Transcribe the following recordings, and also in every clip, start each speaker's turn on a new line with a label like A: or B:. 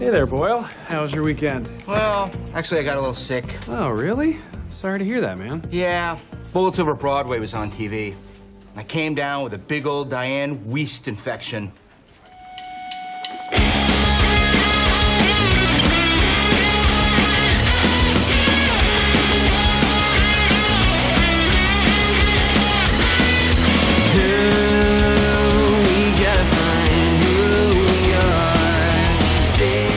A: Hey there, Boyle. How was your weekend?
B: Well, actually, I got a little sick.
A: Oh, really? Sorry to hear that, man.
B: Yeah, Bullets Over Broadway was on TV. I came down with a big old Diane Wiest infection.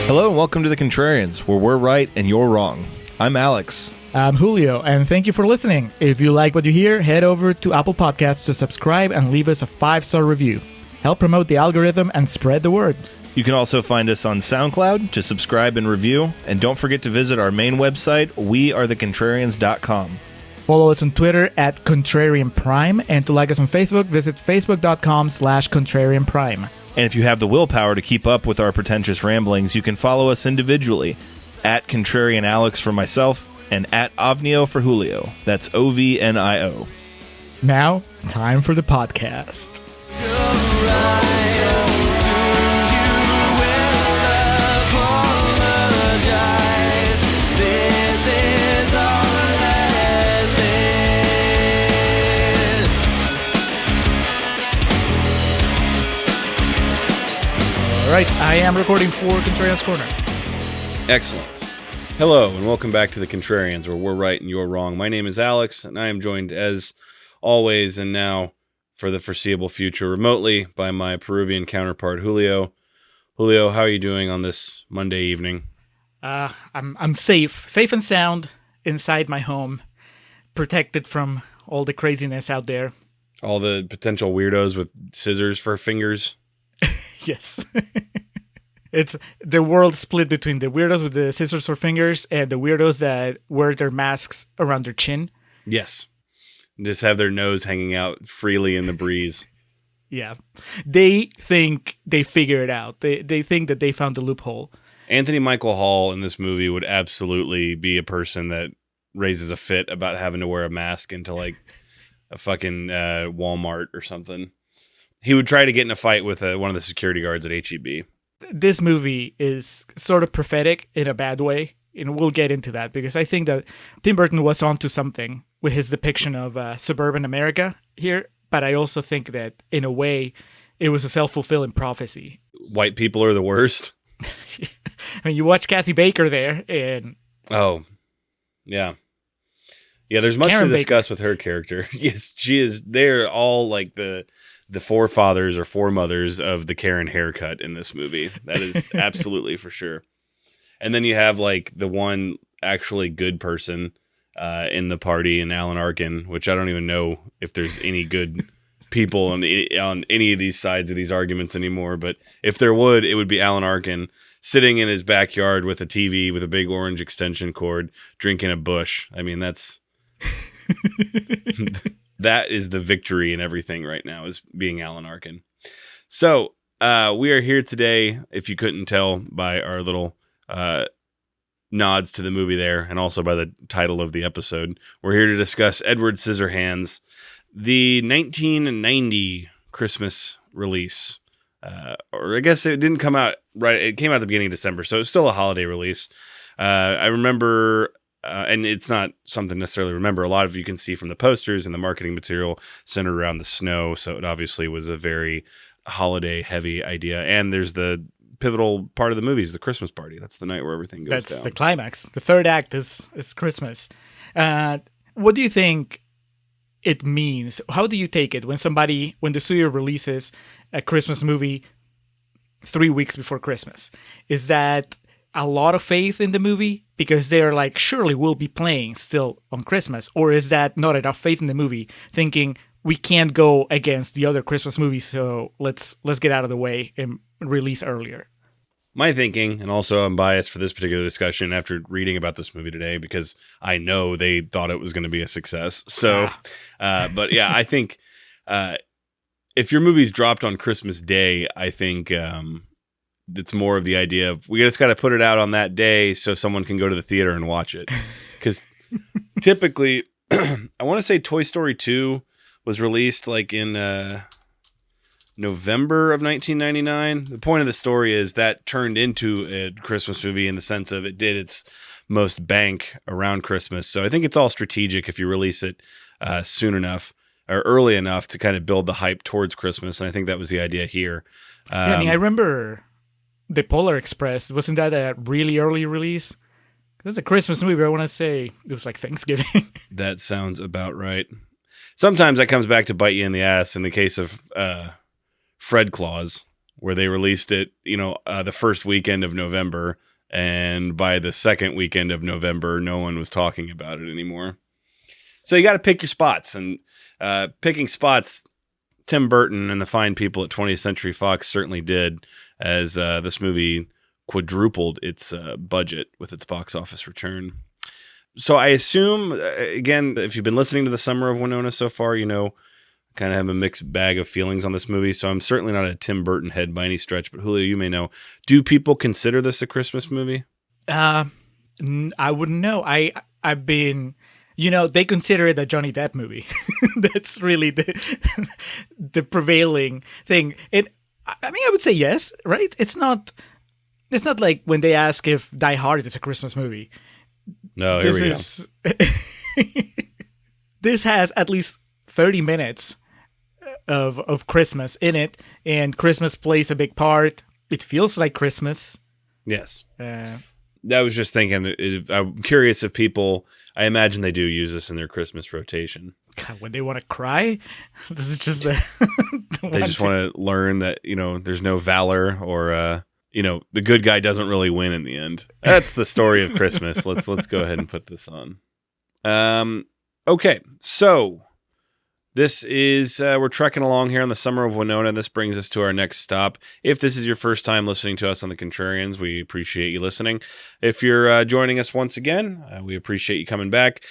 C: Hello and welcome to the Contrarians, where we're right and you're wrong. I'm Alex.
D: I'm Julio, and thank you for listening. If you like what you hear, head over to Apple Podcasts to subscribe and leave us a 5-star review. Help promote the algorithm and spread the word.
C: You can also find us on SoundCloud to subscribe and review, and don't forget to visit our main website, wearethecontrarians.com.
D: Follow us on Twitter at Contrarian Prime, and to like us on Facebook, visit facebook.com/Contrarian Prime.
C: And if you have the willpower to keep up with our pretentious ramblings, you can follow us individually at Contrarian Alex for myself and at Ovnio for Julio. That's OVNIO.
D: Now, time for the podcast. All right, I am recording for Contrarians Corner.
E: Excellent. Hello, and welcome back to the Contrarians, where we're right and you're wrong. My name is Alex, and I am joined, as always, and now for the foreseeable future, remotely by my Peruvian counterpart, Julio. Julio, how are you doing on this Monday evening?
D: I'm safe and sound inside my home, protected from all the craziness out there.
E: All the potential weirdos with scissors for fingers?
D: Yes. It's the world split between the weirdos with the scissors for fingers and the weirdos that wear their masks around their chin.
E: Yes. Just have their nose hanging out freely in the breeze.
D: Yeah. They think they figure it out. They think that they found the loophole.
E: Anthony Michael Hall in this movie would absolutely be a person that raises a fit about having to wear a mask into like a fucking Walmart or something. He would try to get in a fight with one of the security guards at HEB.
D: This movie is sort of prophetic in a bad way, and we'll get into that because I think that Tim Burton was onto something with his depiction of suburban America here, but I also think that, in a way, it was a self-fulfilling prophecy.
E: White people are the worst?
D: I mean, you watch Kathy Baker there, and...
E: Oh, yeah. Yeah, there's much
D: Karen
E: to discuss
D: Baker.
E: with her character. Yes, she is. They're all like the forefathers or foremothers of the Karen haircut in this movie. That is absolutely for sure. And then you have like the one actually good person in the party in Alan Arkin, which I don't even know if there's any good people on any of these sides of these arguments anymore. But if there would, it would be Alan Arkin sitting in his backyard with a TV with a big orange extension cord, drinking a Busch. I mean, that's... That is the victory in everything right now, is being Alan Arkin. So we are here today, if you couldn't tell by our little nods to the movie there, and also by the title of the episode. We're here to discuss Edward Scissorhands, the 1990 Christmas release. Or I guess it didn't come out right. It came out at the beginning of December, so it's still a holiday release. I remember... and it's not something necessarily to remember. A lot of you can see from the posters and the marketing material centered around the snow. So it obviously was a very holiday heavy idea. And there's the pivotal part of the movie is the Christmas party. That's the night where everything goes down.
D: That's the climax. The third act is Christmas. What do you think it means? How do you take it when the studio releases a Christmas movie 3 weeks before Christmas? Is that a lot of faith in the movie because they're like, surely we'll be playing still on Christmas? Or is that not enough faith in the movie, thinking we can't go against the other Christmas movies, so let's get out of the way and release earlier?
E: My thinking, and also I'm biased for this particular discussion after reading about this movie today because I know they thought it was going to be a success. So, but yeah, I think if your movie's dropped on Christmas Day, I think it's more of the idea of we just got to put it out on that day so someone can go to the theater and watch it. Because typically, I want to say Toy Story 2 was released like in November of 1999. The point of the story is that turned into a Christmas movie in the sense of it did its most bank around Christmas. So I think it's all strategic if you release it soon enough or early enough to kind of build the hype towards Christmas. And I think that was the idea here.
D: Yeah, I mean, I remember The Polar Express. Wasn't that a really early release? That's a Christmas movie, but I want to say it was like Thanksgiving.
E: That sounds about right. Sometimes that comes back to bite you in the ass in the case of Fred Claus, where they released it, the first weekend of November, and by the second weekend of November, no one was talking about it anymore. So you got to pick your spots, and picking spots, Tim Burton and the fine people at 20th Century Fox certainly did, as this movie quadrupled its budget with its box office return. So I assume, again, if you've been listening to the Summer of Winona so far, kind of have a mixed bag of feelings on this movie. So I'm certainly not a Tim Burton head by any stretch, but Julio, you may know. Do people consider this a Christmas movie?
D: I wouldn't know. I've been, they consider it a Johnny Depp movie. That's really the prevailing thing. And I mean, I would say yes, right? It's not like when they ask if Die Hard is a Christmas movie.
E: No, here we go.
D: This has at least 30 minutes of Christmas in it, and Christmas plays a big part. It feels like Christmas.
E: Yes. I was just thinking, I'm curious if people, I imagine they do use this in their Christmas rotation.
D: God, when they want to cry, this is just
E: they just want to learn that, there's no valor or, the good guy doesn't really win in the end. That's the story of Christmas. Let's go ahead and put this on. Okay, so this is, we're trekking along here on the Summer of Winona. This brings us to our next stop. If this is your first time listening to us on the Contrarians, we appreciate you listening. If you're joining us once again, we appreciate you coming back.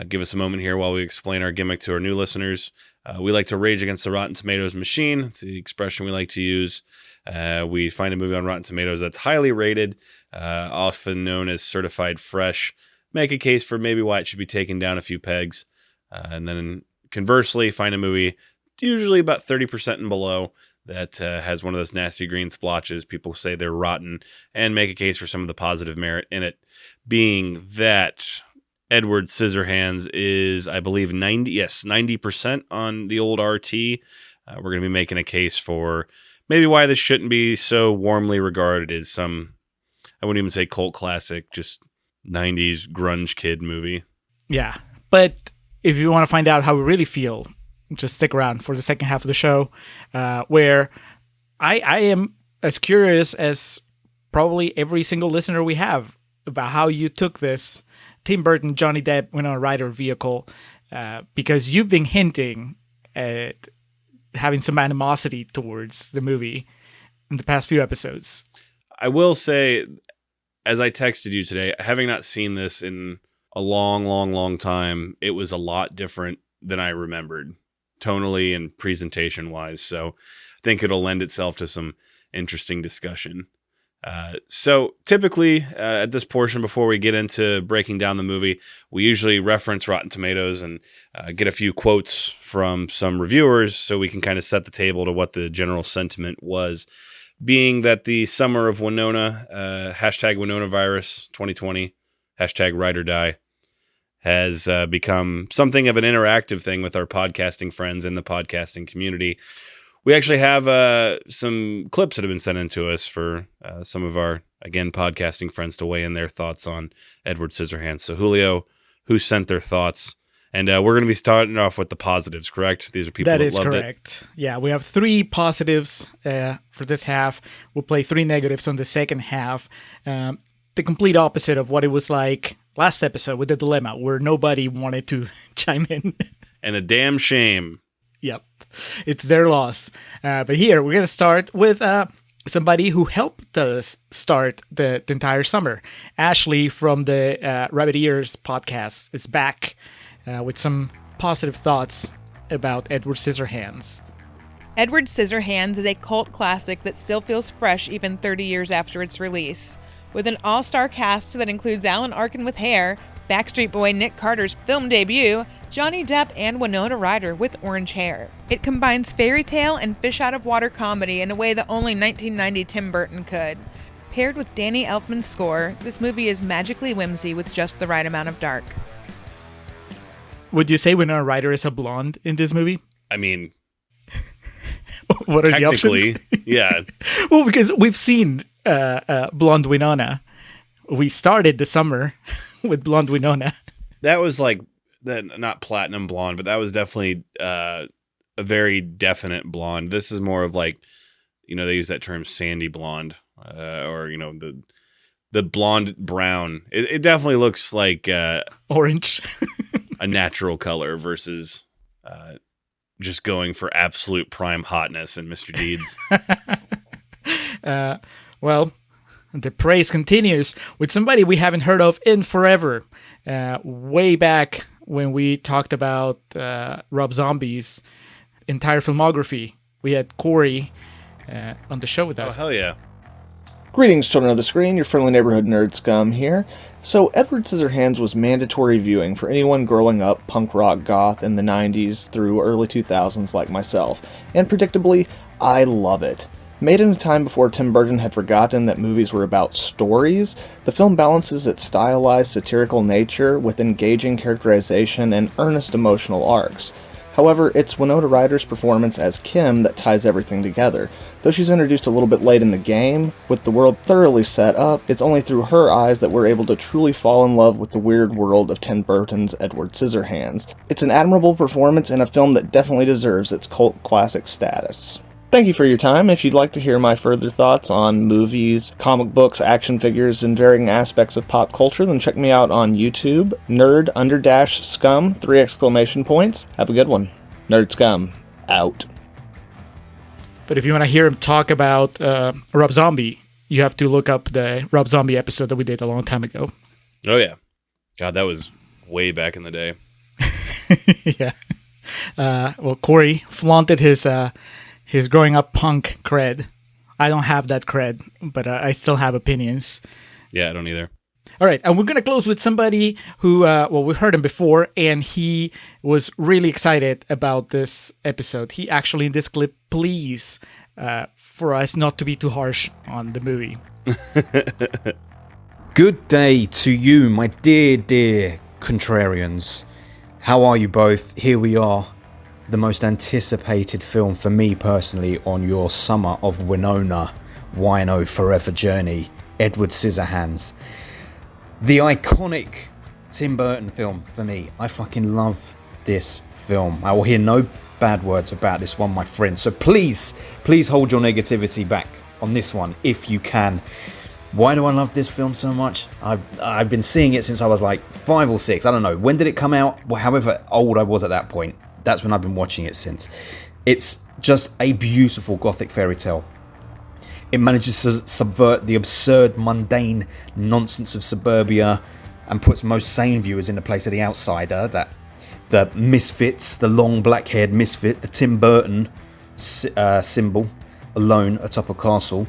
E: Give us a moment here while we explain our gimmick to our new listeners. We like to rage against the Rotten Tomatoes machine. It's the expression we like to use. We find a movie on Rotten Tomatoes that's highly rated, often known as certified fresh, make a case for maybe why it should be taken down a few pegs, and then conversely, find a movie usually about 30% and below that has one of those nasty green splotches. People say they're rotten, and make a case for some of the positive merit in it, being that Edward Scissorhands is, I believe, 90% on the old RT. We're going to be making a case for maybe why this shouldn't be so warmly regarded as some, I wouldn't even say cult classic, just 90s grunge kid movie.
D: Yeah, but if you want to find out how we really feel, just stick around for the second half of the show, where I am as curious as probably every single listener we have about how you took this Tim Burton, Johnny Depp, Winona Ryder vehicle, because you've been hinting at having some animosity towards the movie in the past few episodes.
E: I will say, as I texted you today, having not seen this in a long time, it was a lot different than I remembered, tonally and presentation wise. So I think it'll lend itself to some interesting discussion. So typically at this portion, before we get into breaking down the movie, we usually reference Rotten Tomatoes and get a few quotes from some reviewers so we can kind of set the table to what the general sentiment was, being that the Summer of Winona, hashtag Winona Virus 2020, hashtag Ride or Die, has become something of an interactive thing with our podcasting friends in the podcasting community. We actually have some clips that have been sent in to us for some of our, again, podcasting friends to weigh in their thoughts on Edward Scissorhands. So, Julio, who sent their thoughts? And we're going to be starting off with the positives, correct? These are people that loved it. That is correct.
D: Yeah, we have 3 positives for this half. We'll play 3 negatives on the second half. The complete opposite of what it was like last episode with The Dilemma, where nobody wanted to chime in.
E: And a damn shame.
D: Yep. It's their loss. But here, we're going to start with somebody who helped us start the entire summer. Ashley from the Rabbit Ears podcast is back with some positive thoughts about Edward Scissorhands.
F: Edward Scissorhands is a cult classic that still feels fresh even 30 years after its release. With an all-star cast that includes Alan Arkin with hair, Backstreet Boy Nick Carter's film debut, Johnny Depp and Winona Ryder with orange hair. It combines fairy tale and fish-out-of-water comedy in a way that only 1990 Tim Burton could. Paired with Danny Elfman's score, this movie is magically whimsy with just the right amount of dark.
D: Would you say Winona Ryder is a blonde in this movie?
E: I mean,
D: What are the
E: technically,
D: options?
E: yeah.
D: Well, because we've seen blonde Winona. We started the summer with blonde Winona.
E: That was like not platinum blonde, but that was definitely a very definite blonde. This is more of like, they use that term sandy blonde, or the blonde brown. It definitely looks like
D: Orange.
E: a natural color versus just going for absolute prime hotness in Mr. Deeds.
D: Well, the praise continues with somebody we haven't heard of in forever. Way back when we talked about Rob Zombie's entire filmography, we had Corey on the show with us.
E: Oh, hell yeah.
G: Greetings, children of the screen, your friendly neighborhood nerd scum here. So, Edward Scissorhands was mandatory viewing for anyone growing up punk rock goth in the 90s through early 2000s like myself, and predictably, I love it. Made in a time before Tim Burton had forgotten that movies were about stories, the film balances its stylized satirical nature with engaging characterization and earnest emotional arcs. However, it's Winona Ryder's performance as Kim that ties everything together. Though she's introduced a little bit late in the game, with the world thoroughly set up, it's only through her eyes that we're able to truly fall in love with the weird world of Tim Burton's Edward Scissorhands. It's an admirable performance in a film that definitely deserves its cult classic status. Thank you for your time. If you'd like to hear my further thoughts on movies, comic books, action figures, and varying aspects of pop culture, then check me out on YouTube, nerd_scum, 3 exclamation points. Have a good one. Nerd Scum, out.
D: But if you want to hear him talk about Rob Zombie, you have to look up the Rob Zombie episode that we did a long time ago.
E: Oh, yeah. God, that was way back in the day.
D: Yeah. Well, Corey flaunted his growing up punk cred. I don't have that cred, but I still have opinions.
E: Yeah, I don't either.
D: All right, and we're going to close with somebody who, we've heard him before, and he was really excited about this episode. He actually, in this clip, pleads for us not to be too harsh on the movie.
H: Good day to you, my dear Contrarians. How are you both? Here we are, the most anticipated film for me personally on your Summer of Winona, Wino Forever journey, Edward Scissorhands. The iconic Tim Burton film for me. I fucking love this film. I will hear no bad words about this one, my friend. So please hold your negativity back on this one if you can. Why do I love this film so much? I've been seeing it since I was like 5 or 6. I don't know. When did it come out? Well, however old I was at that point, that's when I've been watching it since. It's just a beautiful gothic fairy tale. It manages to subvert the absurd, mundane nonsense of suburbia and puts most sane viewers in the place of the outsider, that the misfits, the long black-haired misfit, the Tim Burton symbol alone atop a castle,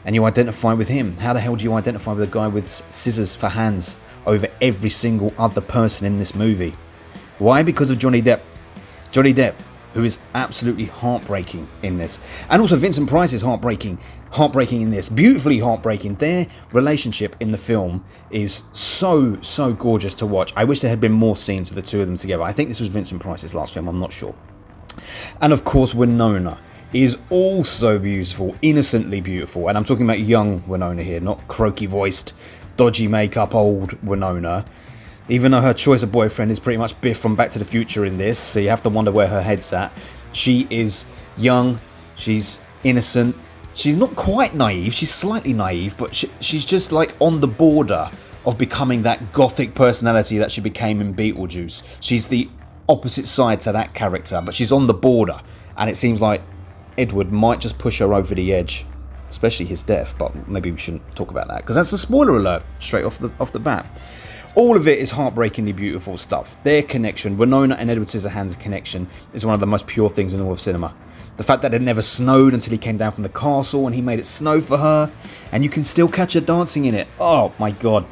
H: and you identify with him. How the hell do you identify with a guy with scissors for hands over every single other person in this movie? Why? Because of Johnny Depp. Johnny Depp, who is absolutely heartbreaking in this. And also Vincent Price is heartbreaking in this. Beautifully heartbreaking. Their relationship in the film is so gorgeous to watch. I wish there had been more scenes with the two of them together. I think this was Vincent Price's last film, I'm not sure. And of course Winona is also beautiful, innocently beautiful. And I'm talking about young Winona here, not croaky voiced, dodgy makeup old Winona. Even though her choice of boyfriend is pretty much Biff from Back to the Future in this, so you have to wonder where her head's at. She is young, she's innocent, she's not quite naive, she's slightly naive, but she's just like on the border of becoming that gothic personality that she became in Beetlejuice. She's the opposite side to that character, but she's on the border, and it seems like Edward might just push her over the edge, especially his death, but maybe we shouldn't talk about that, because that's a spoiler alert straight off the bat. All of it is heartbreakingly beautiful stuff. Their connection, Winona and Edward Scissorhands' connection, is one of the most pure things in all of cinema. The fact that it never snowed until he came down from the castle and he made it snow for her, and you can still catch her dancing in it. Oh my god.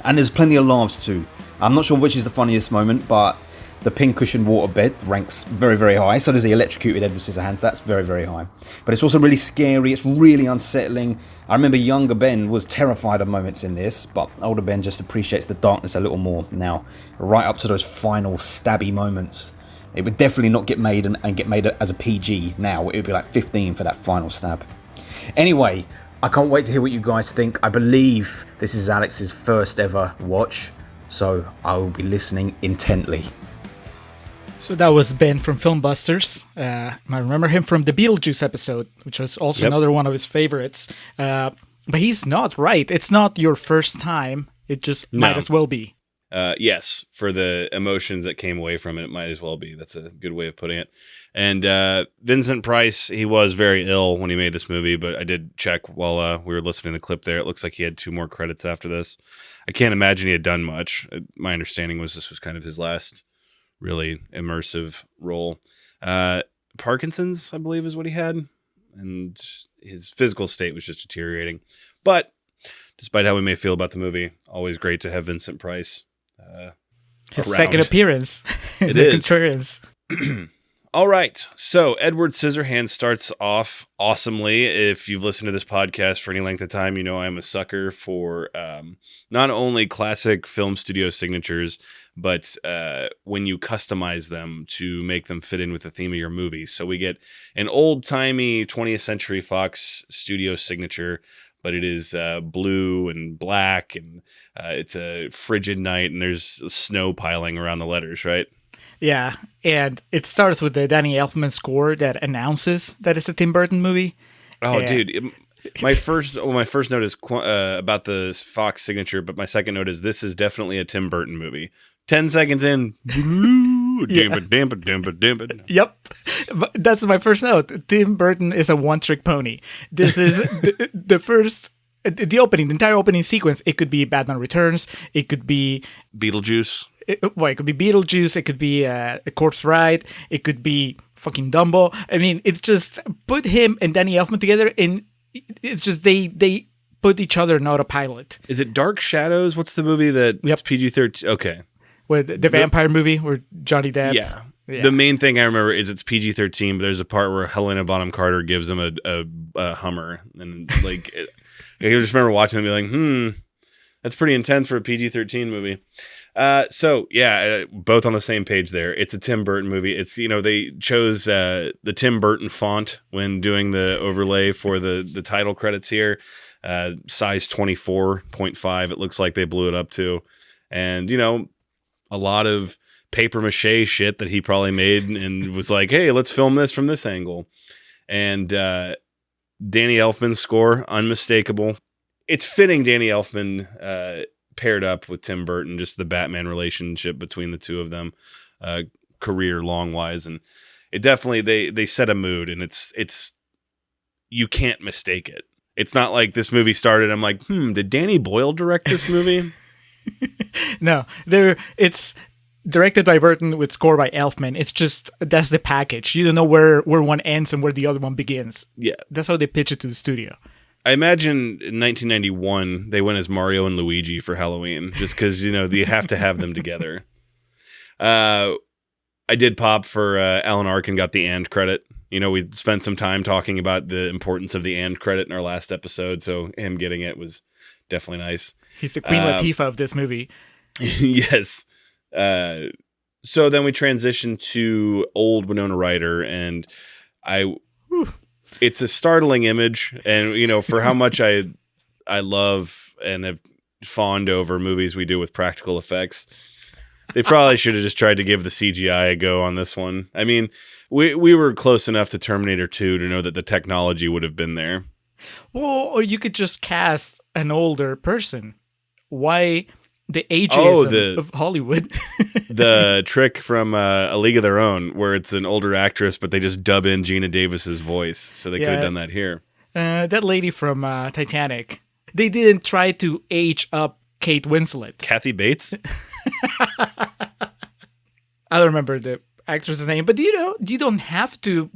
H: And there's plenty of laughs too. I'm not sure which is the funniest moment, but the pincushion waterbed ranks very, very high. So does the electrocuted Edward Scissorhands. That's very, very high. But it's also really scary. It's really unsettling. I remember younger Ben was terrified of moments in this, but older Ben just appreciates the darkness a little more now. Right up to those final stabby moments. It would definitely not get made and get made as a PG now. It would be like 15 for that final stab. Anyway, I can't wait to hear what you guys think. I believe this is Alex's first ever watch, so I will be listening intently.
D: So that was Ben from Filmbusters. I remember him from the Beetlejuice episode, which was also another one of his favorites. But he's not right. It's not your first time. It just might as well be.
E: Yes, for the emotions that came away from it, it might as well be. That's a good way of putting it. And Vincent Price, he was very ill when he made this movie, but I did check while we were listening to the clip there. It looks like he had 2 more credits after this. I can't imagine he had done much. My understanding was this was kind of his last really immersive role. Parkinson's, I believe, is what he had, and his physical state was just deteriorating. But despite how we may feel about the movie, always great to have Vincent Price
D: his
E: around.
D: second appearance in the Contrarians.
E: All right, so Edward Scissorhands starts off awesomely. If you've listened to this podcast for any length of time, you know I'm a sucker for not only classic film studio signatures, but when you customize them to make them fit in with the theme of your movie. So we get an old-timey 20th Century Fox studio signature, but it is blue and black, and it's a frigid night, and there's snow piling around the letters, right?
D: Yeah, and it starts with the Danny Elfman score that announces that it's a Tim Burton movie.
E: Oh, dude. My first note is about the Fox signature, but my second note is this is definitely a Tim Burton movie. 10 seconds in,
D: Yep, that's my first note. Tim Burton is a one-trick pony. This is the first, the entire opening sequence. It could be Batman Returns. It could be
E: Beetlejuice.
D: It could be Beetlejuice. It could be A Corpse Bride. It could be fucking Dumbo. I mean, it's just put him and Danny Elfman together, and it's just they put each other in autopilot.
E: Is it Dark Shadows? What's the movie that's PG-13? Okay.
D: With the vampire movie where Johnny Depp.
E: Yeah. The main thing I remember is it's PG-13, but there's a part where Helena Bonham Carter gives him a Hummer, and like I just remember watching it and be like, that's pretty intense for a PG-13 movie. So yeah, both on the same page there. It's a Tim Burton movie. It's, they chose the Tim Burton font when doing the overlay for the title credits here. Size 24.5. It looks like they blew it up to, and a lot of paper mache shit that he probably made and was like, hey, let's film this from this angle. And Danny Elfman's score, unmistakable. It's fitting Danny Elfman paired up with Tim Burton, just the Batman relationship between the two of them, career long wise, and it definitely they set a mood, and it's you can't mistake it. It's not like this movie started, I'm like, did Danny Boyle direct this movie?
D: No, it's directed by Burton with score by Elfman. It's just, that's the package. You don't know where one ends and where the other one begins.
E: Yeah. That's
D: how they pitch it to the studio.
E: I imagine in 1991, they went as Mario and Luigi for Halloween, just because, you have to have them together. I did pop for Alan Arkin got the and credit. We spent some time talking about the importance of the and credit in our last episode, so him getting it was definitely nice.
D: He's the Queen Latifah of this movie.
E: Yes. So then we transition to old Winona Ryder, and it's a startling image, and for how much I love and have fawned over movies we do with practical effects, they probably should have just tried to give the CGI a go on this one. I mean, we were close enough to Terminator 2 to know that the technology would have been there.
D: Well, or you could just cast an older person. Why the ageism of Hollywood?
E: The trick from A League of Their Own, where it's an older actress, but they just dub in Gina Davis's voice. So they could have done that here. That
D: lady from Titanic. They didn't try to age up Kate Winslet.
E: Kathy Bates?
D: I don't remember the actress's name, but you don't have to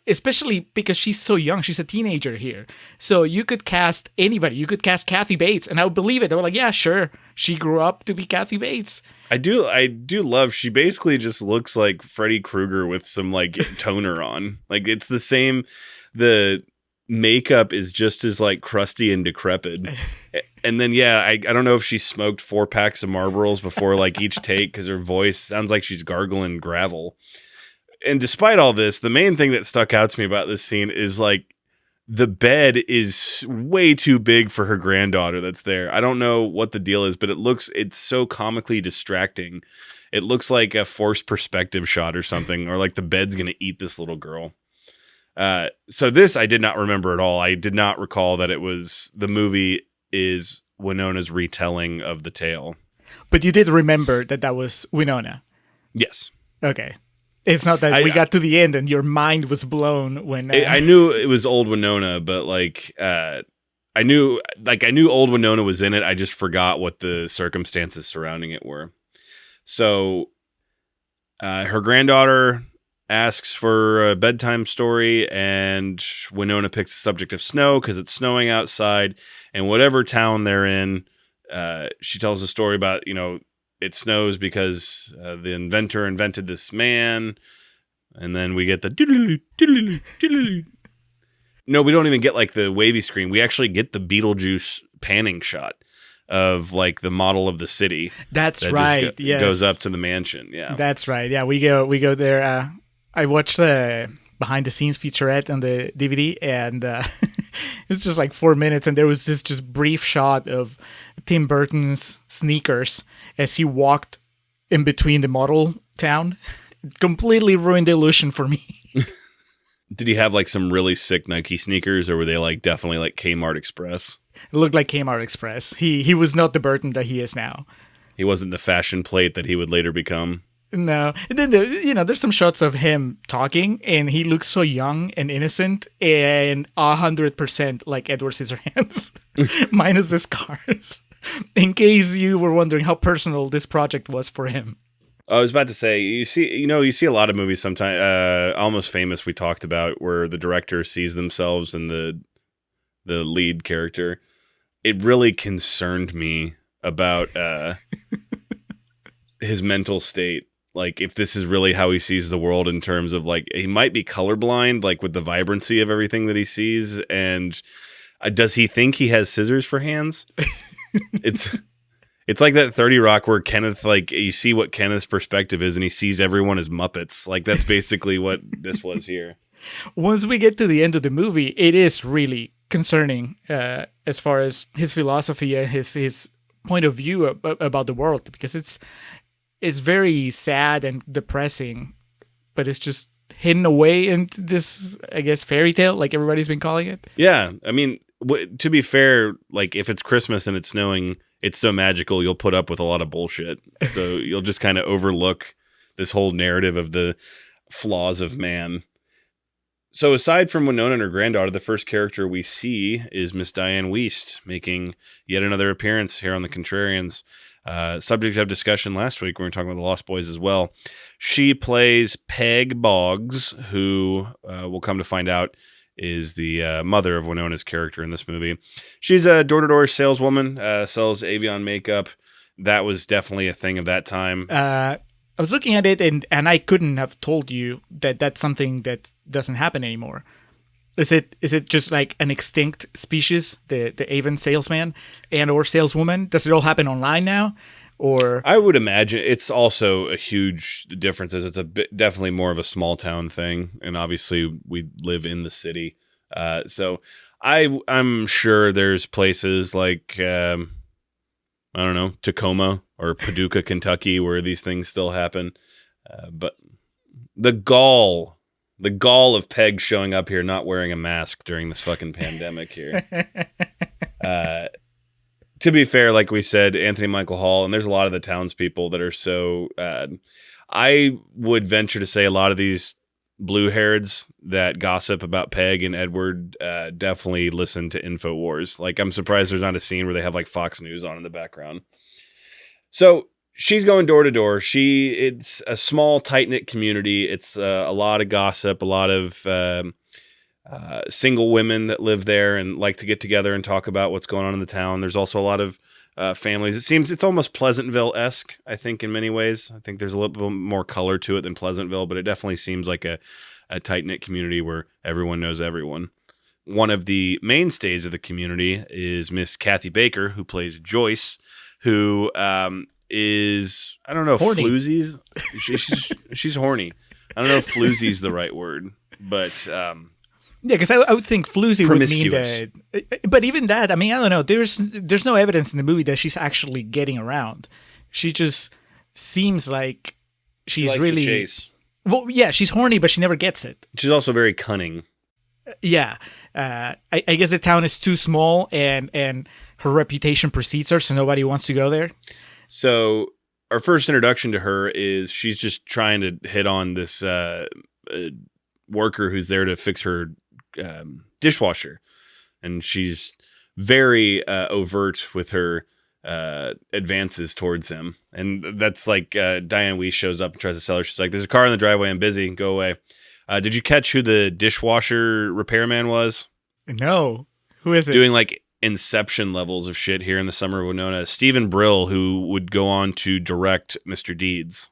D: especially because she's so young. She's a teenager here. So you could cast anybody. You could cast Kathy Bates, and I would believe it. They were like, yeah, sure. She grew up to be Kathy Bates.
E: I do love, she basically just looks like Freddy Krueger with some like toner on. Like it's the same, the makeup is just as like crusty and decrepit. And then I don't know if she smoked 4 packs of Marlboros before like each take, because her voice sounds like she's gargling gravel. And despite all this, the main thing that stuck out to me about this scene is like the bed is way too big for her granddaughter that's there. I don't know what the deal is, but it's so comically distracting. It looks like a forced perspective shot or something, or like the bed's going to eat this little girl. So this I did not remember at all. I did not recall that the movie is Winona's retelling of the tale.
D: But you did remember that was Winona.
E: Yes.
D: Okay. It's not that we got to the end and your mind was blown when
E: I knew it was old Winona, but like I knew old Winona was in it. I just forgot what the circumstances surrounding it were. So her granddaughter asks for a bedtime story, and Winona picks the subject of snow because it's snowing outside, and whatever town they're in, she tells a story about, it snows because the inventor invented this man, and then we get the doodaloo, doodaloo, doodaloo. No, we don't even get like the wavy screen. We actually get the Beetlejuice panning shot of like the model of the city.
D: That's right. Yes,
E: goes up to the mansion. Yeah,
D: that's right. Yeah, we go there. I watched the behind the scenes featurette on the DVD, and it's just like 4 minutes, and there was this just brief shot of Tim Burton's sneakers as he walked in between the model town. It completely ruined the illusion for me.
E: Did he have like some really sick Nike sneakers, or were they like definitely like Kmart Express?
D: It looked like Kmart Express. He was not the Burton that he is now.
E: He wasn't the fashion plate that he would later become.
D: No. And then, there's some shots of him talking, and he looks so young and innocent and 100% like Edward Scissorhands, minus the scars, in case you were wondering how personal this project was for him.
E: I was about to say, you see a lot of movies sometimes, Almost Famous we talked about, where the director sees themselves in the lead character. It really concerned me about his mental state. Like, if this is really how he sees the world, in terms of like, he might be colorblind, like with the vibrancy of everything that he sees. And does he think he has scissors for hands? It's like that 30 Rock where Kenneth, like, you see what Kenneth's perspective is, and he sees everyone as Muppets. Like, that's basically what this was here.
D: Once we get to the end of the movie, it is really concerning as far as his philosophy and his point of view about the world, because it's very sad and depressing, but it's just hidden away into this, I guess, fairy tale, like everybody's been calling it.
E: Yeah, I mean, to be fair, like, if it's Christmas and it's snowing, it's so magical, you'll put up with a lot of bullshit. So you'll just kind of overlook this whole narrative of the flaws of man. So aside from Winona and her granddaughter, the first character we see is Miss Diane Wiest, making yet another appearance here on the Contrarians. Subject of discussion last week when we were talking about the Lost Boys as well. She plays Peg Boggs, who we'll come to find out is the mother of Winona's character in this movie. She's a door-to-door saleswoman, sells Avion makeup. That was definitely a thing of that time.
D: I was looking at it, and I couldn't have told you that that's something that doesn't happen anymore. Is it just like an extinct species, the Avon salesman and or saleswoman? Does it all happen online now? Or
E: I would imagine it's also a huge difference. It's definitely more of a small town thing, and obviously we live in the city. So I'm sure there's places like I don't know, Tacoma or Paducah, Kentucky, where these things still happen. But the gall of Peg showing up here not wearing a mask during this fucking pandemic here. To be fair, like we said, Anthony Michael Hall, and there's a lot of the townspeople that are so... I would venture to say a lot of these blue-haireds that gossip about Peg and Edward definitely listen to InfoWars. Like, I'm surprised there's not a scene where they have like Fox News on in the background. So she's going door to door. It's a small, tight knit community. It's a lot of gossip, a lot of single women that live there and like to get together and talk about what's going on in the town. There's also a lot of families. It seems it's almost Pleasantville-esque, I think, in many ways. I think there's a little bit more color to it than Pleasantville, but it definitely seems like a tight knit community where everyone knows everyone. One of the mainstays of the community is Miss Kathy Baker, who plays Joyce, who is, I don't know,
D: horny.
E: floozies. She's horny. I don't know if floozy's the right word, but
D: yeah, because I would think floozy would mean that. But even that, I mean, I don't know. There's no evidence in the movie that she's actually getting around. She just seems like she's
E: likes
D: really
E: the chase.
D: Well, yeah, she's horny, but she never gets it.
E: She's also very cunning.
D: Yeah, I guess the town is too small, and her reputation precedes her, so nobody wants to go there.
E: So our first introduction to her is she's just trying to hit on this worker who's there to fix her dishwasher, and she's very overt with her advances towards him, and that's like Diane Weiss shows up and tries to sell her. She's like, "There's a car in the driveway. I'm busy. Go away." Did you catch who the dishwasher repairman was?
D: No, who is it?
E: Doing like Inception levels of shit here in the summer of Winona. Stephen Brill, who would go on to direct Mr. Deeds.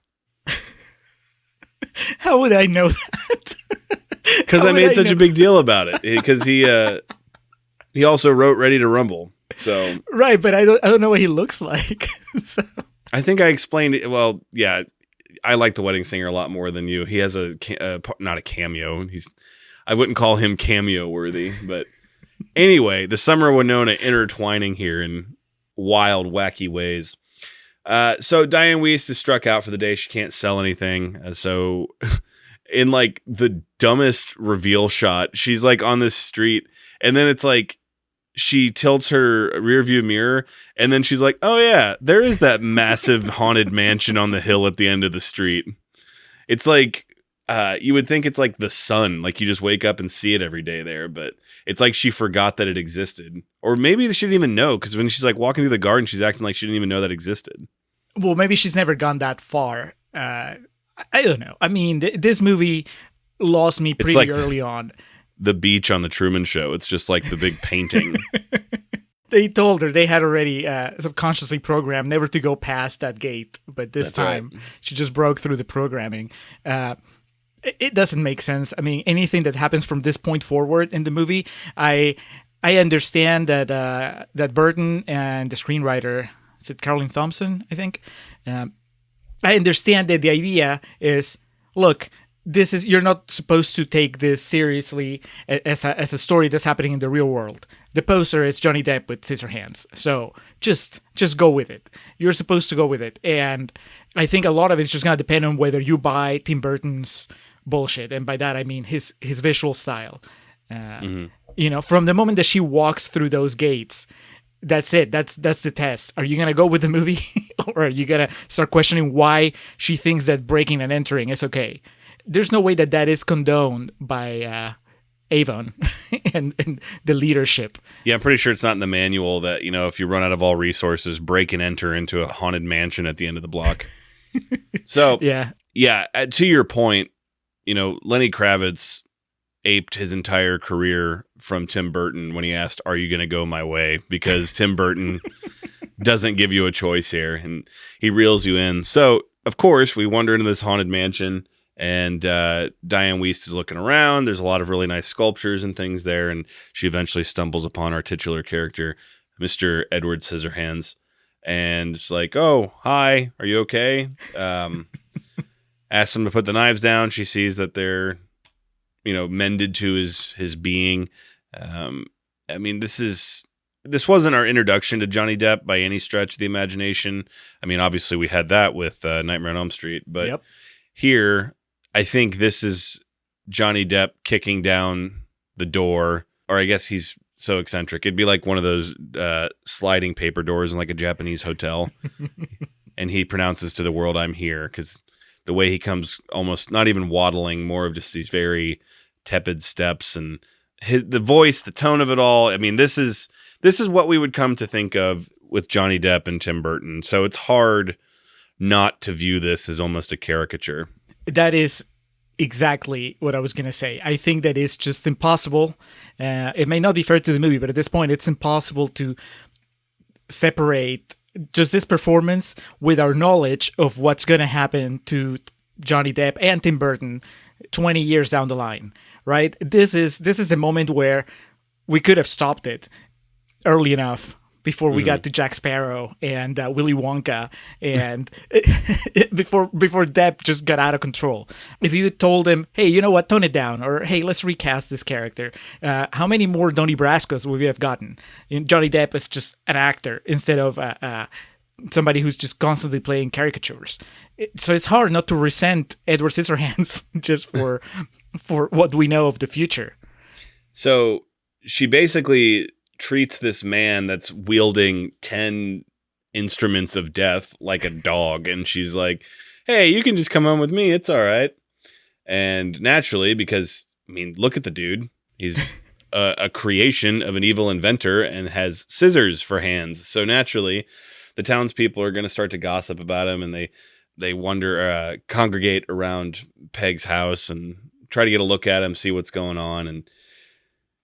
D: How would I know that?
E: Because I made such a big deal about it. Because he also wrote Ready to Rumble. So
D: right, but I don't know what he looks like. So.
E: I think I explained it. Well, yeah, I like The Wedding Singer a lot more than you. He has not a cameo. I wouldn't call him cameo worthy, but anyway, the summer of Winona intertwining here in wild, wacky ways. So Diane Weiss is struck out for the day. She can't sell anything. So in like the dumbest reveal shot, she's like on this street, and then it's like she tilts her rear view mirror, and then she's like, "Oh yeah, there is that massive haunted mansion on the hill at the end of the street." It's like you would think it's like the sun, like you just wake up and see it every day there, but it's like she forgot that it existed, or maybe she didn't even know, because when she's like walking through the garden, she's acting like she didn't even know that existed.
D: Well, maybe she's never gone that far. I don't know. I mean, this movie lost me pretty
E: like
D: early on.
E: The beach on the Truman Show. It's just like the big painting.
D: They told her they had already subconsciously programmed never to go past that gate, but this
E: That's
D: time
E: right.
D: she just broke through the programming. It doesn't make sense. I mean, anything that happens from this point forward in the movie, I understand that that Burton and the screenwriter, is it Caroline Thompson, I think? I understand that the idea is, look, you're not supposed to take this seriously as a story that's happening in the real world. The poster is Johnny Depp with Scissorhands, so just go with it. You're supposed to go with it, and I think a lot of it's just gonna depend on whether you buy Tim Burton's bullshit, and by that I mean his visual style. You know, from the moment that she walks through those gates, that's it. That's the test. Are you gonna go with the movie, or are you gonna start questioning why she thinks that breaking and entering is okay? There's no way that is condoned by Avon and the leadership.
E: Yeah, I'm pretty sure it's not in the manual that, you know, if you run out of all resources, break and enter into a haunted mansion at the end of the block. So, yeah, to your point, you know, Lenny Kravitz aped his entire career from Tim Burton when he asked, "Are you going to go my way?" Because Tim Burton doesn't give you a choice here, and he reels you in. So, of course, we wander into this haunted mansion. And Diane Weiss is looking around. There's a lot of really nice sculptures and things there. And she eventually stumbles upon our titular character, Mr. Edward Scissorhands. And it's like, "Oh, hi. Are you okay?" Asks him to put the knives down. She sees that they're, you know, mended to his being. I mean, this wasn't our introduction to Johnny Depp by any stretch of the imagination. I mean, obviously we had that with Nightmare on Elm Street. But here, I think this is Johnny Depp kicking down the door, or I guess he's so eccentric. It'd be like one of those sliding paper doors in like a Japanese hotel. And he pronounces to the world, "I'm here," because the way he comes, almost not even waddling, more of just these very tepid steps, and the voice, the tone of it all. I mean, this is what we would come to think of with Johnny Depp and Tim Burton. So it's hard not to view this as almost a caricature.
D: That is exactly what I was going to say. I think that it's just impossible. It may not be fair to the movie, but at this point, it's impossible to separate just this performance with our knowledge of what's going to happen to Johnny Depp and Tim Burton 20 years down the line, right? This is a moment where we could have stopped it early enough before we got to Jack Sparrow and Willy Wonka, and before Depp just got out of control. If you told him, hey, you know what, tone it down, or hey, let's recast this character, how many more Donnie Brascos would we have gotten? Johnny Depp is just an actor instead of somebody who's just constantly playing caricatures. So it's hard not to resent Edward Scissorhands just for what we know of the future.
E: So she basically treats this man that's wielding 10 instruments of death like a dog, and she's like, hey, you can just come on with me, it's all right. And naturally, because I mean, look at the dude, he's a creation of an evil inventor and has scissors for hands, so naturally the townspeople are going to start to gossip about him, and they wonder, congregate around Peg's house and try to get a look at him, see what's going on. And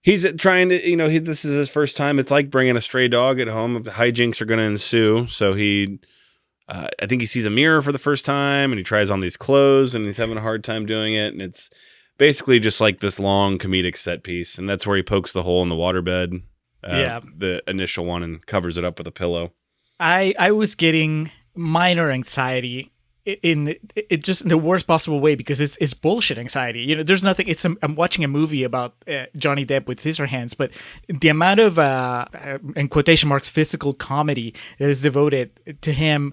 E: he's trying to, this is his first time. It's like bringing a stray dog at home. Hijinks are going to ensue. So I think he sees a mirror for the first time, and he tries on these clothes, and he's having a hard time doing it. And it's basically just like this long comedic set piece. And that's where he pokes the hole in the waterbed, the initial one, and covers it up with a pillow.
D: I was getting minor anxiety in just in the worst possible way, because it's bullshit anxiety. There's nothing. I'm watching a movie about Johnny Depp with Scissorhands, but the amount of in quotation marks physical comedy that is devoted to him,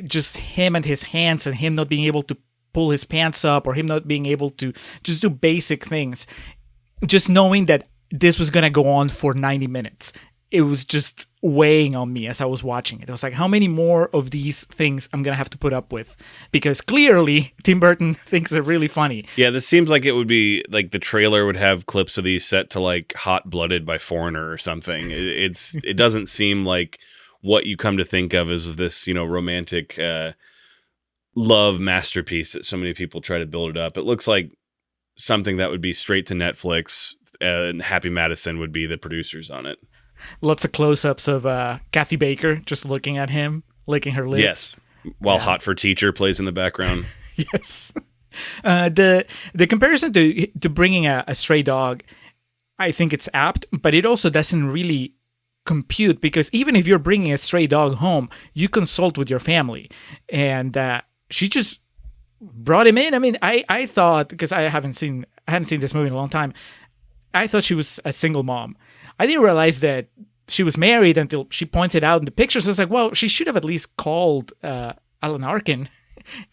D: just him and his hands, and him not being able to pull his pants up, or him not being able to just do basic things, just knowing that this was gonna go on for 90 minutes. It was just weighing on me as I was watching it. I was like, how many more of these things I'm going to have to put up with? Because clearly Tim Burton thinks they're really funny.
E: Yeah, this seems like it would be like the trailer would have clips of these set to like Hot Blooded by Foreigner or something. It doesn't seem like what you come to think of as this, romantic love masterpiece that so many people try to build it up. It looks like something that would be straight to Netflix, and Happy Madison would be the producers on it.
D: Lots of close-ups of Kathy Baker just looking at him, licking her lips.
E: Yes, while Hot for Teacher plays in the background.
D: Yes. The comparison to bringing a stray dog, I think it's apt, but it also doesn't really compute, because even if you're bringing a stray dog home, you consult with your family. And she just brought him in. I mean, I thought, because I hadn't seen this movie in a long time, I thought she was a single mom. I didn't realize that she was married until she pointed out in the pictures. I was like, well, she should have at least called Alan Arkin,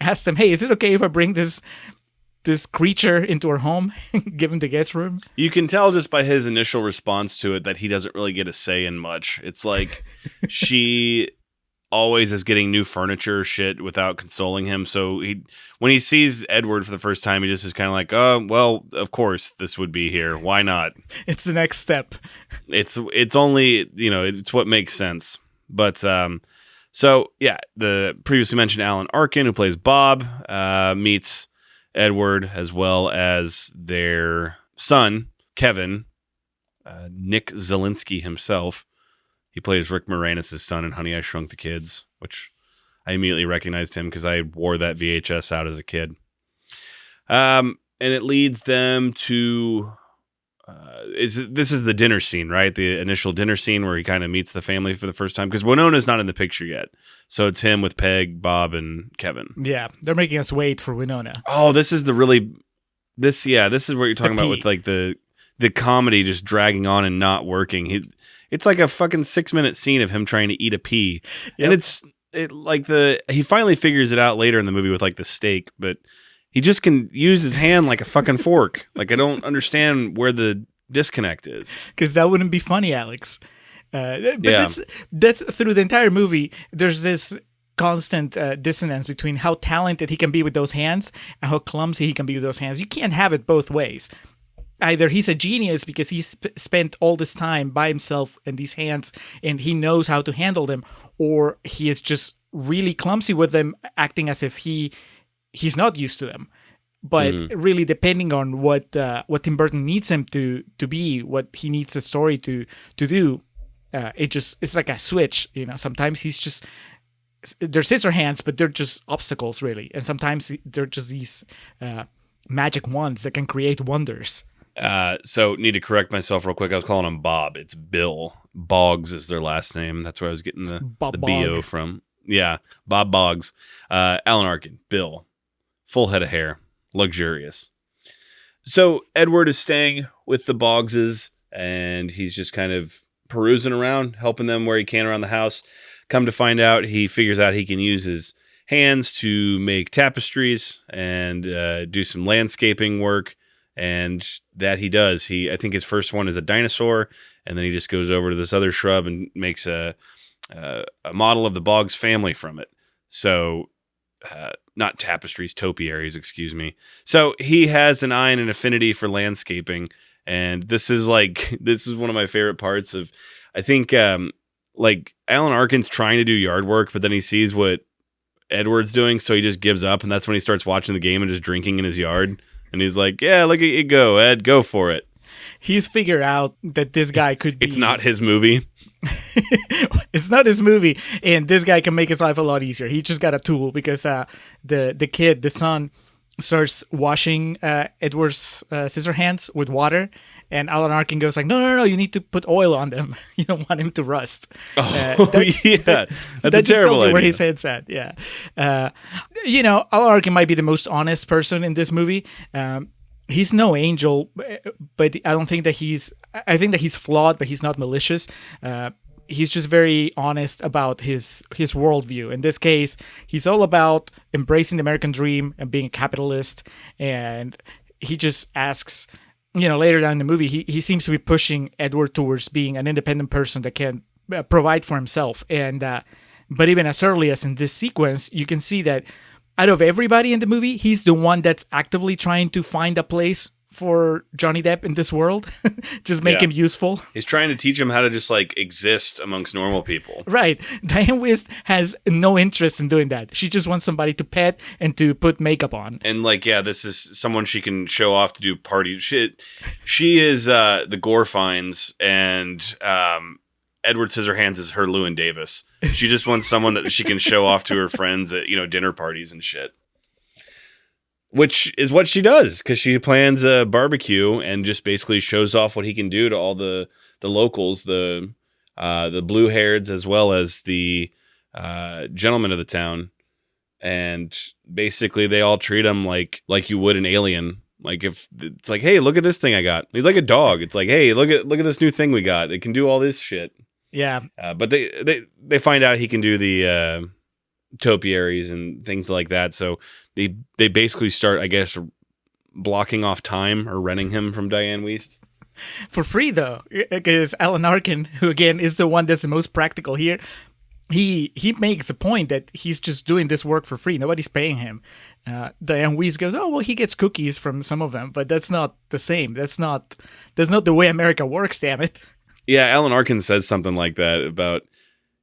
D: asked him, hey, is it okay if I bring this creature into her home, give him the guest room?
E: You can tell just by his initial response to it that he doesn't really get a say in much. It's like she always is getting new furniture shit without consoling him. So when he sees Edward for the first time, he just is kind of like, oh, well, of course this would be here. Why not?
D: It's the next step.
E: It's only, it's what makes sense. But so yeah, the previously mentioned Alan Arkin, who plays Bob, meets Edward, as well as their son, Kevin, Nick Zielinski himself. He plays Rick Moranis' son in Honey, I Shrunk the Kids, which I immediately recognized him because I wore that VHS out as a kid. And it leads them to... this is the dinner scene, right? The initial dinner scene where he kind of meets the family for the first time, because Winona's not in the picture yet. So it's him with Peg, Bob, and Kevin.
D: Yeah, they're making us wait for Winona.
E: Oh, this is this is what you're talking about with like the comedy just dragging on and not working. It's like a fucking 6-minute scene of him trying to eat a pea. Yep. And he finally figures it out later in the movie with like the steak, but he just can use his hand like a fucking fork. Like, I don't understand where the disconnect is.
D: Because that wouldn't be funny, Alex. But that's through the entire movie. There's this constant dissonance between how talented he can be with those hands and how clumsy he can be with those hands. You can't have it both ways. Either he's a genius because he's spent all this time by himself in these hands and he knows how to handle them, or he is just really clumsy with them, acting as if he's not used to them. But really, depending on what Tim Burton needs him to be, what he needs the story to do, it's like a switch. Sometimes they're Scissorhands, but they're just obstacles, really, and sometimes they're just these magic wands that can create wonders.
E: So need to correct myself real quick. I was calling him Bob. It's Bill. Boggs is their last name. That's where I was getting the BO from. Yeah, Bob Boggs. Alan Arkin, Bill. Full head of hair. Luxurious. So Edward is staying with the Boggses, and he's just kind of perusing around, helping them where he can around the house. Come to find out, he figures out he can use his hands to make tapestries and do some landscaping work, and that he does. I think his first one is a dinosaur, and then he just goes over to this other shrub and makes a model of the Boggs family from it. So, not tapestries, topiaries, excuse me. So he has an eye and an affinity for landscaping, and this is one of my favorite parts of, I think, like Alan Arkin's trying to do yard work, but then he sees what Edward's doing, so he just gives up, and that's when he starts watching the game and just drinking in his yard. And he's like, "Yeah, look at you go, Ed, go for it."
D: He's figured out that this guy could be...
E: It's not his movie.
D: It's not his movie, and this guy can make his life a lot easier. He just got a tool because the son, starts washing Edward's Scissorhands with water, and Alan Arkin goes like, no, you need to put oil on them. You don't want him to rust.
E: That's
D: that
E: a
D: just
E: terrible
D: tells you where
E: idea.
D: his head's at. Yeah. Alan Arkin might be the most honest person in this movie. He's no angel, but I think that he's flawed, but he's not malicious. He's just very honest about his worldview. In this case, he's all about embracing the American dream and being a capitalist. And he just asks, later down in the movie, he seems to be pushing Edward towards being an independent person that can provide for himself. And but even as early as in this sequence, you can see that out of everybody in the movie, he's the one that's actively trying to find a place for Johnny Depp in this world. Just make him useful.
E: He's trying to teach him how to just exist amongst normal people.
D: Right. Diane Wiest has no interest in doing that. She just wants somebody to pet and to put makeup on.
E: And this is someone she can show off to do parties. She is the Gorfines, and Edward Scissorhands is her Llewyn Davis. She just wants someone that she can show off to her friends at dinner parties and shit. Which is what she does, because she plans a barbecue and just basically shows off what he can do to all the locals, the blue-hairs as well as the gentlemen of the town, and basically they all treat him like you would an alien. Like if it's like, hey, look at this thing I got. He's like a dog. It's like, hey, look at this new thing we got. It can do all this shit.
D: Yeah.
E: But they find out he can do the topiaries and things like that. So they basically start, I guess, blocking off time or renting him from Diane Wiest.
D: For free, though, because Alan Arkin, who again is the one that's the most practical here, he makes a point that he's just doing this work for free. Nobody's paying him. Diane Wiest goes, "Oh well, he gets cookies from some of them, but that's not the same. That's not the way America works. Damn it."
E: Yeah, Alan Arkin says something like that about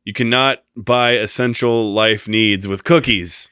E: you cannot buy essential life needs with cookies.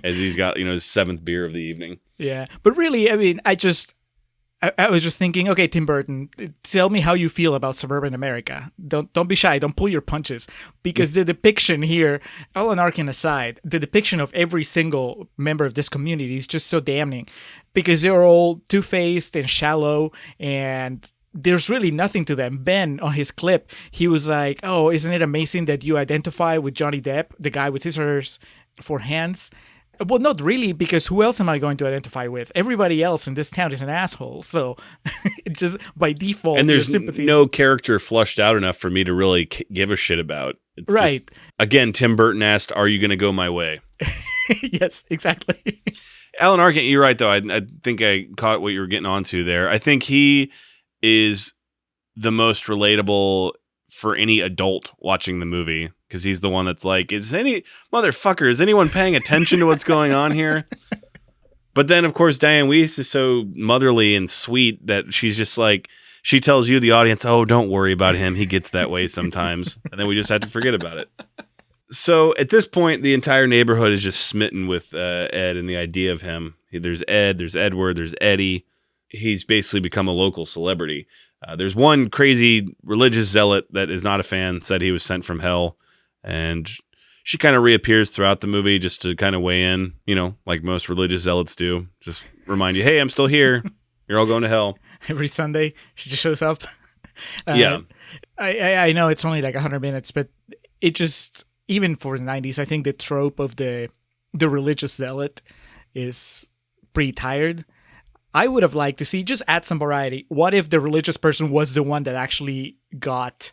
E: As he's got his seventh beer of the evening.
D: Yeah, but really, I mean, I was just thinking, okay, Tim Burton, tell me how you feel about suburban America. Don't be shy. Don't pull your punches. Because the depiction here, Alan Arkin aside, the depiction of every single member of this community is just so damning. Because they're all two-faced and shallow, and there's really nothing to them. Ben, on his clip, he was like, "Oh, isn't it amazing that you identify with Johnny Depp, the guy with scissors for hands?" Well, not really, because who else am I going to identify with? Everybody else in this town is an asshole. So just by default,
E: and there's
D: your sympathies...
E: no character flushed out enough for me to really give a shit about. It's
D: right.
E: Just, again, Tim Burton asked, "Are you going to go my way?"
D: Yes, exactly.
E: Alan Arkin, you're right, though. I think I caught what you were getting onto there. I think he is the most relatable for any adult watching the movie, because he's the one that's like, is anyone paying attention to what's going on here? But then, of course, Diane Wiest is so motherly and sweet that she's just like, she tells you, the audience, "Oh, don't worry about him. He gets that way sometimes." And then we just have to forget about it. So at this point, the entire neighborhood is just smitten with Ed and the idea of him. There's Ed, there's Edward, there's Eddie. He's basically become a local celebrity. There's one crazy religious zealot that is not a fan, said he was sent from hell. And she kind of reappears throughout the movie just to kind of weigh in, like most religious zealots do. Just remind you, hey, I'm still here. You're all going to hell.
D: Every Sunday, she just shows up.
E: Yeah.
D: I know it's only like 100 minutes, but it just, even for the 90s, I think the trope of the religious zealot is pretty tired. I would have liked to see, just add some variety. What if the religious person was the one that actually got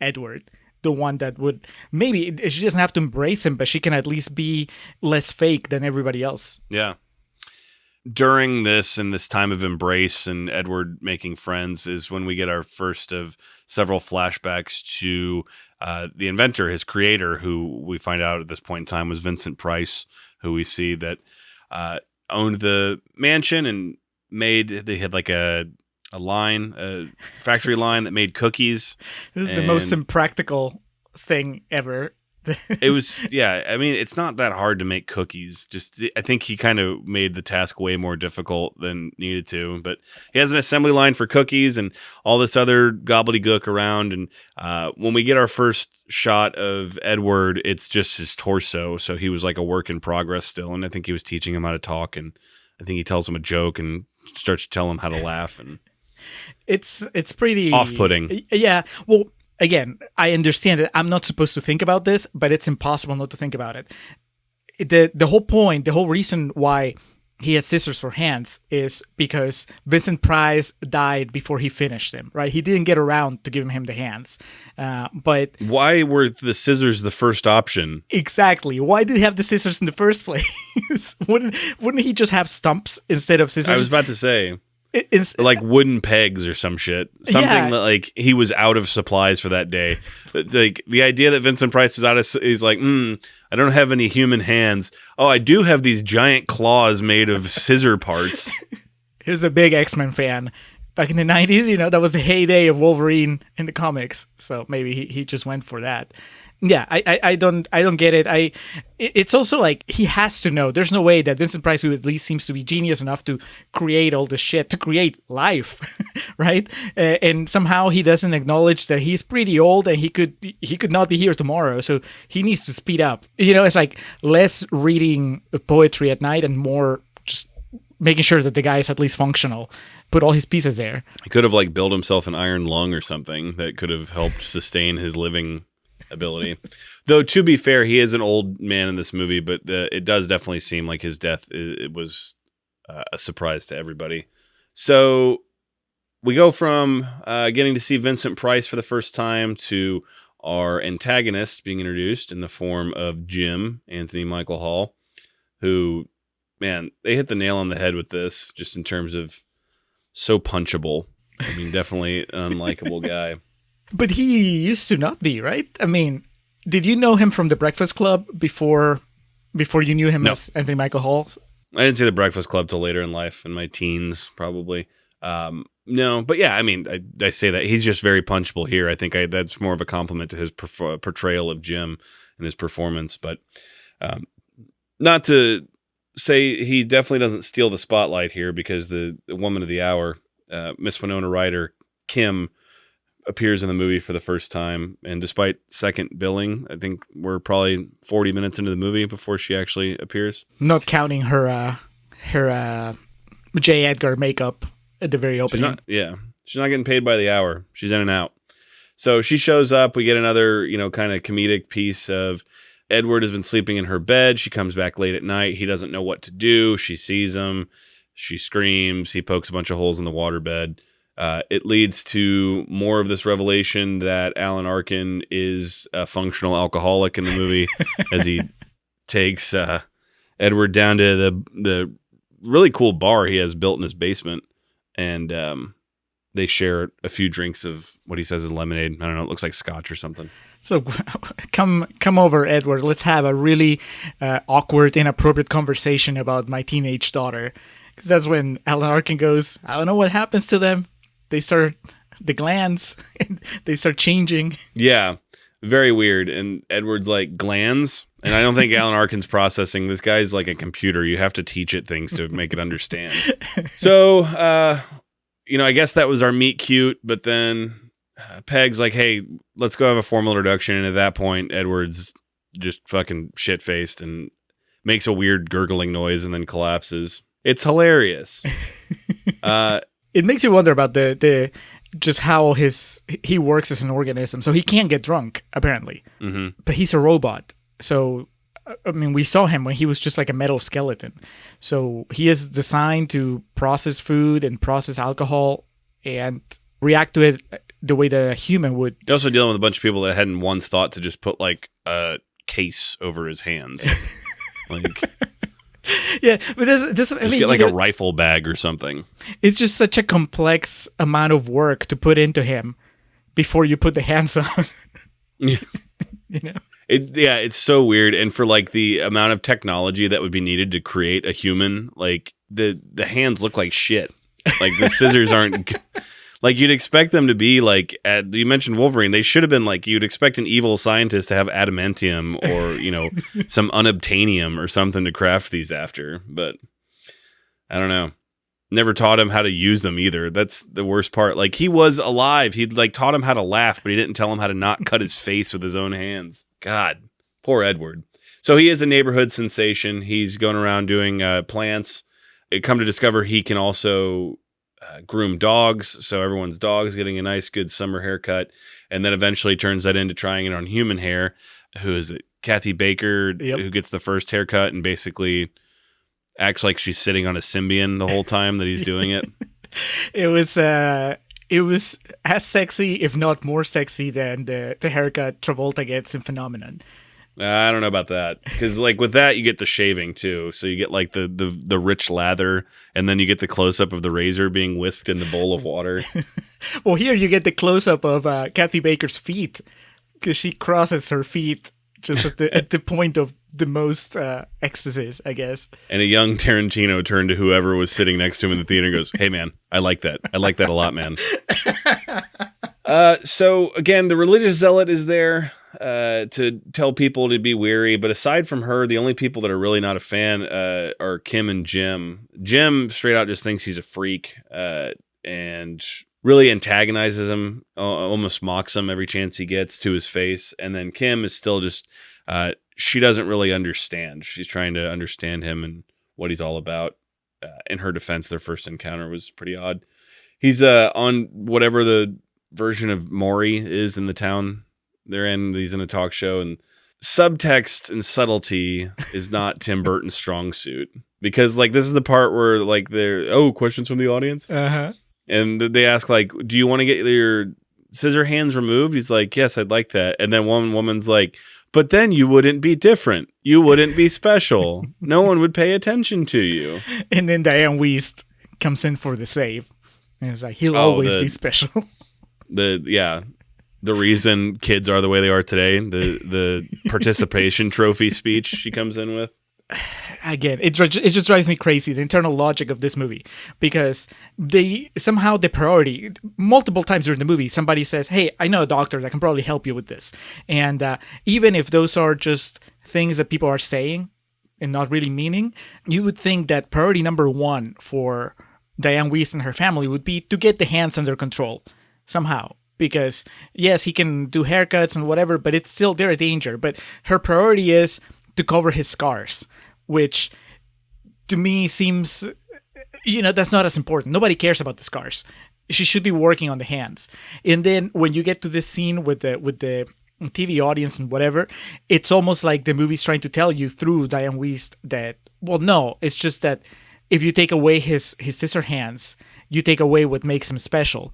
D: Edward? The one that would, maybe she doesn't have to embrace him, but she can at least be less fake than everybody else.
E: Yeah. During this time of embrace and Edward making friends is when we get our first of several flashbacks to the inventor, his creator, who we find out at this point in time was Vincent Price, who we see that owned the mansion and they had like a factory line that made cookies.
D: This is the most impractical thing ever.
E: It was, yeah. I mean, it's not that hard to make cookies. Just, I think he kind of made the task way more difficult than needed to. But he has an assembly line for cookies and all this other gobbledygook around. And when we get our first shot of Edward, it's just his torso. So he was like a work in progress still. And I think he was teaching him how to talk. And I think he tells him a joke and starts to tell him how to laugh. And
D: it's pretty
E: off-putting.
D: Yeah. Well, again, I understand that I'm not supposed to think about this, but it's impossible not to think about it. The whole point, the whole reason why he had scissors for hands is because Vincent Price died before he finished them, right? He didn't get around to giving him the hands. But
E: why were the scissors the first option?
D: Exactly. Why did he have the scissors in the first place? Wouldn't he just have stumps instead of scissors?
E: I was about to say. Like wooden pegs or some shit. Something that like he was out of supplies for that day. Like the idea that Vincent Price was out of, he's like, I don't have any human hands. Oh, I do have these giant claws made of scissor parts.
D: He was a big X-Men fan. Back in the 90s, that was the heyday of Wolverine in the comics. So maybe he just went for that. Yeah, I don't get it. It's also like he has to know. There's no way that Vincent Price, who at least seems to be genius enough to create all this shit, to create life, right? And somehow he doesn't acknowledge that he's pretty old and he could not be here tomorrow. So he needs to speed up. It's like less reading poetry at night and more just making sure that the guy is at least functional. Put all his pieces there.
E: He could have like built himself an iron lung or something that could have helped sustain his living ability. Though to be fair, he is an old man in this movie, but it does definitely seem like his death it was a surprise to everybody. So we go from getting to see Vincent Price for the first time to our antagonist being introduced in the form of Jim, Anthony Michael Hall, who, man, they hit the nail on the head with this, just in terms of so punchable. I mean, definitely an unlikable guy.
D: But he used to not be, right? I mean, did you know him from The Breakfast Club before you knew him as Anthony Michael Hall?
E: I didn't see The Breakfast Club till later in life, in my teens, probably. No, but yeah, I mean, I say that. He's just very punchable here. I think that's more of a compliment to his portrayal of Jim and his performance. But not to say he definitely doesn't steal the spotlight here, because the woman of the hour, Miss Winona Ryder, Kim, appears in the movie for the first time, and despite second billing, I think we're probably 40 minutes into the movie before she actually appears.
D: Not counting her J. Edgar makeup at the very opening.
E: She's not getting paid by the hour. She's in and out. So she shows up. We get another, kind of comedic piece of Edward has been sleeping in her bed. She comes back late at night. He doesn't know what to do. She sees him. She screams. He pokes a bunch of holes in the waterbed. It leads to more of this revelation that Alan Arkin is a functional alcoholic in the movie as he takes Edward down to the really cool bar he has built in his basement, and they share a few drinks of what he says is lemonade. I don't know, it looks like scotch or something. So
D: come over, Edward. Let's have a really awkward, inappropriate conversation about my teenage daughter. 'Cause that's when Alan Arkin goes, I don't know what happens to them. They start, the glands, they start changing.
E: Yeah. Very weird. And Edward's like, glands? And I don't think Alan Arkin's processing. This guy's like a computer. You have to teach it things to make it understand. So, I guess that was our meet cute. But then Peg's like, hey, let's go have a formal introduction. And at that point, Edward's just fucking shit-faced and makes a weird gurgling noise and then collapses. It's hilarious.
D: It makes you wonder about the just how he works as an organism. So he can't get drunk, apparently. Mm-hmm. But he's a robot. So, I mean, we saw him when he was just like a metal skeleton. So he is designed to process food and process alcohol and react to it the way that a human would.
E: He's also dealing with a bunch of people that hadn't once thought to just put like a case over his hands. Like...
D: Yeah, but this I mean,
E: get like a rifle bag or something.
D: It's just such a complex amount of work to put into him before you put the hands on.
E: Yeah. It's so weird. And for like the amount of technology that would be needed to create a human, like the hands look like shit. Like the scissors aren't like you'd expect them to be like you mentioned Wolverine. They should have been like you'd expect an evil scientist to have adamantium or, some unobtainium or something to craft these after. But I don't know. Never taught him how to use them either. That's the worst part. Like he was alive. He'd like taught him how to laugh, but he didn't tell him how to not cut his face with his own hands. God, poor Edward. So he is a neighborhood sensation. He's going around doing plants. Come to discover he can also groom dogs, so everyone's dog's getting a nice, good summer haircut, and then eventually turns that into trying it on human hair. Who is it? Kathy Baker, who gets the first haircut and basically acts like she's sitting on a Symbian the whole time that he's doing it.
D: It was as sexy, if not more sexy, than the haircut Travolta gets in Phenomenon.
E: I don't know about that, because like with that you get the shaving too, so you get like the rich lather, and then you get the close up of the razor being whisked in the bowl of water.
D: Well, here you get the close up of Kathy Baker's feet, because she crosses her feet just at the point of the most ecstasies, I guess.
E: And a young Tarantino turned to whoever was sitting next to him in the theater and goes, "Hey man, I like that. I like that a lot, man." So again, the religious zealot is there to tell people to be wary, but aside from her, the only people that are really not a fan are Kim and Jim. Jim straight out just thinks he's a freak and really antagonizes him, almost mocks him every chance he gets to his face. And then Kim is still just, she doesn't really understand. She's trying to understand him and what he's all about. In her defense, their first encounter was pretty odd. He's on whatever the version of Maury is in the town they're in. He's in a talk show, and subtext and subtlety is not Tim Burton's strong suit, because like this is the part where like they're questions from the audience, and they ask like, do you want to get your scissor hands removed? He's like, yes, I'd like that. And then one woman's like, but then you wouldn't be different, you wouldn't be special, no one would pay attention to you.
D: And then Diane Wiest comes in for the save, and it's like, he'll always be special. The reason kids are the way they are today, the participation trophy speech she comes in with. Again, it just drives me crazy, the internal logic of this movie, because the priority, multiple times during the movie, somebody says, hey, I know a doctor that can probably help you with this. And even if those are just things that people are saying and not really meaning, you would think that priority number one for Diane Wiest and her family would be to get the hands under control somehow. Because, yes, he can do haircuts and whatever, but it's still, they're a danger. But her priority is to cover his scars, which to me seems, that's not as important. Nobody cares about the scars. She should be working on the hands. And then when you get to this scene with the TV audience and whatever, it's almost like the movie's trying to tell you through Diane Wiest that, well, no, it's just that if you take away his scissor hands, you take away what makes him special.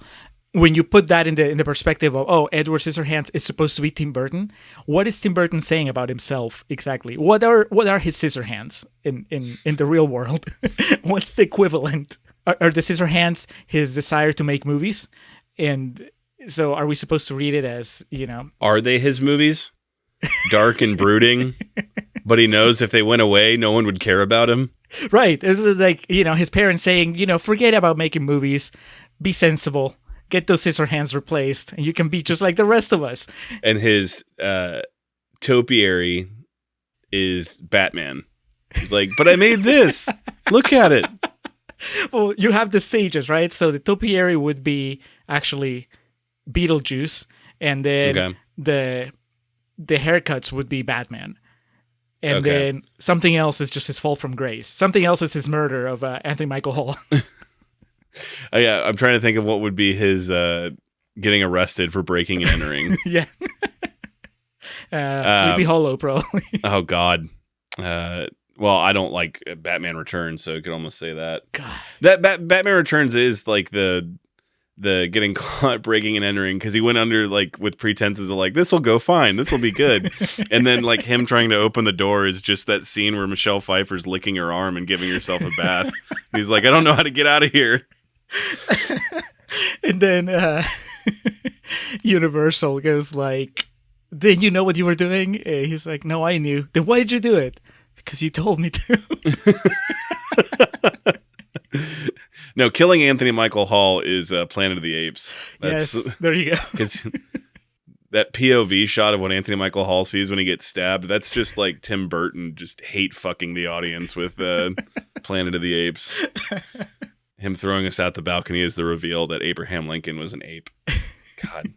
D: When you put that in the perspective of, Edward Scissorhands is supposed to be Tim Burton, what is Tim Burton saying about himself exactly? What are his scissor hands in the real world? What's the equivalent? Are the scissor hands his desire to make movies? And so are we supposed to read it as,
E: Are they his movies? Dark and brooding, but he knows if they went away, no one would care about him. Right.
D: This is like, his parents saying, forget about making movies, be sensible. get those scissor hands replaced, and you can be just like the rest of us.
E: And his topiary is Batman. He's like, but I made this. Look at it.
D: Well, you have the stages, right? So the topiary would be actually Beetlejuice, and then the haircuts would be Batman. And then something else is just his fall from grace. Something else is his murder of Anthony Michael Hall.
E: Yeah, I'm trying to think of what would be his getting arrested for breaking and entering.
D: Yeah. Sleepy Hollow, probably.
E: Oh, God. Well, I don't like Batman Returns, so I could almost say that.
D: God.
E: That Batman Returns is like the getting caught breaking and entering, because he went under like with pretenses of like, this will go fine, this will be good. And then like him trying to open the door is just that scene where Michelle Pfeiffer's licking her arm and giving herself a bath. He's like, I don't know how to get out of here.
D: And then Universal goes like, did you know what you were doing? And he's like, no, I knew. Then why did you do it? Because you told me to.
E: No, killing Anthony Michael Hall is Planet of the Apes.
D: Yes, there you go.
E: Because that POV shot of what Anthony Michael Hall sees when he gets stabbed, that's just like Tim Burton just hate fucking the audience with Planet of the Apes. Him throwing us out the balcony is the reveal that Abraham Lincoln was an ape. God.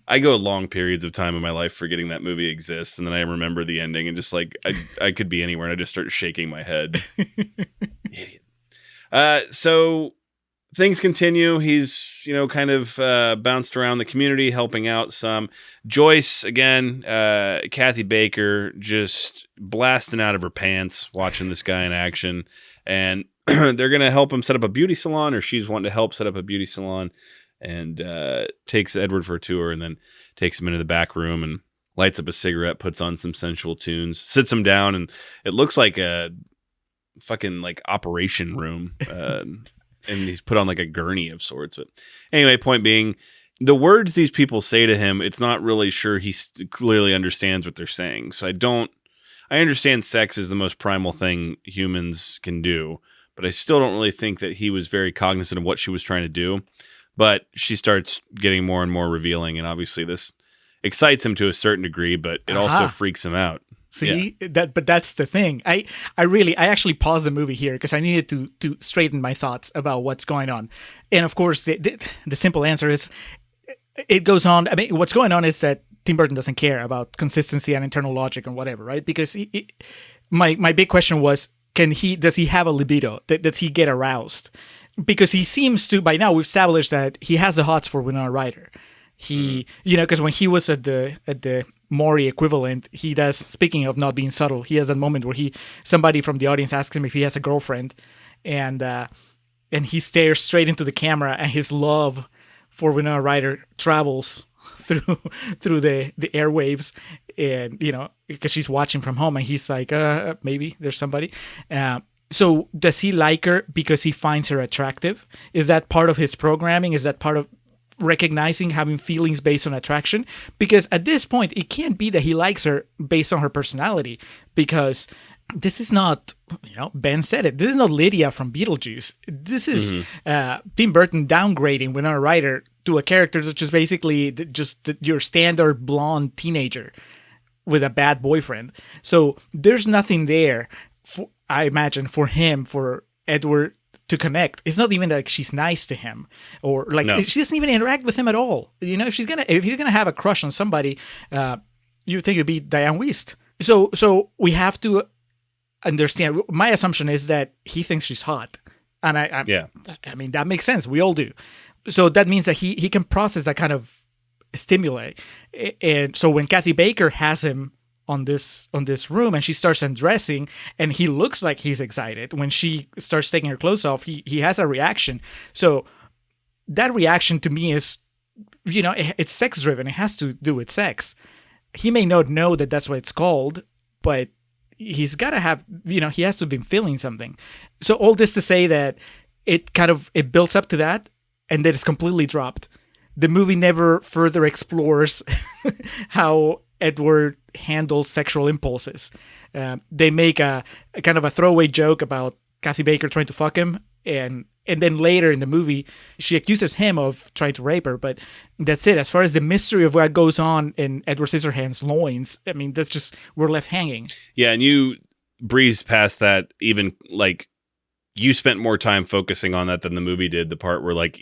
E: I go long periods of time in my life forgetting that movie exists, and then I remember the ending, and just like I could be anywhere, and I just start shaking my head. Idiot. So things continue. He's kind of bounced around the community, helping out some. Joyce again, Kathy Baker, just blasting out of her pants watching this guy in action, and they're gonna help him set up a beauty salon, or she's wanting to help set up a beauty salon. And takes Edward for a tour, and then takes him into the back room and lights up a cigarette, puts on some sensual tunes, sits him down, and it looks like a fucking like operation room. And he's put on like a gurney of sorts. But anyway, point being, the words these people say to him, it's not really sure he clearly understands what they're saying. So I understand sex is the most primal thing humans can do, but I still don't really think that he was very cognizant of what she was trying to do. But she starts getting more and more revealing, and obviously this excites him to a certain degree, but it also freaks him out.
D: See, but that's the thing. I actually paused the movie here because I needed to straighten my thoughts about what's going on. And of course, the simple answer is it goes on. I mean, what's going on is that Tim Burton doesn't care about consistency and internal logic and whatever, right? Because my big question was, does he have a libido? Does he get aroused? Because he seems to, by now we've established that he has the hots for Winona Ryder. He, because when he was at the Maury equivalent, he does, speaking of not being subtle, he has a moment where somebody from the audience asks him if he has a girlfriend, and he stares straight into the camera, and his love for Winona Ryder travels through the airwaves, and because she's watching from home, and he's like, maybe there's somebody. So does he like her because he finds her attractive? Is that part of his programming? Is that part of recognizing, having feelings based on attraction? Because at this point, it can't be that he likes her based on her personality, because this is not, Ben said it, this is not Lydia from Beetlejuice. This is Tim Burton downgrading Winona Ryder to a character that's just basically just your standard blonde teenager with a bad boyfriend. So there's nothing there, I imagine, for Edward to connect. It's not even like she's nice to him, or like she doesn't even interact with him at all. If he's gonna have a crush on somebody, you would think it'd be Diane Wiest. So we have to understand. My assumption is that he thinks she's hot, and I mean that makes sense. We all do. So that means that he can process that kind of stimuli, and so when Kathy Baker has him on this room and she starts undressing and he looks like he's excited, when she starts taking her clothes off, he has a reaction. So that reaction to me is, it's sex driven. It has to do with sex. He may not know that that's what it's called, but he's got to have, he has to have been feeling something. So all this to say that it builds up to that, and then it's completely dropped. The movie never further explores how Edward handles sexual impulses. They make a kind of a throwaway joke about Kathy Baker trying to fuck him, and then later in the movie, she accuses him of trying to rape her, but that's it. As far as the mystery of what goes on in Edward Scissorhands' loins, I mean, that's just, we're left hanging.
E: Yeah, and you breezed past that, even, like, you spent more time focusing on that than the movie did, the part where, like,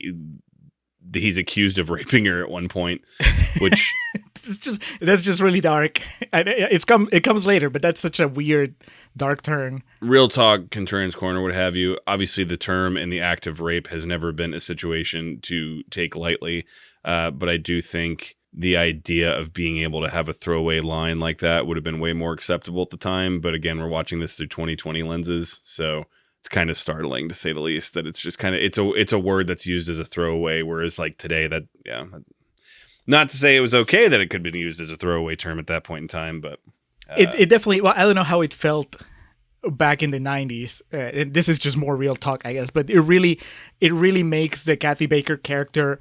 E: he's accused of raping her at one point, which...
D: that's just really dark. It comes later, but that's such a weird, dark turn.
E: Real talk, Contrarians Corner, what have you. Obviously, the term and the act of rape has never been a situation to take lightly, but I do think the idea of being able to have a throwaway line like that would have been way more acceptable at the time. But again, we're watching this through 2020 lenses, so it's kind of startling, to say the least, that it's just kind of it's a word that's used as a throwaway, whereas like today, that not to say it was okay that it could have been used as a throwaway term at that point in time, but
D: it definitely. Well, I don't know how it felt back in the 90s. And this is just more real talk, I guess. But it really makes the Kathy Baker character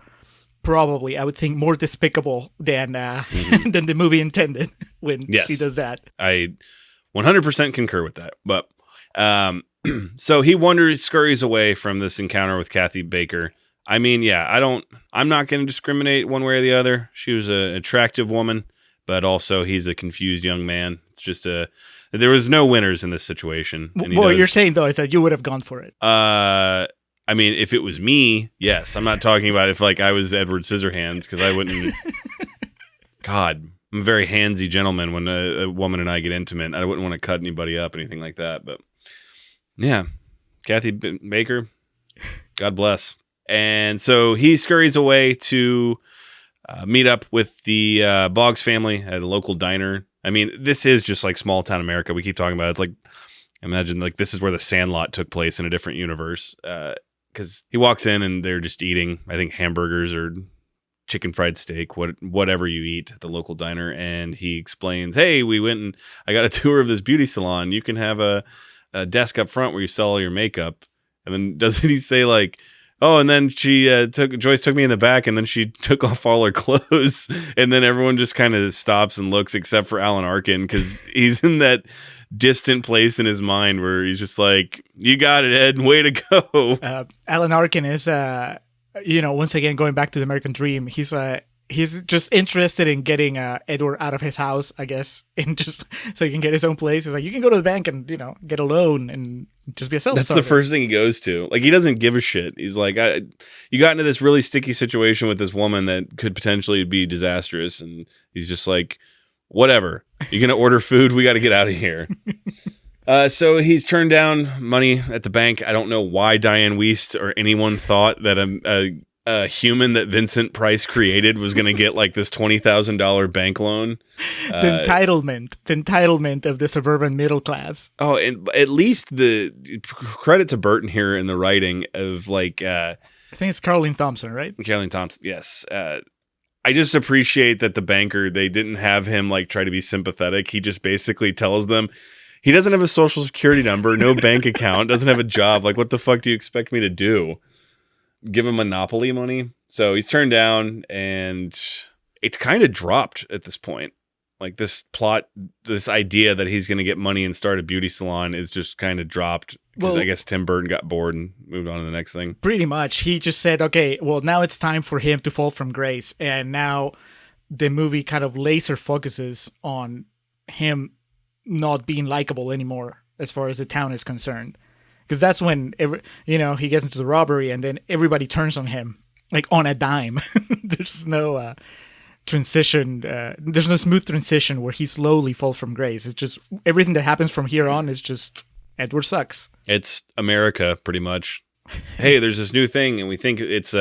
D: probably, I would think, more despicable than than the movie intended when she does that.
E: I 100% concur with that. But so he scurries away from this encounter with Kathy Baker. I mean, yeah, I'm not going to discriminate one way or the other. She was an attractive woman, but also he's a confused young man. It's just there was no winners in this situation. And
D: what you're saying, though, is that you would have gone for it.
E: I mean, if it was me, yes. I'm not talking about if like I was Edward Scissorhands, because I wouldn't. God, I'm a very handsy gentleman when a woman and I get intimate. I wouldn't want to cut anybody up, anything like that. But yeah, Kathy Baker, God bless. And so he scurries away to meet up with the Boggs family at a local diner. I mean, this is just like small town America. We keep talking about it. It's like, imagine like this is where the Sandlot took place in a different universe. Because he walks in and they're just eating, I think, hamburgers or chicken fried steak, whatever you eat at the local diner. And he explains, hey, we went and I got a tour of this beauty salon. You can have a desk up front where you sell all your makeup. And then doesn't he say like, oh, and then Joyce took me in the back, and then she took off all her clothes, and then everyone just kind of stops and looks, except for Alan Arkin, because he's in that distant place in his mind where he's just like, "You got it, Ed. Way to go."
D: Alan Arkin is, once again going back to the American Dream. He's just interested in getting Edward out of his house, I guess, and just so he can get his own place. He's like, you can go to the bank and get a loan and just be a self-starter.
E: That's the first thing he goes to. Like, he doesn't give a shit. He's like, you got into this really sticky situation with this woman that could potentially be disastrous, and he's just like, whatever. You're gonna order food. We got to get out of here. So he's turned down money at the bank. I don't know why Diane Wiest or anyone thought that a human that Vincent Price created was going to get like this $20,000 bank loan.
D: The entitlement of the suburban middle class.
E: Oh, and at least the credit to Burton here in the writing of like, I
D: think it's Caroline Thompson, right?
E: Caroline Thompson. Yes. I just appreciate that the banker, they didn't have him like try to be sympathetic. He just basically tells them he doesn't have a social security number, no bank account, doesn't have a job. Like, what the fuck do you expect me to do? Give him Monopoly money. So he's turned down, and it's kind of dropped at this point. Like this plot, this idea that he's going to get money and start a beauty salon is just kind of dropped because I guess Tim Burton got bored and moved on to the next thing. Pretty
D: much. He just said, okay, well, now it's time for him to fall from grace. And now the movie kind of laser focuses on him not being likable anymore as far as the town is concerned. Because that's when, he gets into the robbery and then everybody turns on him, like on a dime. There's no transition. There's no smooth transition where he slowly falls from grace. It's just everything that happens from here on is just Edward sucks.
E: It's America, pretty much. Hey, there's this new thing and we think it's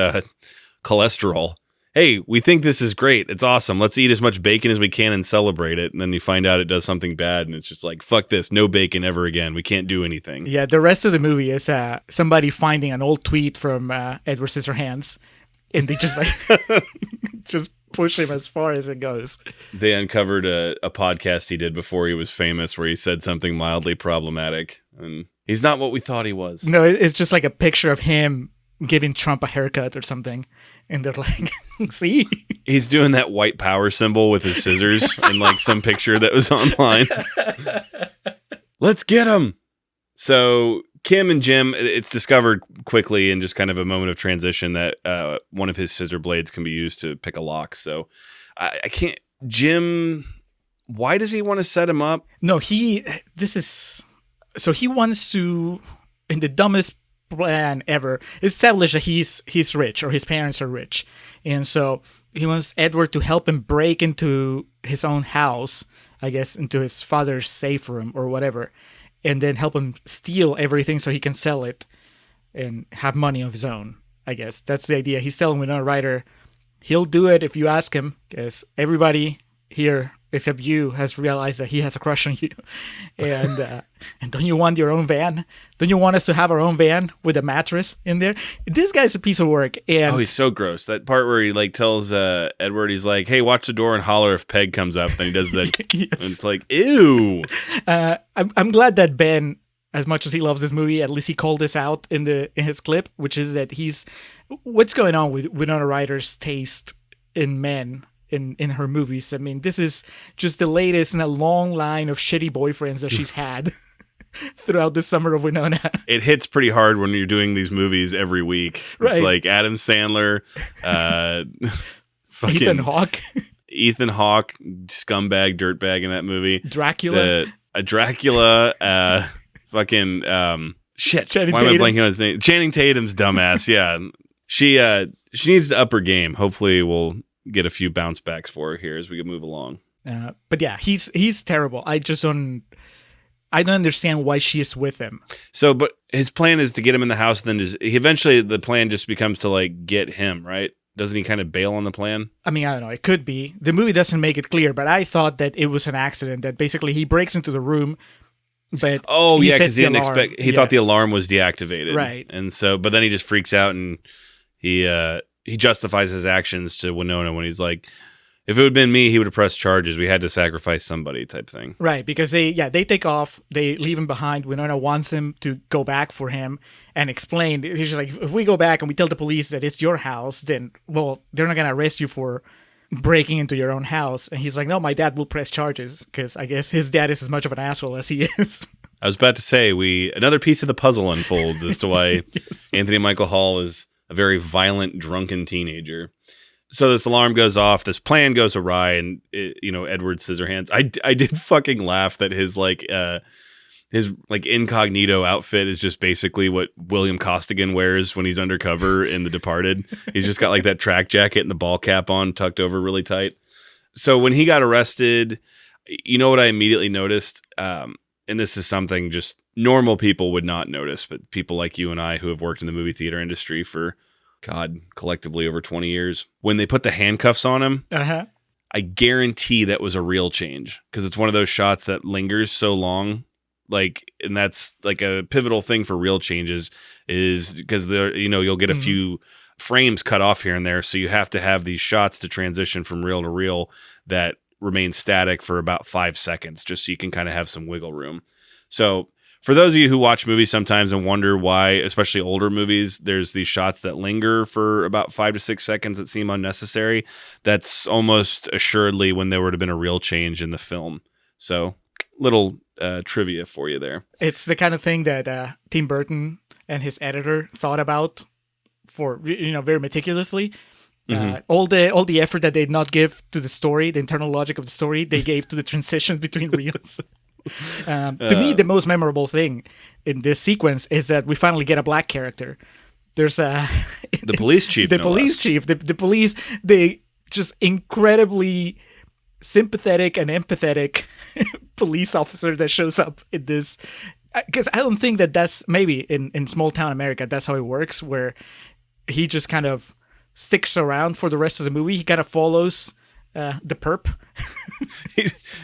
E: cholesterol. Hey, we think this is great. It's awesome. Let's eat as much bacon as we can and celebrate it. And then you find out it does something bad. And it's just like, fuck this. No bacon ever again. We can't do anything.
D: Yeah, the rest of the movie is somebody finding an old tweet from Edward Scissorhands. And they just like just push him as far as it goes.
E: They uncovered a podcast he did before he was famous where he said something mildly problematic. And he's not what we thought he was.
D: No, it's just like a picture of him giving Trump a haircut or something. And they're like, see?
E: He's doing that white power symbol with his scissors in like some picture that was online. Let's get him. So Kim and Jim, it's discovered quickly in just kind of a moment of transition that one of his scissor blades can be used to pick a lock. So I can't. Jim, why does he want to set him up?
D: No, he wants to, in the dumbest plan ever, establish that he's rich, or his parents are rich. And so he wants Edward to help him break into his own house, I guess, into his father's safe room or whatever, and then help him steal everything so he can sell it and have money of his own. I guess that's the idea. He's telling Winona Ryder he'll do it if you ask him, because everybody here except you has realized that he has a crush on you. And don't you want your own van? Don't you want us to have our own van with a mattress in there? This guy's a piece of work. And
E: he's so gross. That part where he like tells Edward, he's like, hey, watch the door and holler if Peg comes up. Then he does that. Yes. And it's like, ew.
D: I'm glad that Ben, as much as he loves this movie, at least he called this out in his clip, which is that what's going on with Winona Ryder's taste in men in her movies. I mean, this is just the latest in a long line of shitty boyfriends that she's had throughout the summer of Winona.
E: It hits pretty hard when you're doing these movies every week.
D: Right.
E: It's like Adam Sandler,
D: Ethan Hawke,
E: scumbag, dirtbag in that movie.
D: Dracula.
E: Dracula, shit.
D: Channing
E: Why am I
D: Tatum.
E: blanking on his name? Channing Tatum's dumbass. Yeah. She needs to up her game. Hopefully we'll get a few bounce backs for her here as we move along.
D: But yeah, he's terrible. I don't understand why she is with him.
E: So, but his plan is to get him in the house. And then eventually the plan just becomes to like get him, right? Doesn't he kind of bail on the plan? I
D: mean, I don't know. It could be. The movie doesn't make it clear, but I thought that it was an accident, that basically he breaks into the room, but
E: because he didn't expect. He thought the alarm was deactivated,
D: right?
E: And so, but then he just freaks out and he justifies his actions to Winona when he's like, if it would have been me, he would have pressed charges. We had to sacrifice somebody type thing.
D: Right, because they take off. They leave him behind. Winona wants him to go back for him and explain. He's just like, if we go back and we tell the police that it's your house, then, well, they're not going to arrest you for breaking into your own house. And he's like, no, my dad will press charges, because I guess his dad is as much of an asshole as he is.
E: I was about to say, another piece of the puzzle unfolds as to why
D: Yes.
E: Anthony Michael Hall is a very violent, drunken teenager. So this alarm goes off, this plan goes awry, and Edward Scissorhands. I did fucking laugh that his incognito outfit is just basically what William Costigan wears when he's undercover in The Departed. He's just got like that track jacket and the ball cap on, tucked over really tight. So when he got arrested, you know what I immediately noticed? And this is something just normal people would not notice, but people like you and I who have worked in the movie theater industry for, collectively over 20 years. When they put the handcuffs on him, I guarantee that was a real change, because it's one of those shots that lingers so long. And that's like a pivotal thing for real changes, is because you'll get a few frames cut off here and there. So you have to have these shots to transition from reel to reel that remain static for about 5 seconds, just so you can kind of have some wiggle room. So for those of you who watch movies sometimes and wonder why, especially older movies, there's these shots that linger for about 5 to 6 seconds that seem unnecessary, that's almost assuredly when there would have been a real change in the film. So little trivia for you there.
D: It's the kind of thing that Tim Burton and his editor thought about for, very meticulously. All the effort that they did not give to the story, the internal logic of the story, they gave to the transitions between reels. To me, the most memorable thing in this sequence is that we finally get a black character. There's the
E: police chief.
D: The police, they just incredibly sympathetic and empathetic police officer that shows up in this. Because I don't think that's maybe in small town America, that's how it works, where he just kind of sticks around for the rest of the movie. He kind of follows the perp.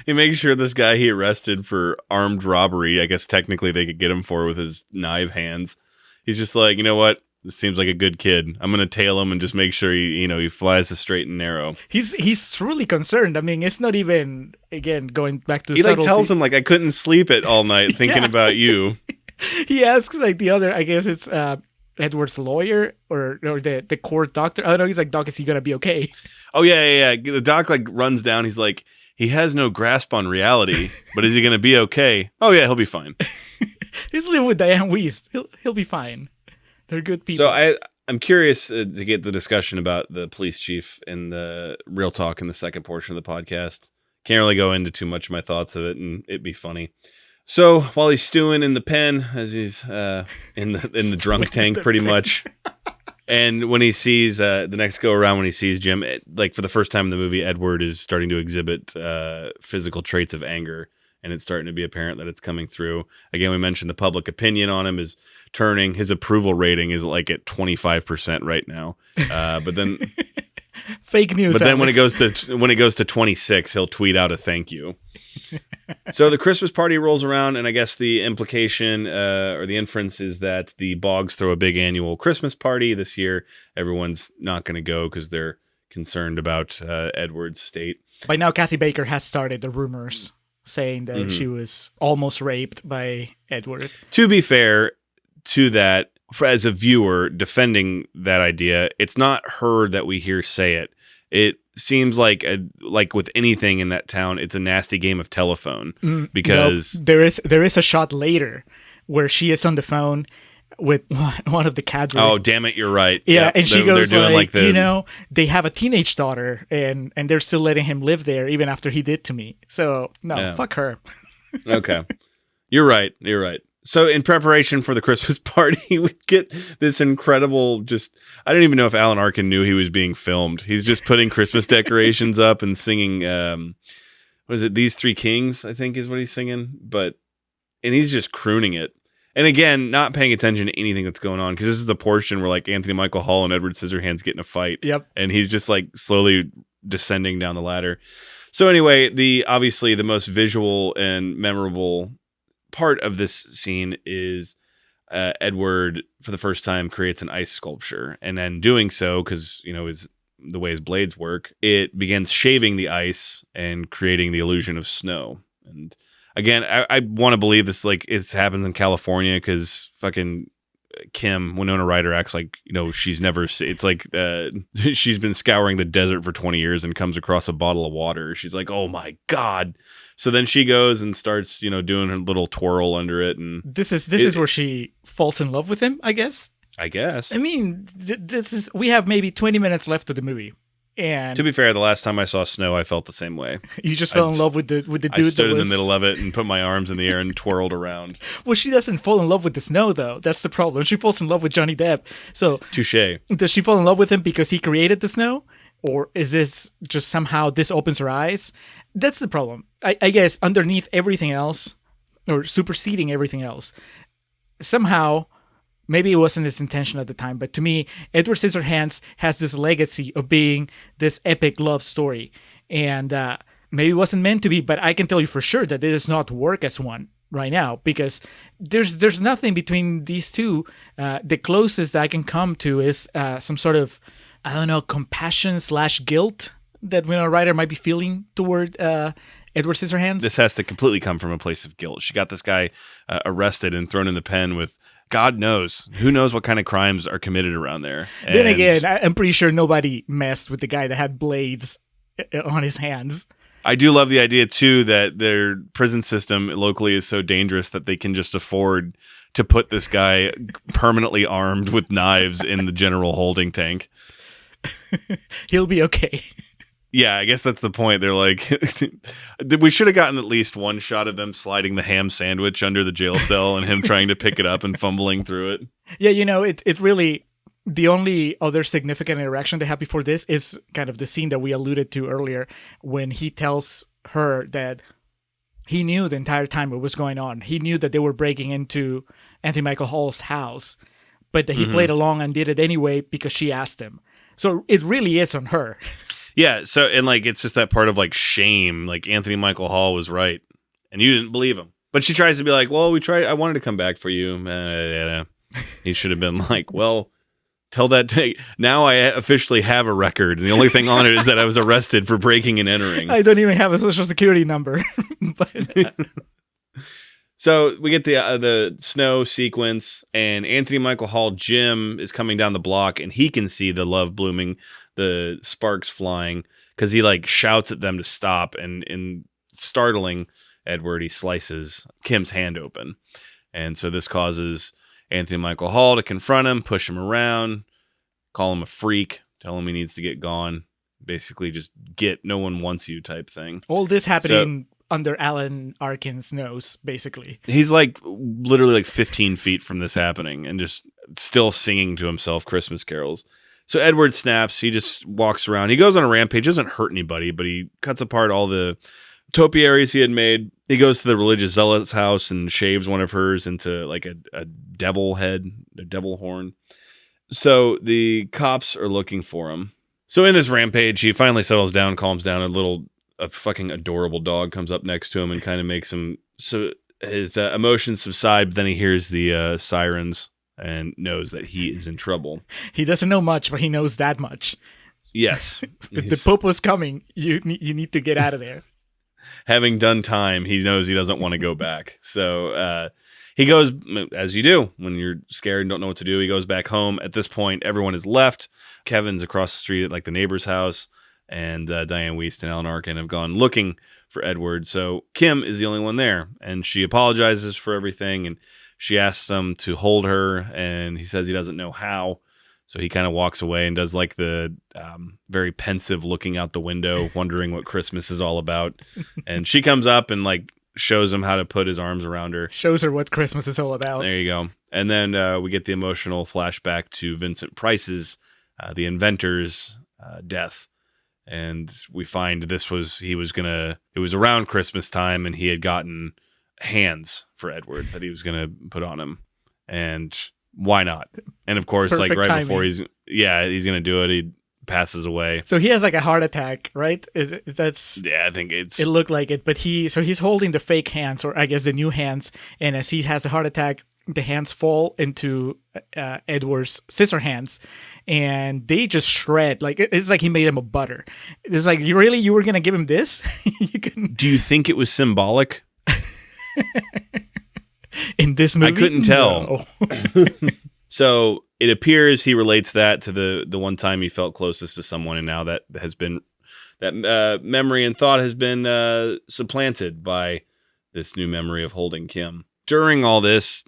E: He makes sure this guy he arrested for armed robbery, I guess technically they could get him for with his knife hands. He's just like, you know what? This seems like a good kid. I'm going to tail him and just make sure he flies the straight and narrow.
D: He's truly concerned. I mean, it's not even, again, going back to
E: he
D: subtlety.
E: Tells him I couldn't sleep it all night thinking about you.
D: He asks the other, I guess it's Edward's lawyer or the court doctor. I don't know. He's like, Doc, is he going to be okay?
E: Oh, yeah. The doc runs down. He's like, He has no grasp on reality, but is he going to be okay? Oh yeah, he'll be fine.
D: He's living with Diane Weist. He'll be fine. They're good people.
E: So I'm curious to get the discussion about the police chief in the real talk in the second portion of the podcast. Can't really go into too much of my thoughts of it, and it'd be funny. So while he's stewing in the pen, as he's in the drunk tank, pretty much, and when he sees the next go around, when he sees Jim, like for the first time in the movie, Edward is starting to exhibit physical traits of anger, and it's starting to be apparent that it's coming through. Again, we mentioned the public opinion on him is turning. His approval rating is like at 25% right now, but then
D: fake news.
E: But then when it goes to 26, he'll tweet out a thank you. So the Christmas party rolls around, and I guess the implication or the inference is that the Boggs throw a big annual Christmas party this year. Everyone's not going to go because they're concerned about Edward's state.
D: By now, Kathy Baker has started the rumors saying that she was almost raped by Edward.
E: To be fair to that, as a viewer defending that idea, it's not her that we hear say it. It seems like with anything in that town, it's a nasty game of telephone because
D: there is a shot later where she is on the phone with one of the cadre.
E: Oh, damn it, you're right.
D: Yeah,
E: yep.
D: and she goes like they have a teenage daughter and they're still letting him live there even after he did to me. So fuck her.
E: Okay, you're right. So in preparation for the Christmas party, we get this incredible I don't even know if Alan Arkin knew he was being filmed. He's just putting Christmas decorations up and singing, what is it, These Three Kings, I think is what he's singing. And he's just crooning it. And again, not paying attention to anything that's going on, because this is the portion where like Anthony Michael Hall and Edward Scissorhands get in a fight.
D: Yep.
E: And he's just like slowly descending down the ladder. So anyway, obviously the most visual and memorable part of this scene is Edward, for the first time, creates an ice sculpture, and then doing so, because the way his blades work, it begins shaving the ice and creating the illusion of snow. And again, I want to believe this it happens in California, because fucking Winona Ryder acts like she's never. It's like she's been scouring the desert for 20 years and comes across a bottle of water. She's like, oh my god. So then she goes and starts, doing her little twirl under it, and
D: this is where she falls in love with him, I guess.
E: I
D: mean, we have maybe 20 minutes left of the movie, and
E: to be fair, the last time I saw snow, I felt the same way.
D: You just fell in love with the dude.
E: I stood in the middle of it and put my arms in the air and twirled around.
D: Well, she doesn't fall in love with the snow, though. That's the problem. She falls in love with Johnny Depp. So
E: touche.
D: Does she fall in love with him because he created the snow? Or is this just somehow this opens her eyes? That's the problem. I guess underneath everything else, or superseding everything else, somehow, maybe it wasn't his intention at the time, but to me, Edward Scissorhands has this legacy of being this epic love story. And maybe it wasn't meant to be, but I can tell you for sure that it does not work as one right now, because there's nothing between these two. The closest I can come to is some sort of, I don't know, compassion/guilt that Winona Ryder might be feeling toward Edward Scissorhands.
E: This has to completely come from a place of guilt. She got this guy arrested and thrown in the pen with God knows, who knows what kind of crimes are committed around there.
D: Then again, I'm pretty sure nobody messed with the guy that had blades on his hands.
E: I do love the idea, too, that their prison system locally is so dangerous that they can just afford to put this guy permanently armed with knives in the general holding tank.
D: He'll be okay.
E: Yeah, I guess that's the point. They're like, we should have gotten at least one shot of them sliding the ham sandwich under the jail cell and him trying to pick it up and fumbling through it.
D: Yeah, it really, the only other significant interaction they have before this is kind of the scene that we alluded to earlier, when he tells her that he knew the entire time what was going on. He knew that they were breaking into Anthony Michael Hall's house, but that he played along and did it anyway because she asked him. So it really is on her.
E: Yeah, so, and it's just that part of shame, Anthony Michael Hall was right, and you didn't believe him. But she tries to be like, well, I wanted to come back for you. He should have been like, well, tell that now I officially have a record, and the only thing on it is that I was arrested for breaking and entering.
D: I don't even have a social security number. But
E: So we get the snow sequence, and Anthony Michael Hall, Jim, is coming down the block, and he can see the love blooming, the sparks flying, because he like shouts at them to stop, and in startling Edward, he slices Kim's hand open. And so this causes Anthony Michael Hall to confront him, push him around, call him a freak, tell him he needs to get gone. Basically just get no one wants you type thing.
D: All this happening under Alan Arkin's nose, basically.
E: He's like literally like 15 feet from this happening and just still singing to himself Christmas carols. So Edward snaps. He just walks around. He goes on a rampage. Doesn't hurt anybody, but he cuts apart all the topiaries he had made. He goes to the religious zealot's house and shaves one of hers into like a devil head, a devil horn. So the cops are looking for him. So in this rampage, he finally settles down, calms down. A fucking adorable dog comes up next to him and kind of makes him, so his emotions subside. But then he hears the sirens and knows that he is in trouble.
D: He doesn't know much, but he knows that much.
E: Yes.
D: If the Pope was coming, you need to get out of there.
E: Having done time, he knows he doesn't want to go back. So he goes, as you do when you're scared and don't know what to do, he goes back home. At this point, everyone is left. Kevin's across the street at like the neighbor's house, and Diane Wiest and Alan Arkin have gone looking for Edward. So Kim is the only one there, and she apologizes for everything, and she asks him to hold her, and he says he doesn't know how. So he kind of walks away and does like the very pensive looking out the window, wondering what Christmas is all about. And she comes up and like shows him how to put his arms around her.
D: Shows her what Christmas is all about.
E: There you go. And then we get the emotional flashback to Vincent Price's, the inventor's death. And we find it was around Christmas time, and he had gotten hands for Edward that he was going to put on him. And why not? And of course,
D: Perfect
E: like right
D: timing.
E: before he's going to do it, he passes away.
D: So he has like a heart attack, right?
E: I think
D: It looked like it, but he's holding the fake hands, or I guess the new hands, and as he has a heart attack, the hands fall into Edward's Scissorhands, and they just shred. Like it's like he made them of butter. It's like, you were gonna give him this?
E: Do you think it was symbolic?
D: In this movie,
E: I couldn't tell.
D: No.
E: So it appears he relates that to the one time he felt closest to someone, and now that memory and thought has been supplanted by this new memory of holding Kim. During all this,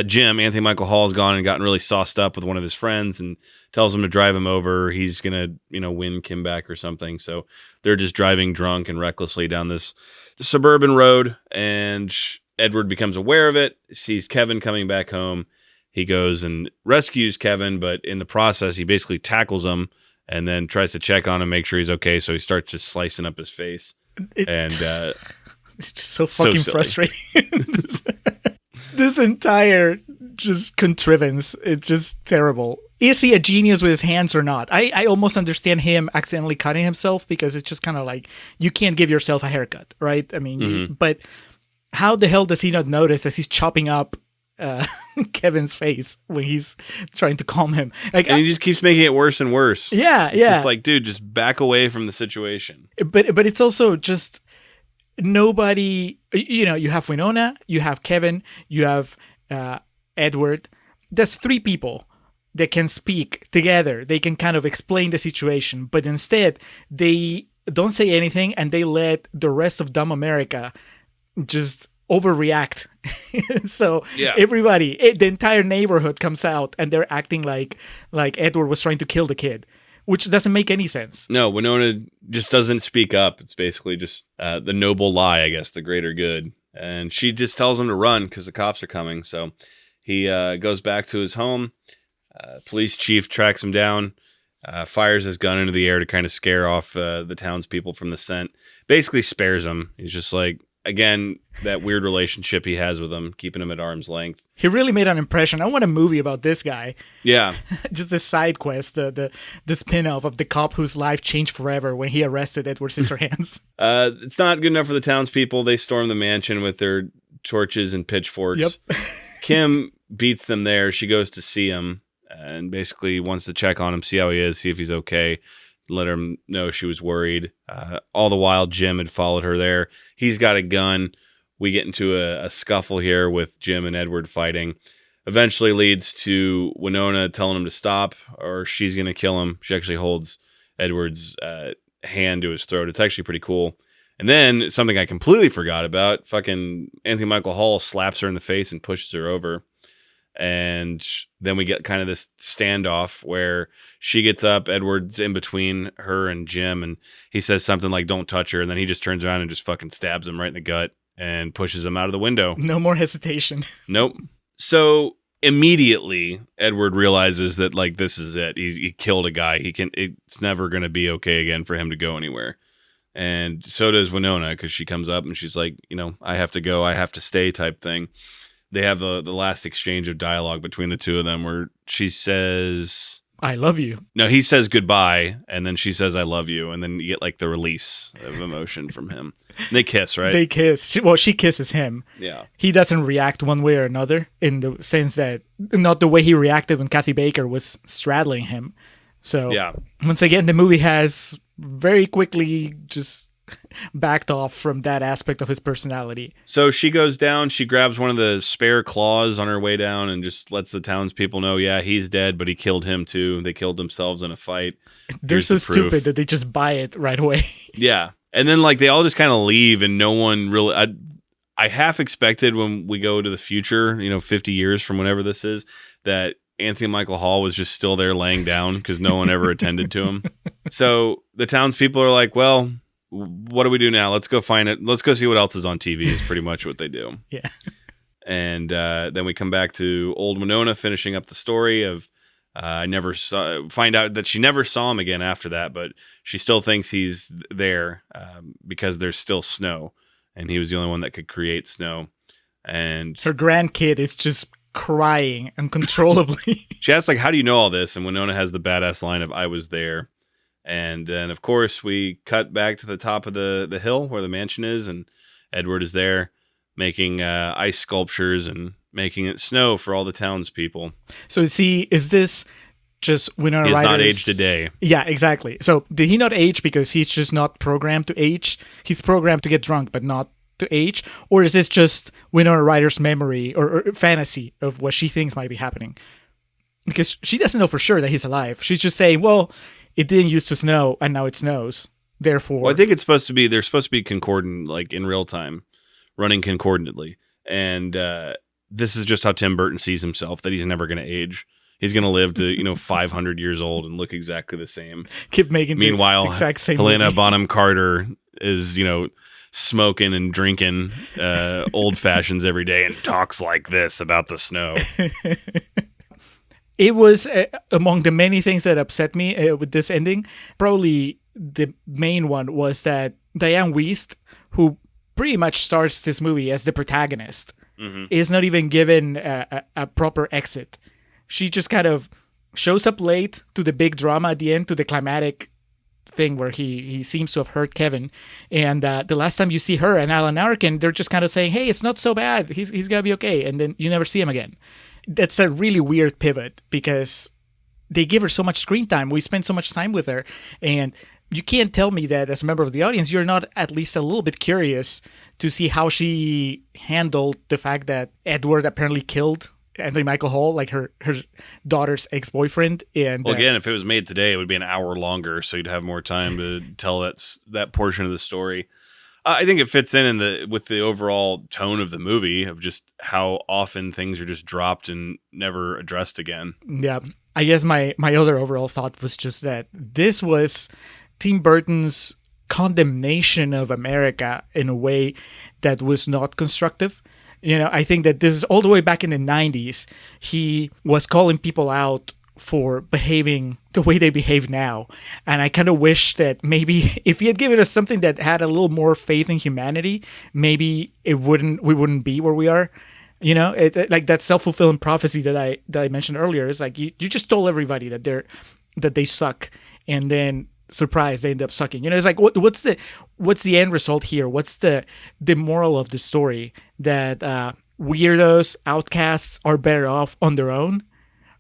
E: Jim, Anthony Michael Hall, has gone and gotten really sauced up with one of his friends and tells him to drive him over. He's going to, win Kim back or something. So they're just driving drunk and recklessly down this suburban road, and Edward becomes aware of it, sees Kevin coming back home. He goes and rescues Kevin, but in the process, he basically tackles him and then tries to check on him, make sure he's okay. So he starts just slicing up his face. It's
D: just so fucking frustrating. This entire just contrivance, it's just terrible. Is he a genius with his hands or not? I almost understand him accidentally cutting himself, because it's just kind of like, you can't give yourself a haircut, right? I mean, but how the hell does he not notice as he's chopping up Kevin's face when he's trying to calm him? Like,
E: and he just keeps making it worse and worse.
D: Yeah.
E: It's just like, dude, just back away from the situation.
D: But it's also just nobody, you have Winona, you have Kevin, you have Edward. That's three people that can speak together. They can kind of explain the situation, but instead they don't say anything, and they let the rest of dumb America just overreact. So everybody, the entire neighborhood comes out, and they're acting like Edward was trying to kill the kid, which doesn't make any sense.
E: No, Winona just doesn't speak up. It's basically just the noble lie, I guess, the greater good. And she just tells him to run because the cops are coming. So he goes back to his home. Police chief tracks him down, fires his gun into the air to kind of scare off the townspeople from the scent. Basically spares him. He's just like, again, that weird relationship he has with him, keeping him at arm's length.
D: He really made an impression. I want a movie about this guy.
E: Yeah.
D: Just a side quest, the spin-off of the cop whose life changed forever when he arrested Edward Scissorhands.
E: It's not good enough for the townspeople. They storm the mansion with their torches and pitchforks.
D: Yep.
E: Kim beats them there. She goes to see him and basically wants to check on him, see how he is, see if he's okay. Let him know she was worried. All the while, Jim had followed her there. He's got a gun. We get into a scuffle here with Jim and Edward fighting. Eventually leads to Winona telling him to stop, or she's going to kill him. She actually holds Edward's hand to his throat. It's actually pretty cool. And then something I completely forgot about, fucking Anthony Michael Hall slaps her in the face and pushes her over. And then we get kind of this standoff where she gets up, Edward's in between her and Jim, and he says something like, don't touch her. And then he just turns around and just fucking stabs him right in the gut and pushes him out of the window.
D: No more hesitation.
E: Nope. So immediately Edward realizes that like this is it. He killed a guy. It's never going to be okay again for him to go anywhere. And so does Winona, because she comes up and she's like, I have to go, I have to stay type thing. They have the last exchange of dialogue between the two of them where she says,
D: I love you.
E: No, he says goodbye, and then she says, I love you, and then you get like the release of emotion from him. And they kiss, right?
D: They kiss. She kisses him.
E: Yeah.
D: He doesn't react one way or another in the sense that not the way he reacted when Kathy Baker was straddling him. So
E: yeah.
D: Once again, the movie has very quickly just backed off from that aspect of his personality.
E: So she goes down, she grabs one of the spare claws on her way down and just lets the townspeople know, yeah, he's dead, but he killed him too. They killed themselves in a fight.
D: They're so stupid that they just buy it right away.
E: Yeah. And then like they all just kind of leave and no one really... I half expected when we go to the future, 50 years from whenever this is, that Anthony Michael Hall was just still there laying down because no one ever attended to him. So the townspeople are like, well, what do we do now? Let's go find it. Let's go see what else is on TV is pretty much what they do.
D: Yeah.
E: And then we come back to old Winona finishing up the story of find out that she never saw him again after that, but she still thinks he's there because there's still snow and he was the only one that could create snow. And
D: her grandkid is just crying uncontrollably.
E: She asks like, how do you know all this? And Winona has the badass line of, I was there. And then, of course, we cut back to the top of the hill where the mansion is, and Edward is there making ice sculptures and making it snow for all the townspeople.
D: So, is this just Winona Ryder's...
E: He's not aged a day.
D: Yeah, exactly. So, did he not age because he's just not programmed to age? He's programmed to get drunk, but not to age? Or is this just Winona Ryder's memory or fantasy of what she thinks might be happening? Because she doesn't know for sure that he's alive. She's just saying, well... It didn't used to snow, and now it snows. Therefore...
E: Well, I think they're supposed to be concordant, like in real time, running concordantly. And this is just how Tim Burton sees himself, that he's never going to age. He's going to live to, 500 years old and look exactly the same.
D: Keep making
E: Meanwhile,
D: the exact same
E: Helena
D: movie.
E: Bonham Carter is, smoking and drinking old fashions every day and talks like this about the snow.
D: It was among the many things that upset me with this ending. Probably the main one was that Diane Wiest, who pretty much starts this movie as the protagonist, is not even given a proper exit. She just kind of shows up late to the big drama at the end, to the climatic thing where he seems to have hurt Kevin. And the last time you see her and Alan Arkin, they're just kind of saying, hey, it's not so bad. He's going to be okay. And then you never see him again. That's a really weird pivot because they give her so much screen time. We spend so much time with her. And you can't tell me that as a member of the audience, you're not at least a little bit curious to see how she handled the fact that Edward apparently killed Anthony Michael Hall, like her daughter's ex-boyfriend. And
E: well, again, if it was made today, it would be an hour longer, so you'd have more time to tell that portion of the story. I think it fits in with the overall tone of the movie of just how often things are just dropped and never addressed again.
D: Yeah, I guess my other overall thought was just that this was Tim Burton's condemnation of America in a way that was not constructive. I think that this is all the way back in the 90s. He was calling people out for behaving the way they behave now. And I kind of wish that maybe if he had given us something that had a little more faith in humanity, maybe we wouldn't be where we are. Like that self-fulfilling prophecy that I mentioned earlier is like you just told everybody that they suck, and then surprise, they end up sucking. It's like what's the end result here? What's the moral of the story? That weirdos, outcasts are better off on their own,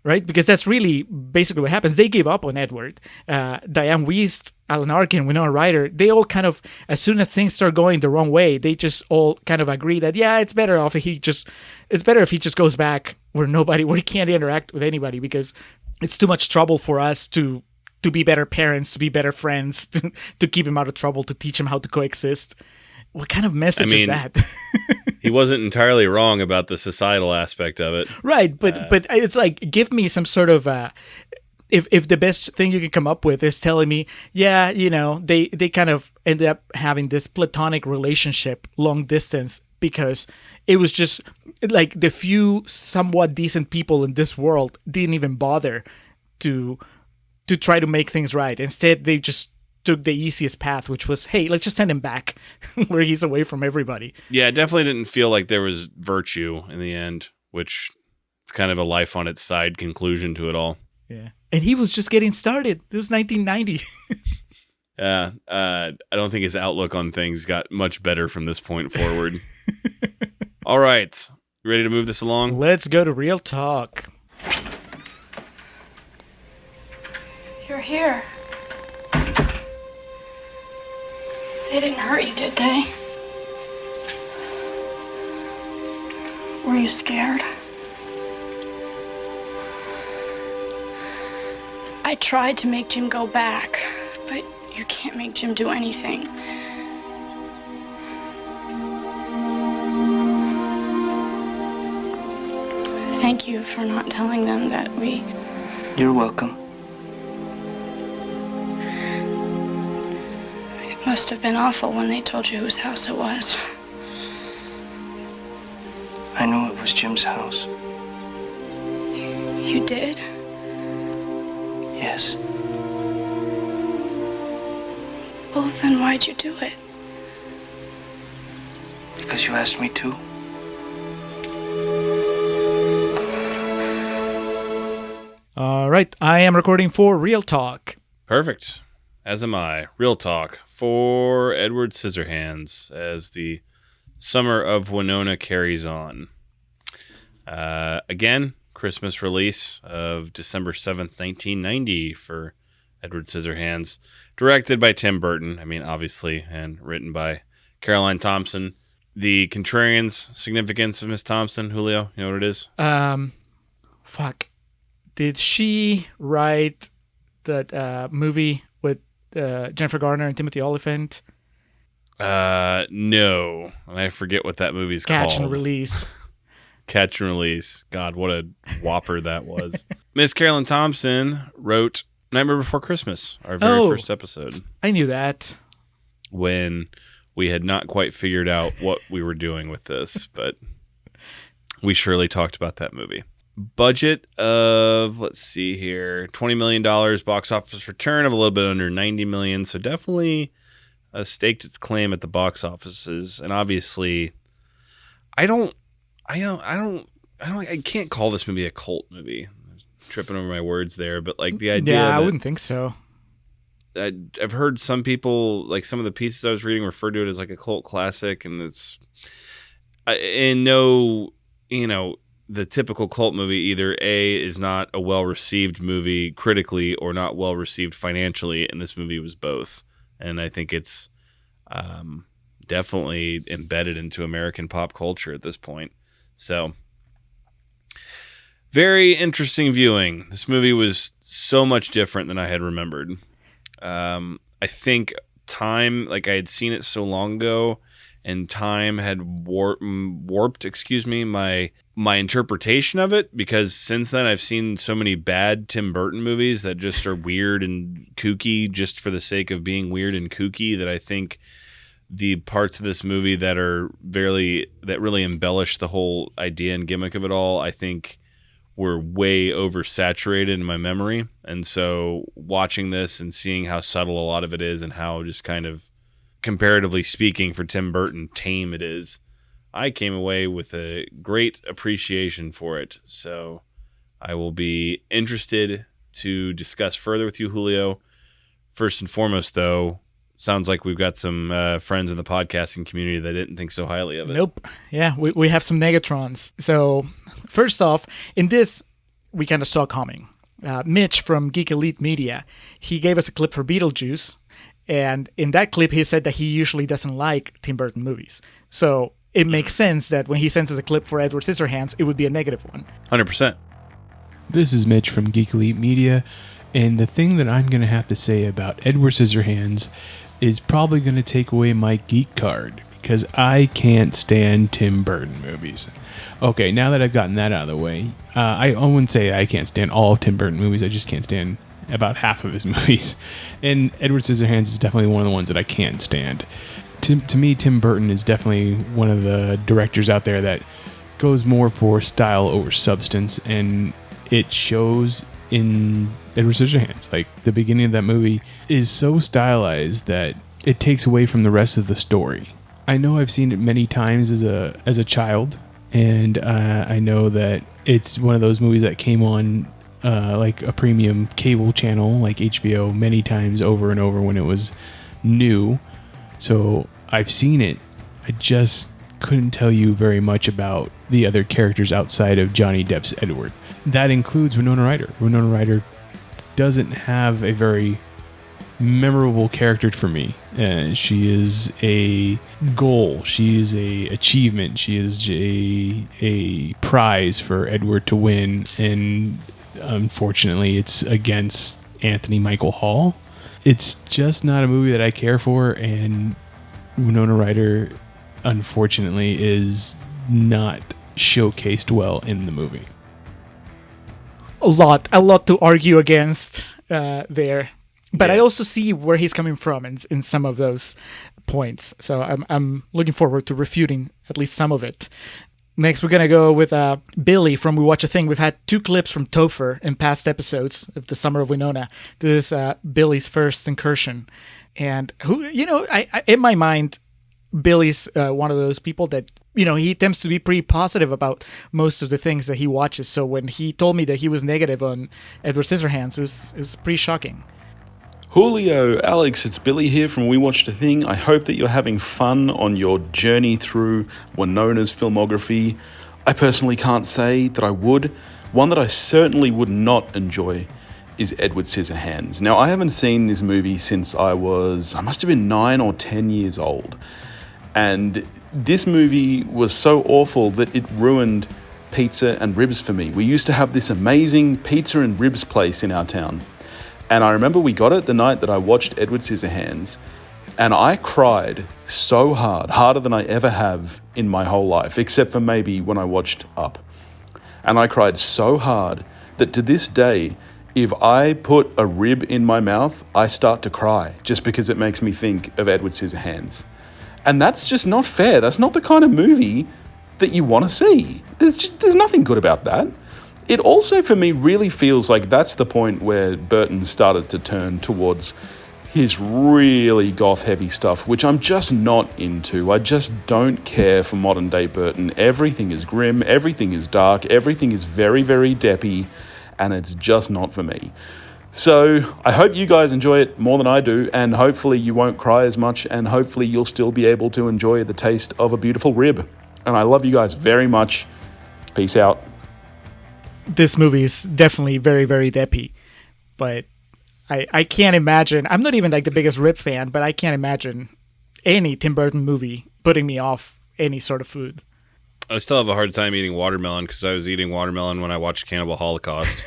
D: right? Because that's really basically what happens. They gave up on Edward. Diane Wiest, Alan Arkin, Winona Ryder, they all kind of, as soon as things start going the wrong way, they just all kind of agree that, yeah, it's better if he just goes back where he can't interact with anybody, because it's too much trouble for us to to be better parents, to be better friends, to keep him out of trouble, to teach him how to coexist. What kind of message is that?
E: He wasn't entirely wrong about the societal aspect of it.
D: Right, but it's like, give me some sort of if the best thing you can come up with is telling me, yeah, they kind of ended up having this platonic relationship, long distance, because it was just like the few somewhat decent people in this world didn't even bother to try to make things right. Instead, they just took the easiest path, which was, hey, let's just send him back where he's away from everybody.
E: Yeah, it definitely didn't feel like there was virtue in the end, which it's kind of a life on its side conclusion to it all.
D: Yeah. And he was just getting started. It was 1990.
E: I don't think his outlook on things got much better from this point forward. All right. You ready to move this along?
D: Let's go to Real Talk.
I: You're here. They didn't hurt you, did they? Were you scared? I tried to make Jim go back, but you can't make Jim do anything. Thank you for not telling them that we...
J: You're welcome.
I: It must have been awful when they told you whose house it was.
J: I knew it was Jim's house.
I: You did?
J: Yes.
I: Well, then why'd you do it?
J: Because you asked me to.
D: All right, I am recording for Real Talk.
E: Perfect. As am I. Real Talk for Edward Scissorhands as the summer of Winona carries on. Again, Christmas release of December 7th, 1990 for Edward Scissorhands. Directed by Tim Burton, obviously, and written by Caroline Thompson. The Contrarians significance of Miss Thompson, Julio, you know what it is?
D: Fuck. Did she write that movie with Jennifer Garner and Timothy Olyphant?
E: No. And I forget what that movie's called.
D: Catch and Release.
E: Catch and Release. God, what a whopper that was. Miss Caroline Thompson wrote Nightmare Before Christmas, our very first episode.
D: I knew that.
E: When we had not quite figured out what we were doing with this, but we surely talked about that movie. Budget of, let's see here, $20 million, box office return of a little bit under $90 million, so definitely staked its claim at the box offices. And obviously, I can't call this movie a cult movie. I'm tripping over my words there, but like the idea.
D: Yeah, I wouldn't think so.
E: I've heard some people, like some of the pieces I was reading, refer to it as like a cult classic, and it's the typical cult movie either A, is not a well-received movie critically or not well-received financially, and this movie was both. And I think it's definitely embedded into American pop culture at this point. So, very interesting viewing. This movie was so much different than I had remembered. I think time, like I had seen it so long ago, and time had warped my interpretation of it, because since then I've seen so many bad Tim Burton movies that just are weird and kooky just for the sake of being weird and kooky, that I think the parts of this movie that really embellish the whole idea and gimmick of it all, I think were way oversaturated in my memory. And so watching this and seeing how subtle a lot of it is and how just kind of, comparatively speaking for Tim Burton, tame it is, I came away with a great appreciation for it. So I will be interested to discuss further with you, Julio. First and foremost, though, sounds like we've got some friends in the podcasting community that didn't think so highly of it.
D: Nope. Yeah, we have some negatrons. So first off, in this, we kind of saw coming. Mitch from Geek Elite Media, he gave us a clip for Beetlejuice. And in that clip, he said that he usually doesn't like Tim Burton movies. So it makes sense that when he sends us a clip for Edward Scissorhands, it would be a negative one.
E: 100%.
K: This is Mitch from Geek Elite Media, And the thing that I'm going to have to say about Edward Scissorhands is probably going to take away my geek card, because I can't stand Tim Burton movies. Okay, now that I've gotten that out of the way, I wouldn't say I can't stand all of Tim Burton movies. I just can't stand about half of his movies. And Edward Scissorhands is definitely one of the ones that I can't stand. To me, Tim Burton is definitely one of the directors out there that goes more for style over substance, and it shows in Edward Scissorhands. Like, the beginning of that movie is so stylized that it takes away from the rest of the story. I know I've seen it many times as a child, and I know that it's one of those movies that came on like a premium cable channel like HBO many times over and over when it was new. So I've seen it. I just couldn't tell you very much about the other characters outside of Johnny Depp's Edward. That includes Winona Ryder. Winona Ryder doesn't have a very memorable character for me. She is a goal. She is a achievement. She is a prize for Edward to win, and unfortunately it's against Anthony Michael Hall. It's just not a movie that I care for, and Winona Ryder unfortunately is not showcased well in the movie.
D: A lot to argue against there. But I also see where he's coming from in some of those points. So I'm looking forward to refuting at least some of it. Next, we're going to go with Billy from We Watch a Thing. We've had 2 clips from Topher in past episodes of The Summer of Winona. This is Billy's first incursion. And who, I in my mind, Billy's one of those people that, he tends to be pretty positive about most of the things that he watches. So when he told me that he was negative on Edward Scissorhands, it was pretty shocking.
L: Julio, Alex, it's Billy here from We Watched a Thing. I hope that you're having fun on your journey through Winona's filmography. I personally can't say that I would. One that I certainly would not enjoy is Edward Scissorhands. Now, I haven't seen this movie since I must have been 9 or 10 years old. And this movie was so awful that it ruined pizza and ribs for me. We used to have this amazing pizza and ribs place in our town. And I remember we got it the night that I watched Edward Scissorhands, and I cried so hard, harder than I ever have in my whole life, except for maybe when I watched Up. And I cried so hard that to this day, if I put a rib in my mouth, I start to cry just because it makes me think of Edward Scissorhands. And that's just not fair. That's not the kind of movie that you want to see. There's nothing good about that. It also, for me, really feels like that's the point where Burton started to turn towards his really goth-heavy stuff, which I'm just not into. I just don't care for modern-day Burton. Everything is grim, everything is dark, everything is very, very Deppy, and it's just not for me. So I hope you guys enjoy it more than I do, and hopefully you won't cry as much, and hopefully you'll still be able to enjoy the taste of a beautiful rib. And I love you guys very much. Peace out.
D: This movie is definitely very, very Deppy, but I can't imagine. I'm not even like the biggest Rip fan, but I can't imagine any Tim Burton movie putting me off any sort of food.
E: I still have a hard time eating watermelon because I was eating watermelon when I watched Cannibal Holocaust.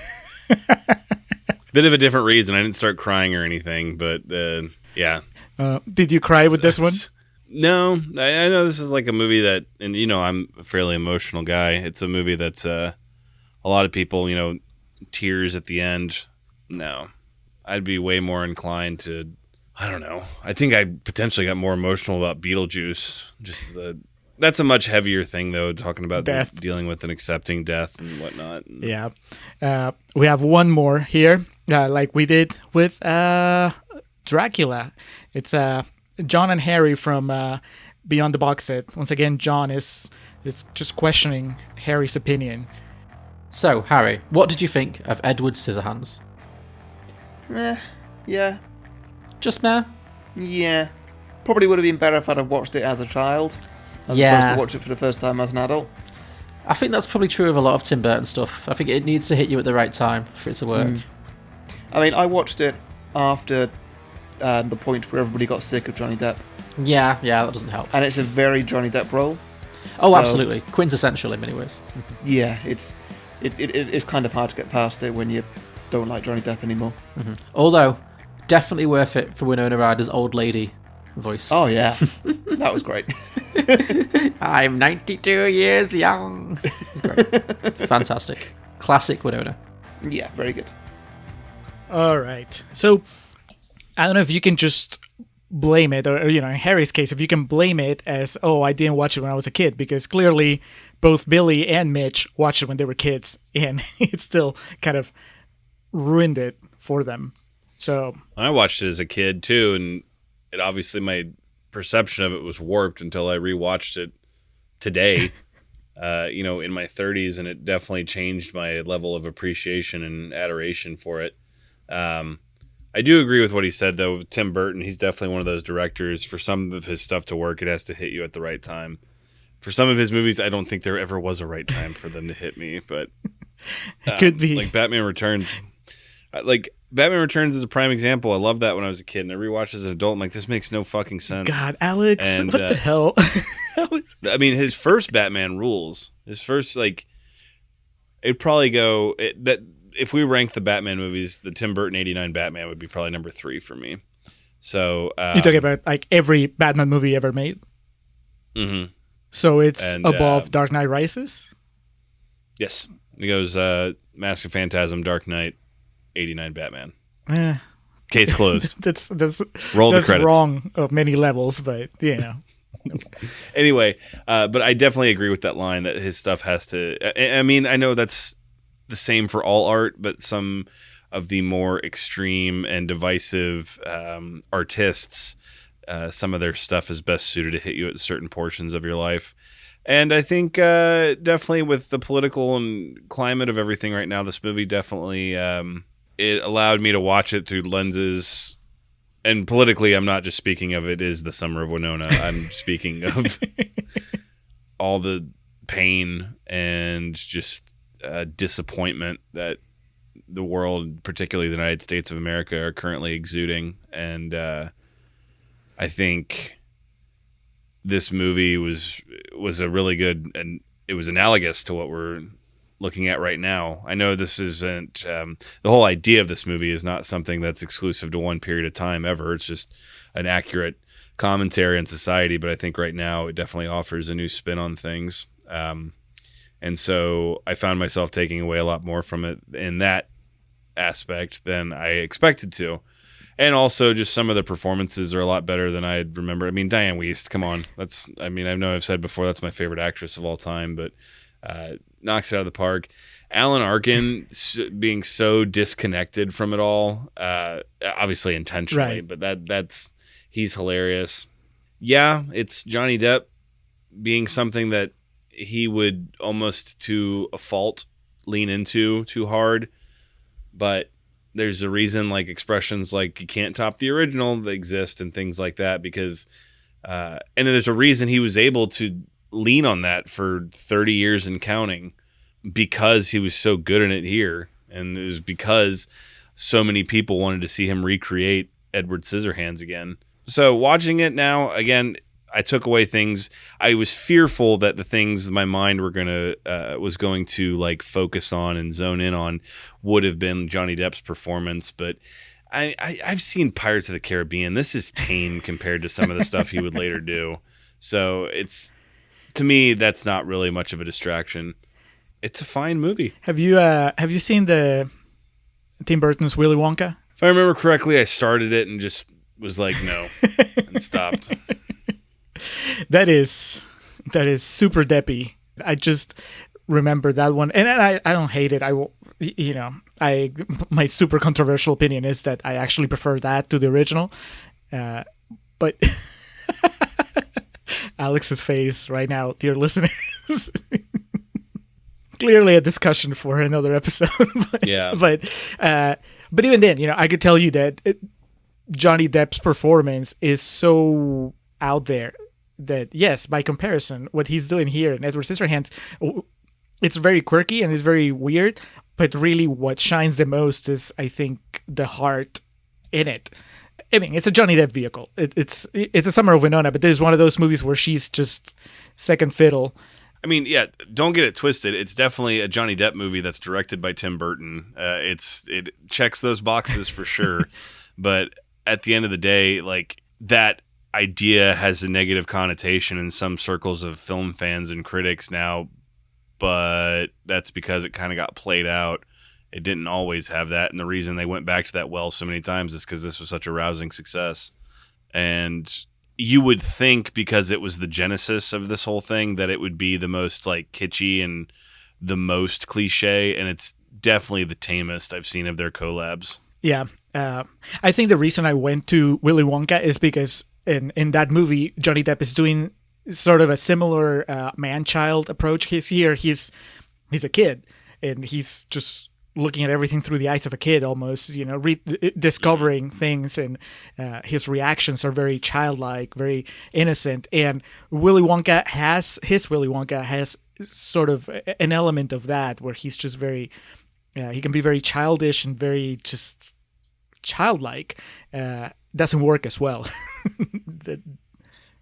E: Bit of a different reason. I didn't start crying or anything, but yeah.
D: Did you cry with this one?
E: No, I know this is like a movie that, and I'm a fairly emotional guy. It's a movie that's a lot of people, tears at the end. No, I'd be way more inclined to, I don't know. I think I potentially got more emotional about Beetlejuice. That's a much heavier thing, though, talking about
D: death,
E: dealing with and accepting death and whatnot.
D: Yeah. We have one more here, like we did with Dracula. It's John and Harry from Beyond the Box Set. Once again, John is just questioning Harry's opinion.
M: So, Harry, what did you think of Edward Scissorhands?
N: Yeah.
M: Just meh?
N: Yeah. Probably would have been better if I'd have watched it as a child, as opposed to watch it for the first time as an adult.
M: I think that's probably true of a lot of Tim Burton stuff. I think it needs to hit you at the right time for it to work.
N: I mean, I watched it after the point where everybody got sick of Johnny Depp.
M: Yeah, that doesn't help.
N: And it's a very Johnny Depp role.
M: Oh, so, absolutely. Quintessential in many ways.
N: Yeah, it's kind of hard to get past it when you don't like Johnny Depp anymore.
M: Although, definitely worth it for Winona Ryder's old lady voice.
N: Oh yeah, that was great.
M: I'm 92 years young. Great. Fantastic. Classic Winona.
N: Yeah, very good.
D: All right. So, I don't know if you can just blame it, or in Harry's case, if you can blame it as, oh, I didn't watch it when I was a kid, because clearly both Billy and Mitch watched it when they were kids, and it still kind of ruined it for them. So
E: I watched it as a kid too, and it obviously my perception of it was warped until I rewatched it today. In my 30s, and it definitely changed my level of appreciation and adoration for it. I do agree with what he said, though. With Tim Burton, he's definitely one of those directors. For some of his stuff to work, it has to hit you at the right time. For some of his movies, I don't think there ever was a right time for them to hit me, but
D: it could be.
E: Like Batman Returns. Batman Returns is a prime example. I loved that when I was a kid, and I rewatched as an adult. I'm like, this makes no fucking sense.
D: God, Alex, what the hell?
E: I mean, his first Batman rules. His first, it'd probably go that if we rank the Batman movies, the Tim Burton '89 Batman would be probably number 3 for me. So
D: you're talking about every Batman movie ever made.
E: Mm-hmm.
D: So it's above Dark Knight Rises.
E: Yes, it goes Mask of Phantasm, Dark Knight, '89 Batman. Case closed.
D: that's
E: roll the credits.
D: Wrong of many levels, but
E: Anyway, but I definitely agree with that line that his stuff has to. I mean, I know that's the same for all art, but some of the more extreme and divisive artists, some of their stuff is best suited to hit you at certain portions of your life. And I think definitely with the political and climate of everything right now, this movie definitely it allowed me to watch it through lenses. And politically, I'm not just speaking of it is the Summer of Winona. I'm speaking of all the pain and just disappointment that the world, particularly the United States of America, are currently exuding. And I think this movie was a really good, and it was analogous to what we're looking at right now. I know this isn't the whole idea of this movie is not something that's exclusive to one period of time ever. It's just an accurate commentary on society, but I think right now it definitely offers a new spin on things. And so I found myself taking away a lot more from it in that aspect than I expected to. And also just some of the performances are a lot better than I remember. I mean, Diane Wiest, come on. I know I've said before that's my favorite actress of all time, but knocks it out of the park. Alan Arkin being so disconnected from it all, obviously intentionally,
D: right.
E: But that's he's hilarious. Yeah, it's Johnny Depp being something that he would almost to a fault lean into too hard, but there's a reason like expressions like you can't top the original that exist and things like that because and then there's a reason he was able to lean on that for 30 years and counting because he was so good in it here, and it was because so many people wanted to see him recreate Edward Scissorhands again. So watching it now again, I took away things. I was fearful that the things my mind was going to like focus on and zone in on would have been Johnny Depp's performance, but I've seen Pirates of the Caribbean. This is tame compared to some of the stuff he would later do. So it's, to me, that's not really much of a distraction. It's a fine movie.
D: Have you seen the Tim Burton's Willy Wonka?
E: If I remember correctly, I started it and just was like, no, and stopped.
D: That is super Deppy. I just remember that one, and I don't hate it. My super controversial opinion is that I actually prefer that to the original. But Alex's face right now, dear listeners, clearly a discussion for another episode. But even then, I could tell you that Johnny Depp's performance is so out there that yes, by comparison, what he's doing here in Edward Scissorhands, it's very quirky and it's very weird, but really what shines the most is, I think, the heart in it. I mean, it's a Johnny Depp vehicle. It's a Summer of Winona, but this is one of those movies where she's just second fiddle.
E: I mean, yeah, don't get it twisted. It's definitely a Johnny Depp movie that's directed by Tim Burton. It checks those boxes for sure. But at the end of the day, like, that idea has a negative connotation in some circles of film fans and critics now, but that's because it kind of got played out. It didn't always have that, and the reason they went back to that well so many times is because this was such a rousing success. And you would think, because it was the genesis of this whole thing, that it would be the most like kitschy and the most cliche, and it's definitely the tamest I've seen of their collabs.
D: Yeah. I think the reason I went to Willy Wonka is because in that movie, Johnny Depp is doing sort of a similar man-child approach. He's a kid, and he's just looking at everything through the eyes of a kid almost, discovering things, and his reactions are very childlike, very innocent. And Willy Wonka has sort of an element of that, where he's just very, he can be very childish and very just childlike. Doesn't work as well.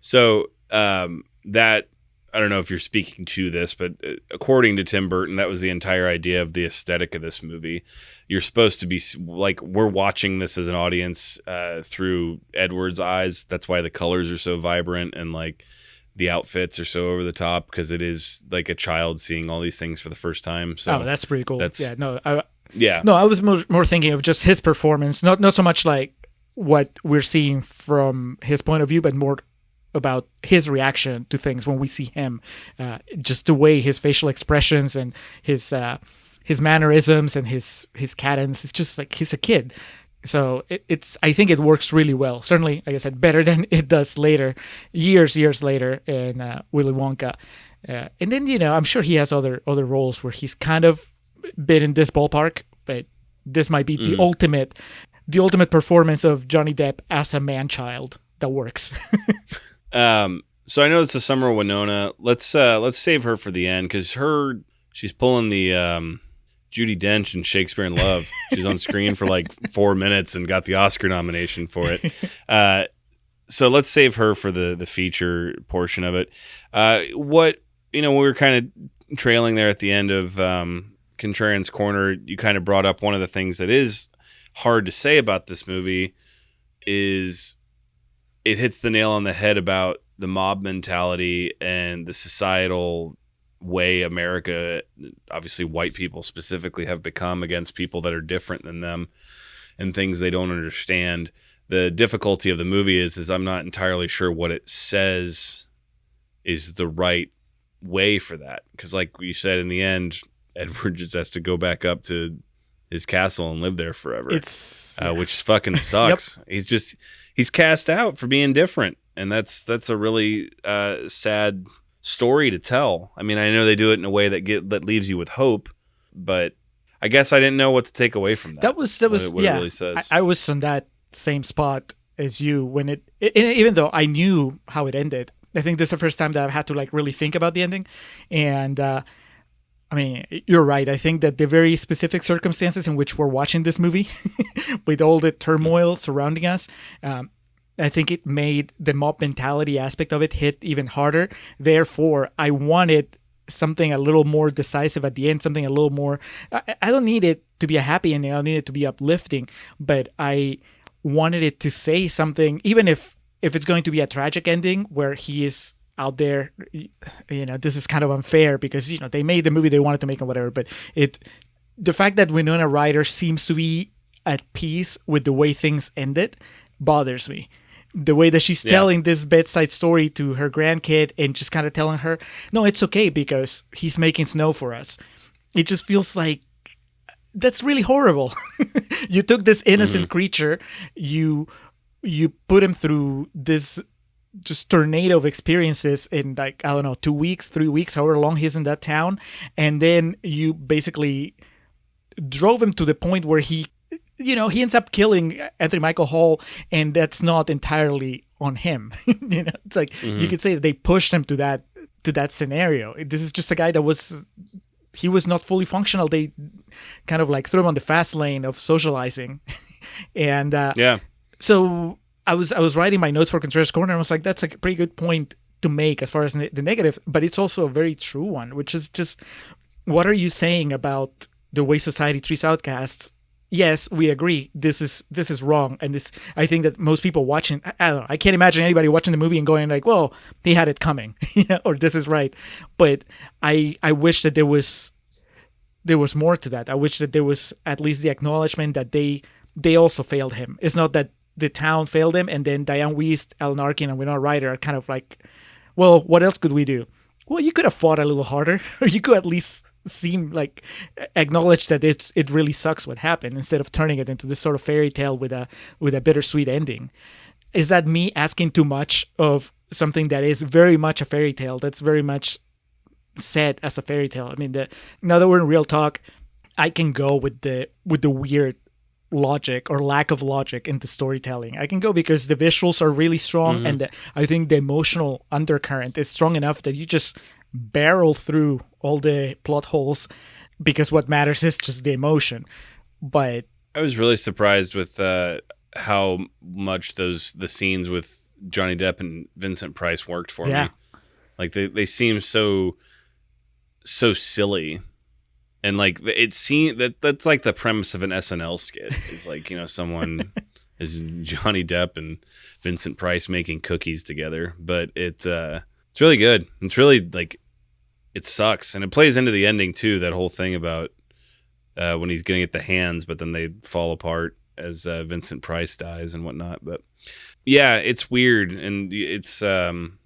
E: So that, I don't know if you're speaking to this, but according to Tim Burton, that was the entire idea of the aesthetic of this movie. You're supposed to be like, we're watching this as an audience through Edward's eyes. That's why the colors are so vibrant and like the outfits are so over the top, because it is like a child seeing all these things for the first time. So
D: that's pretty cool.
E: Yeah.
D: No, I was more thinking of just his performance, not so much like what we're seeing from his point of view, but more about his reaction to things when we see him, just the way his facial expressions and his mannerisms and his cadence. It's just like he's a kid. So I think it works really well. Certainly, like I said, better than it does later, years later in Willy Wonka. And then, I'm sure he has other roles where he's kind of been in this ballpark, but this might be the ultimate performance of Johnny Depp as a man-child that works.
E: So I know it's the summer Winona. Let's save her for the end, because she's pulling the Judi Dench in Shakespeare in Love. She's on screen for like 4 minutes and got the Oscar nomination for it. So let's save her for the feature portion of it. We were kind of trailing there at the end of Contrarians Corner. You kind of brought up one of the things that is hard to say about this movie is it hits the nail on the head about the mob mentality and the societal way America, obviously white people specifically, have become against people that are different than them and things they don't understand. The difficulty of the movie is I'm not entirely sure what it says is the right way for that. Because like you said, in the end, Edward just has to go back up to his castle and live there forever. Which fucking sucks. Yep. He's cast out for being different, and that's a really sad story to tell. I mean, I know they do it in a way that leaves you with hope, but I guess I didn't know what to take away from that.
D: That was
E: what it really says.
D: I was on that same spot as you when even though I knew how it ended. I think this is the first time that I've had to like really think about the ending, and I mean, you're right. I think that the very specific circumstances in which we're watching this movie, with all the turmoil surrounding us, I think it made the mob mentality aspect of it hit even harder. Therefore, I wanted something a little more decisive at the end, something a little more... I don't need it to be a happy ending. I don't need it to be uplifting, but I wanted it to say something, even if it's going to be a tragic ending where he is out there, this is kind of unfair because, they made the movie they wanted to make and whatever, but the fact that Winona Ryder seems to be at peace with the way things ended bothers me. The way that she's telling this bedside story to her grandkid and just kind of telling her, no, it's okay because he's making snow for us. It just feels like that's really horrible. You took this innocent creature, you put him through this just tornado of experiences in 2 weeks, 3 weeks, however long he's in that town. And then you basically drove him to the point where he ends up killing Anthony Michael Hall, and that's not entirely on him. It's like you could say that they pushed him to that scenario. This is just a guy that was not fully functional. They kind of threw him on the fast lane of socializing. And so I was writing my notes for Contrarians Corner, and I was like, that's a pretty good point to make as far as the negative, but it's also a very true one, which is just, what are you saying about the way society treats outcasts? Yes, we agree. This is wrong, and I think that most people watching, I don't know, I can't imagine anybody watching the movie and going like, "Well, he had it coming," or "This is right." But I wish that there was more to that. I wish that there was at least the acknowledgement that they also failed him. It's not that the town failed him, and then Diane Wiest, Alan Arkin, and Winona Ryder are kind of like, "Well, what else could we do?" Well, you could have fought a little harder, or you could at least seem like acknowledge that it really sucks what happened, instead of turning it into this sort of fairy tale with a bittersweet ending. Is that me asking too much of something that is very much a fairy tale, that's very much said as a fairy tale? I mean, now that we're in real talk, I can go with the weird logic or lack of logic in the storytelling. I can go because the visuals are really strong, and I think the emotional undercurrent is strong enough that you just barrel through all the plot holes, because what matters is just the emotion. But
E: I was really surprised with how much the scenes with Johnny Depp and Vincent Price worked for me. Like they seem so silly. And like it seemed that's like the premise of an SNL skit. Is like, someone is Johnny Depp and Vincent Price making cookies together. But it's really good. It's really like, it sucks, and it plays into the ending too. That whole thing about when he's getting at the hands, but then they fall apart as Vincent Price dies and whatnot. But yeah, it's weird, and it's. I'm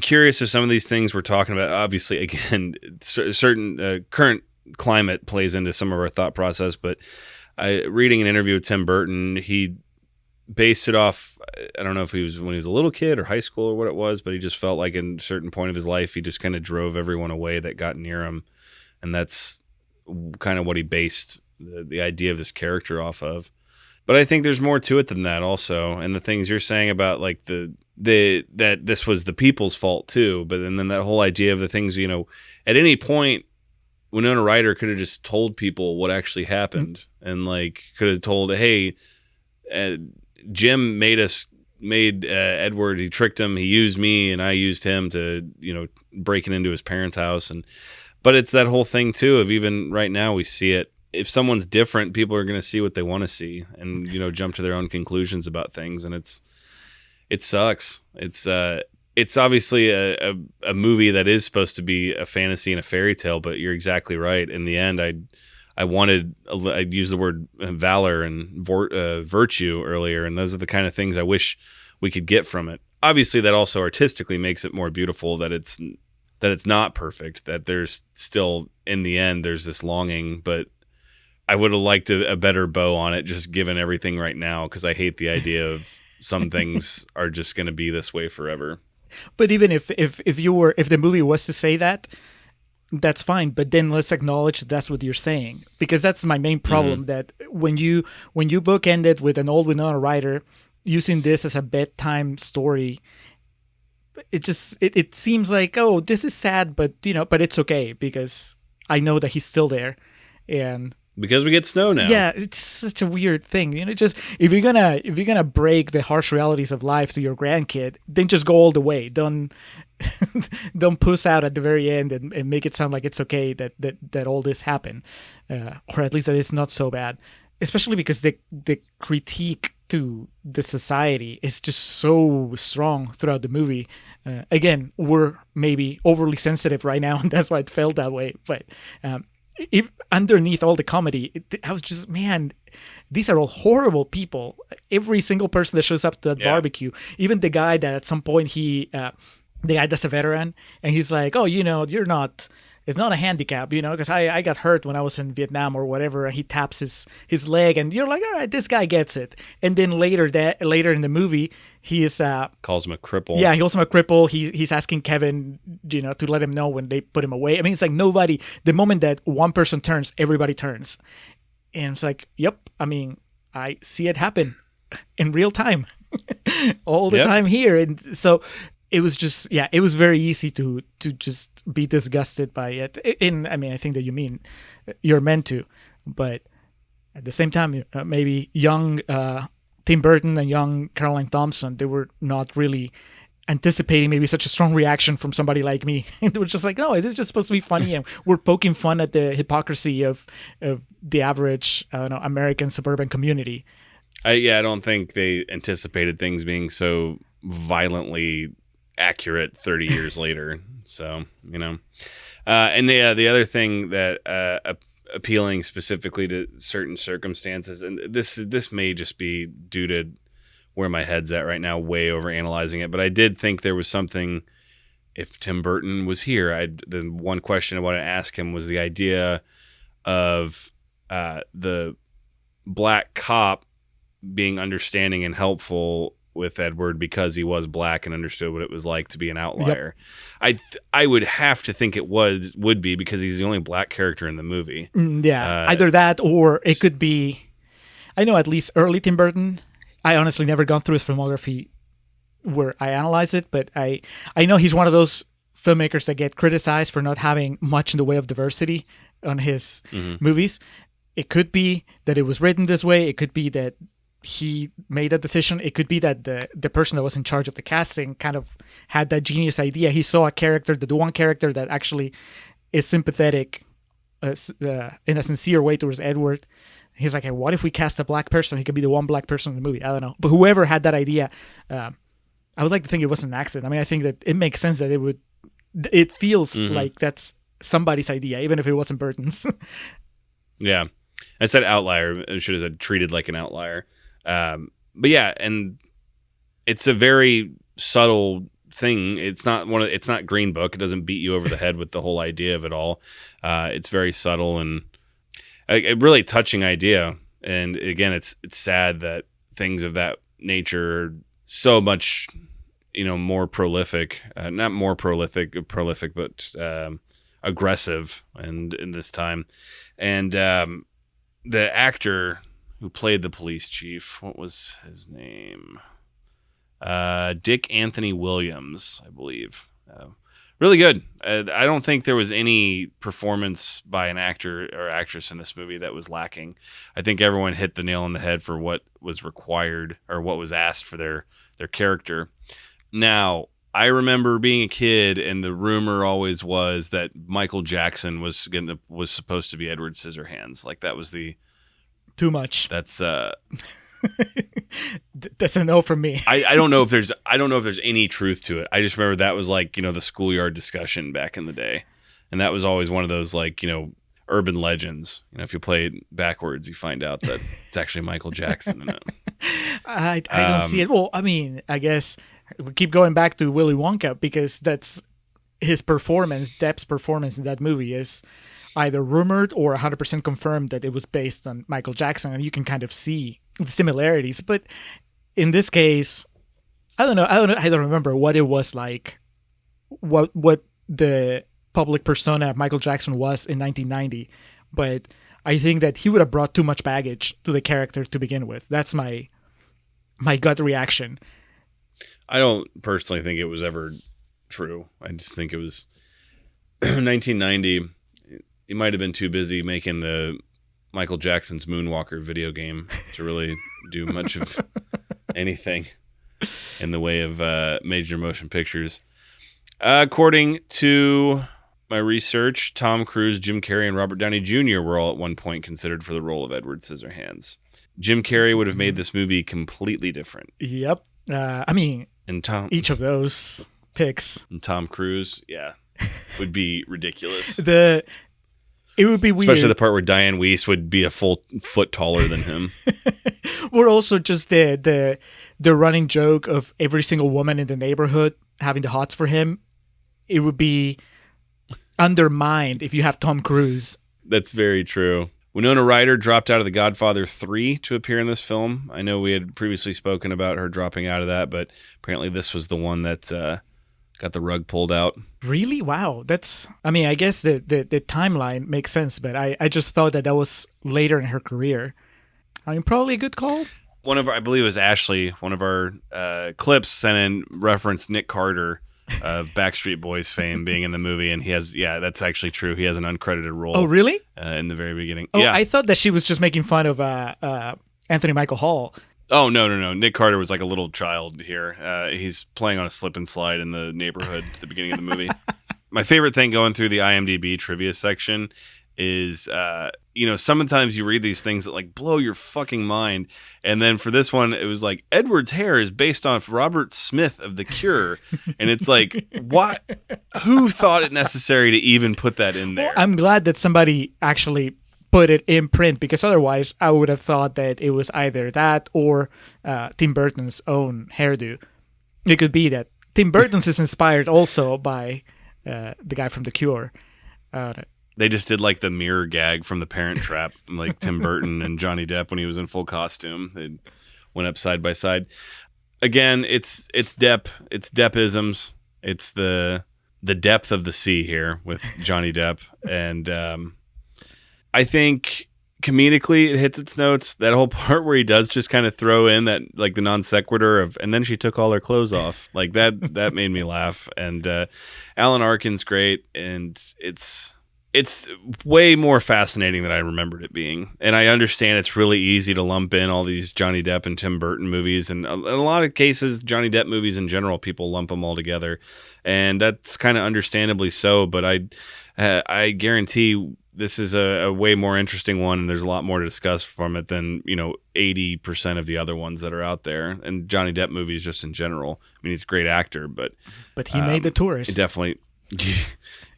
E: curious if some of these things we're talking about. Obviously, again, certain current climate plays into some of our thought process, but reading an interview with Tim Burton, he based it off, I don't know if he was when he was a little kid or high school or what it was, but he just felt like in a certain point of his life, he just kind of drove everyone away that got near him. And that's kind of what he based the idea of this character off of. But I think there's more to it than that also. And the things you're saying about like that this was the people's fault too. But and then that whole idea of the things, at any point, Winona Ryder could have just told people what actually happened, and like could have told, hey, Jim made Edward, he tricked him, he used me, and I used him to, breaking into his parents' house. But it's that whole thing too of even right now we see it. If someone's different, people are going to see what they want to see and, jump to their own conclusions about things. And it sucks. It's obviously a movie that is supposed to be a fantasy and a fairy tale, but you're exactly right. In the end, I'd use the word valor and virtue earlier, and those are the kind of things I wish we could get from it. Obviously, that also artistically makes it more beautiful, that it's not perfect, that there's still, in the end, there's this longing, but I would have liked a better bow on it, just given everything right now, because I hate the idea of some things are just going to be this way forever.
D: But even if the movie was to say that, that's fine. But then let's acknowledge that's what you're saying, because that's my main problem. That when you bookend it with an old Winona Ryder using this as a bedtime story, it seems like, oh, this is sad, but it's okay because I know that he's still there, and
E: because we get snow now.
D: Yeah, it's such a weird thing. Just if you're gonna break the harsh realities of life to your grandkid, then just go all the way. Don't puss out at the very end and make it sound like it's okay that all this happened, or at least that it's not so bad. Especially because the critique to the society is just so strong throughout the movie. Again, we're maybe overly sensitive right now, and that's why it felt that way. But underneath all the comedy, I was just, man, these are all horrible people. Every single person that shows up to that barbecue, even the guy that at some point the guy that's a veteran, and he's like, oh, it's not a handicap, because I got hurt when I was in Vietnam or whatever, and he taps his leg, and you're like, all right, this guy gets it. And then later in the movie, he is
E: calls him a cripple.
D: Yeah, he calls him a cripple. He's asking Kevin, to let him know when they put him away. I mean, it's like nobody. The moment that one person turns, everybody turns, and it's like, yep. I mean, I see it happen in real time, all the time here, and so. It was just, it was very easy to just be disgusted by it. I mean, I think that you're meant to, but at the same time, maybe young Tim Burton and young Caroline Thompson, they were not really anticipating maybe such a strong reaction from somebody like me. It was just like, no, it is just supposed to be funny, and we're poking fun at the hypocrisy of the average, I don't know, American suburban community.
E: I don't think they anticipated things being so violently accurate 30 years later. So, and the other thing that appealing specifically to certain circumstances, and this may just be due to where my head's at right now, way over analyzing it, but I did think there was something. If Tim Burton was here, the one question I wanted to ask him was the idea of the black cop being understanding and helpful with Edward because he was black and understood what it was like to be an outlier. Yep. I would have to think it would be because he's the only black character in the movie.
D: Either that, or it could be, I know at least early Tim Burton. I honestly never gone through his filmography where I analyze it, but I know he's one of those filmmakers that get criticized for not having much in the way of diversity on his movies. It could be that it was written this way. It could be that he made that decision. It could be that the person that was in charge of the casting kind of had that genius idea. He saw a character, the one character that actually is sympathetic in a sincere way towards Edward. He's like, hey, what if we cast a black person? He could be the one black person in the movie. I don't know. But whoever had that idea, I would like to think it wasn't an accident. I mean, I think that it makes sense that it feels like that's somebody's idea, even if it wasn't Burton's.
E: Yeah. I said outlier. I should have said treated like an outlier. But yeah, and it's a very subtle thing. It's not Green Book. It doesn't beat you over the head with the whole idea of it all. It's very subtle and a really touching idea. And again, it's sad that things of that nature are so much, more prolific, not more prolific, but aggressive and in this time. And the actor who played the police chief, what was his name? Dick Anthony Williams, I believe. Really good. I don't think there was any performance by an actor or actress in this movie that was lacking. I think everyone hit the nail on the head for what was required or what was asked for their character. Now, I remember being a kid, and the rumor always was that Michael Jackson was supposed to be Edward Scissorhands. Like that was
D: too much.
E: That's
D: that's a no from me.
E: I don't know if there's any truth to it. I just remember that was like, the schoolyard discussion back in the day. And that was always one of those like, urban legends. If you play it backwards, you find out that it's actually Michael Jackson in it.
D: I don't see it. Well, I mean, I guess we keep going back to Willy Wonka because that's his performance, Depp's performance in that movie is either rumored or 100% confirmed that it was based on Michael Jackson, and you can kind of see the similarities. But in this case, I don't remember what it was like, what the public persona of Michael Jackson was in 1990. But I think that he would have brought too much baggage to the character to begin with. That's my gut reaction.
E: I don't personally think it was ever true. I just think it was 1990. He might have been too busy making the Michael Jackson's Moonwalker video game to really do much of anything in the way of major motion pictures. According to my research, Tom Cruise, Jim Carrey, and Robert Downey Jr. were all at one point considered for the role of Edward Scissorhands. Jim Carrey would have made this movie completely different.
D: Yep. I mean, each of those picks.
E: And Tom Cruise, yeah, would be ridiculous.
D: It would be weird.
E: Especially the part where Diane Weiss would be a full foot taller than him.
D: Or also just the running joke of every single woman in the neighborhood having the hots for him. It would be undermined if you have Tom Cruise.
E: That's very true. Winona Ryder dropped out of The Godfather 3 to appear in this film. I know we had previously spoken about her dropping out of that, but apparently this was the one that got the rug pulled out.
D: Really? Wow. I guess the timeline makes sense, but I just thought that was later in her career. I mean, probably a good call.
E: I believe it was Ashley, one of our clips sent in referenced Nick Carter of Backstreet Boys fame being in the movie, and that's actually true. He has an uncredited role.
D: Oh, really?
E: In the very beginning.
D: Oh,
E: yeah.
D: I thought that she was just making fun of Anthony Michael Hall.
E: Oh, no. Nick Carter was like a little child here. He's playing on a slip and slide in the neighborhood at the beginning of the movie. My favorite thing going through the IMDb trivia section is, sometimes you read these things that like blow your fucking mind. And then for this one, it was like, Edward's hair is based off Robert Smith of The Cure. And it's like, what? Who thought it necessary to even put that in there?
D: Well, I'm glad that somebody actually put it in print, because otherwise I would have thought that it was either that or Tim Burton's own hairdo. It could be that Tim Burton's is inspired also by the guy from The Cure.
E: They just did like the mirror gag from The Parent Trap, like Tim Burton and Johnny Depp when he was in full costume. They went up side by side. Again, it's Deppisms. It's the depth of the sea here with Johnny Depp, and I think comedically it hits its notes. That whole part where he does just kind of throw in that like the non sequitur of, and then she took all her clothes off, like that made me laugh. And Alan Arkin's great, and it's way more fascinating than I remembered it being. And I understand it's really easy to lump in all these Johnny Depp and Tim Burton movies, and in a lot of cases Johnny Depp movies in general, people lump them all together, and that's kind of understandably so. But I guarantee this is a way more interesting one, and there's a lot more to discuss from it than 80% of the other ones that are out there. And Johnny Depp movies just in general. I mean, he's a great actor, but
D: he made The Tourist.
E: He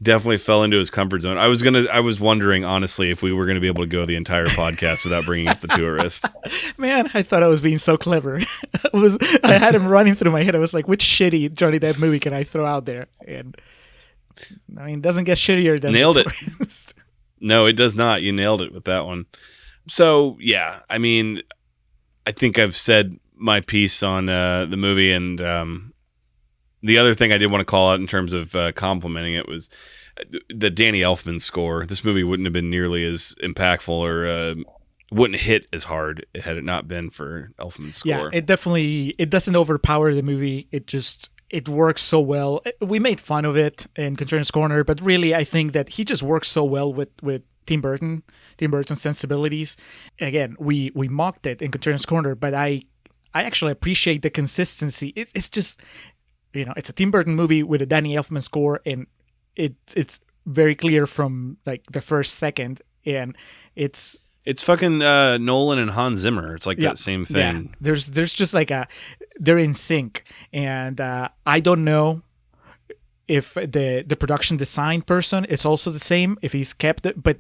E: definitely fell into his comfort zone. I was wondering honestly if we were going to be able to go the entire podcast without bringing up The Tourist.
D: Man, I thought I was being so clever. I had him running through my head. I was like, which shitty Johnny Depp movie can I throw out there? And I mean, it doesn't get shittier than
E: Nailed
D: The
E: it.
D: Tourist.
E: No, it does not. You nailed it with that one. So, yeah, I mean, I think I've said my piece on the movie, and the other thing I did want to call out in terms of complimenting it was the Danny Elfman score. This movie wouldn't have been nearly as impactful, or wouldn't hit as hard had it not been for Elfman's score.
D: Yeah, it doesn't overpower the movie. It works so well. We made fun of it in Contrarians Corner, but really I think that he just works so well with Tim Burton's sensibilities. Again, we mocked it in Contrarians Corner, but I actually appreciate the consistency. It's just, it's a Tim Burton movie with a Danny Elfman score, and it's very clear from like the first second, and it's
E: fucking Nolan and Hans Zimmer. It's like that same thing.
D: Yeah. There's just like they're in sync, and I don't know if the production design person is also the same, if he's kept it, but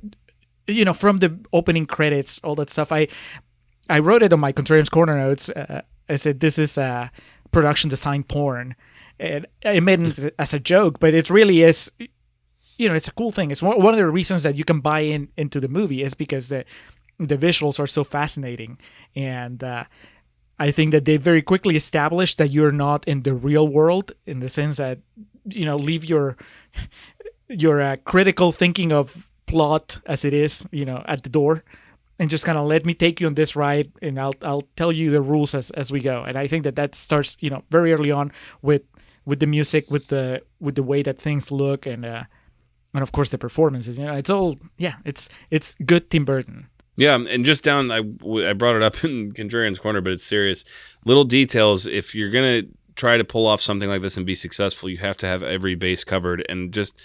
D: from the opening credits, all that stuff, I wrote it on my Contrarians Corner notes. I said this is production design porn, and I made it as a joke, but it really is. It's a cool thing. It's one of the reasons that you can buy into the movie is because the visuals are so fascinating, and I think that they very quickly established that you're not in the real world, in the sense that leave your critical thinking of plot as it is at the door, and just kind of let me take you on this ride, and I'll tell you the rules as we go. And I think that starts very early on with the music, with the way that things look, and of course the performances. It's all it's good Tim Burton.
E: Yeah, and just down, I brought it up in Contrarians Corner, but it's serious. Little details. If you're gonna try to pull off something like this and be successful, you have to have every base covered, and just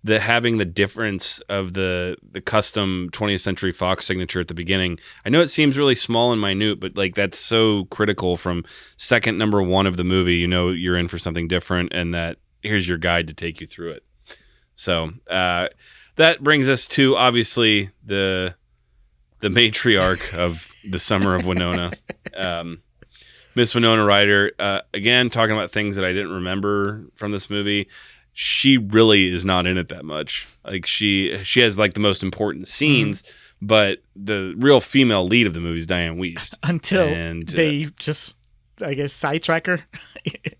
E: having the difference of the custom 20th Century Fox signature at the beginning. I know it seems really small and minute, but like that's so critical from second number one of the movie. You're in for something different, and that here's your guide to take you through it. So that brings us to obviously the matriarch of the Summer of Winona, Miss Winona Ryder. Again, talking about things that I didn't remember from this movie. She really is not in it that much. Like she has like the most important scenes, but the real female lead of the movie is Diane Wiest.
D: Until they just, I guess, sidetrack her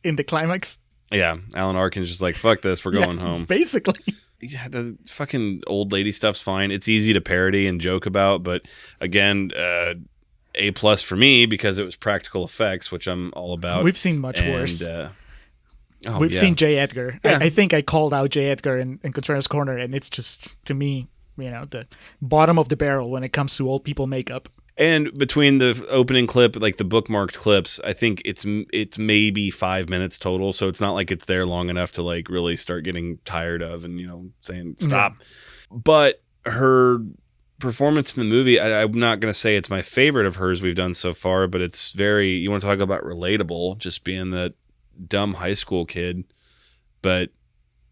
D: in the climax.
E: Yeah, Alan Arkin's just like, fuck this, we're going home.
D: Basically.
E: Yeah, the fucking old lady stuff's fine. It's easy to parody and joke about, but again, A+ for me because it was practical effects, which I'm all about.
D: We've seen much worse. We've seen J. Edgar. Yeah. I think I called out J. Edgar in Contrarians Corner, and it's just, to me, the bottom of the barrel when it comes to old people makeup.
E: And between the opening clip, like the bookmarked clips, I think it's maybe 5 minutes total. So it's not like it's there long enough to like really start getting tired of and, saying stop. Yeah. But her performance in the movie, I'm not going to say it's my favorite of hers we've done so far, but it's very, you want to talk about relatable, just being that dumb high school kid, but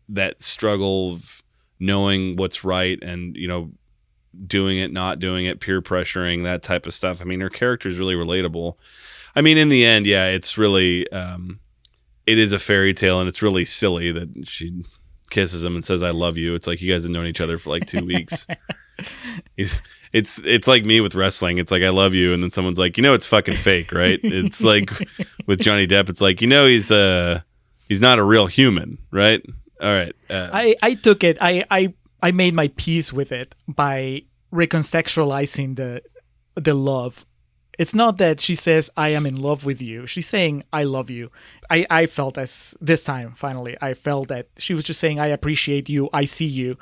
E: that struggle of knowing what's right and, doing it, not doing it, peer pressuring, that type of stuff. I mean, her character is really relatable. I mean, in the end, yeah, it's really, it is a fairy tale, and it's really silly that she kisses him and says, "I love you." It's like you guys have known each other for like 2 weeks. It's like me with wrestling. It's like, "I love you," and then someone's like, it's fucking fake, right? It's like with Johnny Depp, it's like, he's not a real human, right? All right.
D: I took it. I made my peace with it by recontextualizing the love. It's not that she says, "I am in love with you." She's saying, "I love you." I felt this time, finally, I felt that she was just saying, "I appreciate you. I see you."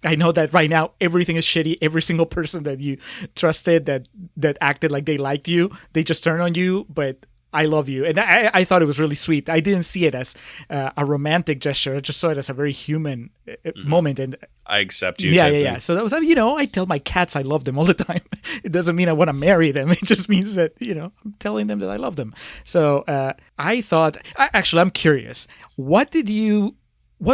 D: I know that right now everything is shitty. Every single person that you trusted that acted like they liked you, they just turn on you, but I love you. And I thought it was really sweet. I didn't see it as a romantic gesture. I just saw it as a very human moment. And
E: I accept you.
D: Yeah. So that was, I tell my cats I love them all the time. It doesn't mean I want to marry them. It just means that, I'm telling them that I love them. So I thought, actually, I'm curious. What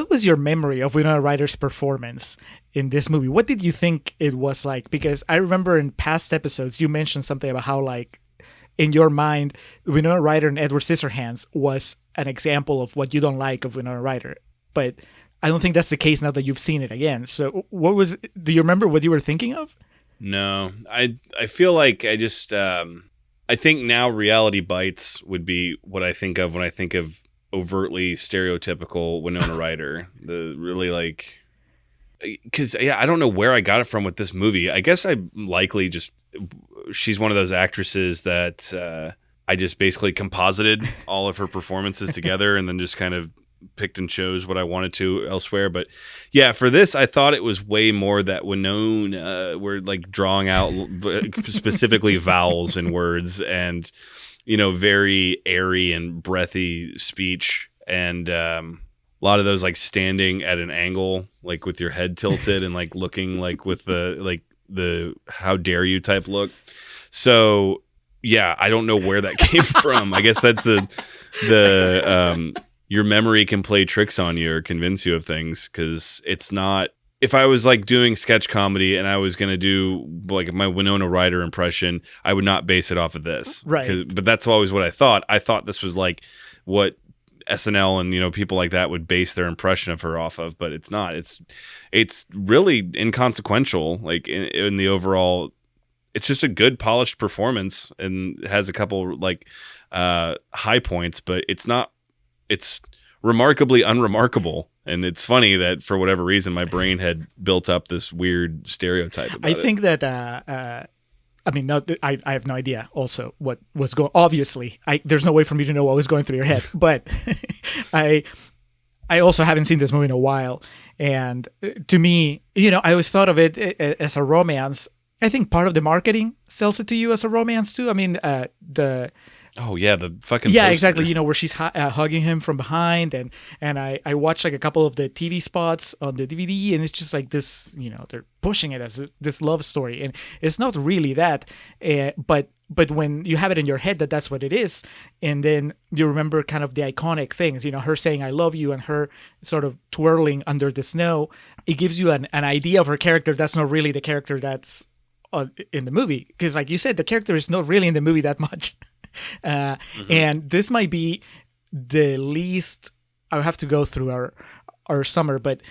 D: was your memory of Winona Ryder's performance in this movie? What did you think it was like? Because I remember in past episodes, you mentioned something about how, like, in your mind, Winona Ryder and Edward Scissorhands was an example of what you don't like of Winona Ryder. But I don't think that's the case now that you've seen it again. So do you remember what you were thinking of?
E: No, I feel like I just, I think now Reality Bites would be what I think of when I think of overtly stereotypical Winona Ryder. The really like, because I don't know where I got it from with this movie. I guess I likely just, she's one of those actresses that I just basically composited all of her performances together and then just kind of picked and chose what I wanted to elsewhere. But yeah, for this, I thought it was way more that Winona were like drawing out specifically vowels in words and, very airy and breathy speech. And a lot of those like standing at an angle, like with your head tilted and like looking like with the how dare you type look. So yeah, I don't know where that came from. I guess that's the your memory can play tricks on you or convince you of things, because it's not, if I was like doing sketch comedy and I was going to do like my Winona Ryder impression, I would not base it off of this.
D: Right.
E: But that's always what I thought. I thought this was like what SNL and people like that would base their impression of her off of, but it's not. It's really inconsequential, like in the overall. It's just a good polished performance and has a couple like high points, but it's not. It's remarkably unremarkable, and it's funny that for whatever reason my brain had built up this weird stereotype about it.
D: I think that I mean, no, I have no idea also what was going. Obviously, there's no way for me to know what was going through your head, but I also haven't seen this movie in a while, and to me, I always thought of it as a romance. I think part of the marketing sells it to you as a romance too. I mean,
E: oh yeah, the fucking
D: yeah,
E: poster.
D: exactly. Where she's hugging him from behind, and I watched like a couple of the TV spots on the DVD, and it's just like this. They're pushing it as this love story, and it's not really that. But when you have it in your head that that's what it is, and then you remember kind of the iconic things, her saying "I love you" and her sort of twirling under the snow, it gives you an idea of her character that's not really the character that's in the movie, because like you said, the character is not really in the movie that much. And this might be the least. I'll have to go through our summer, but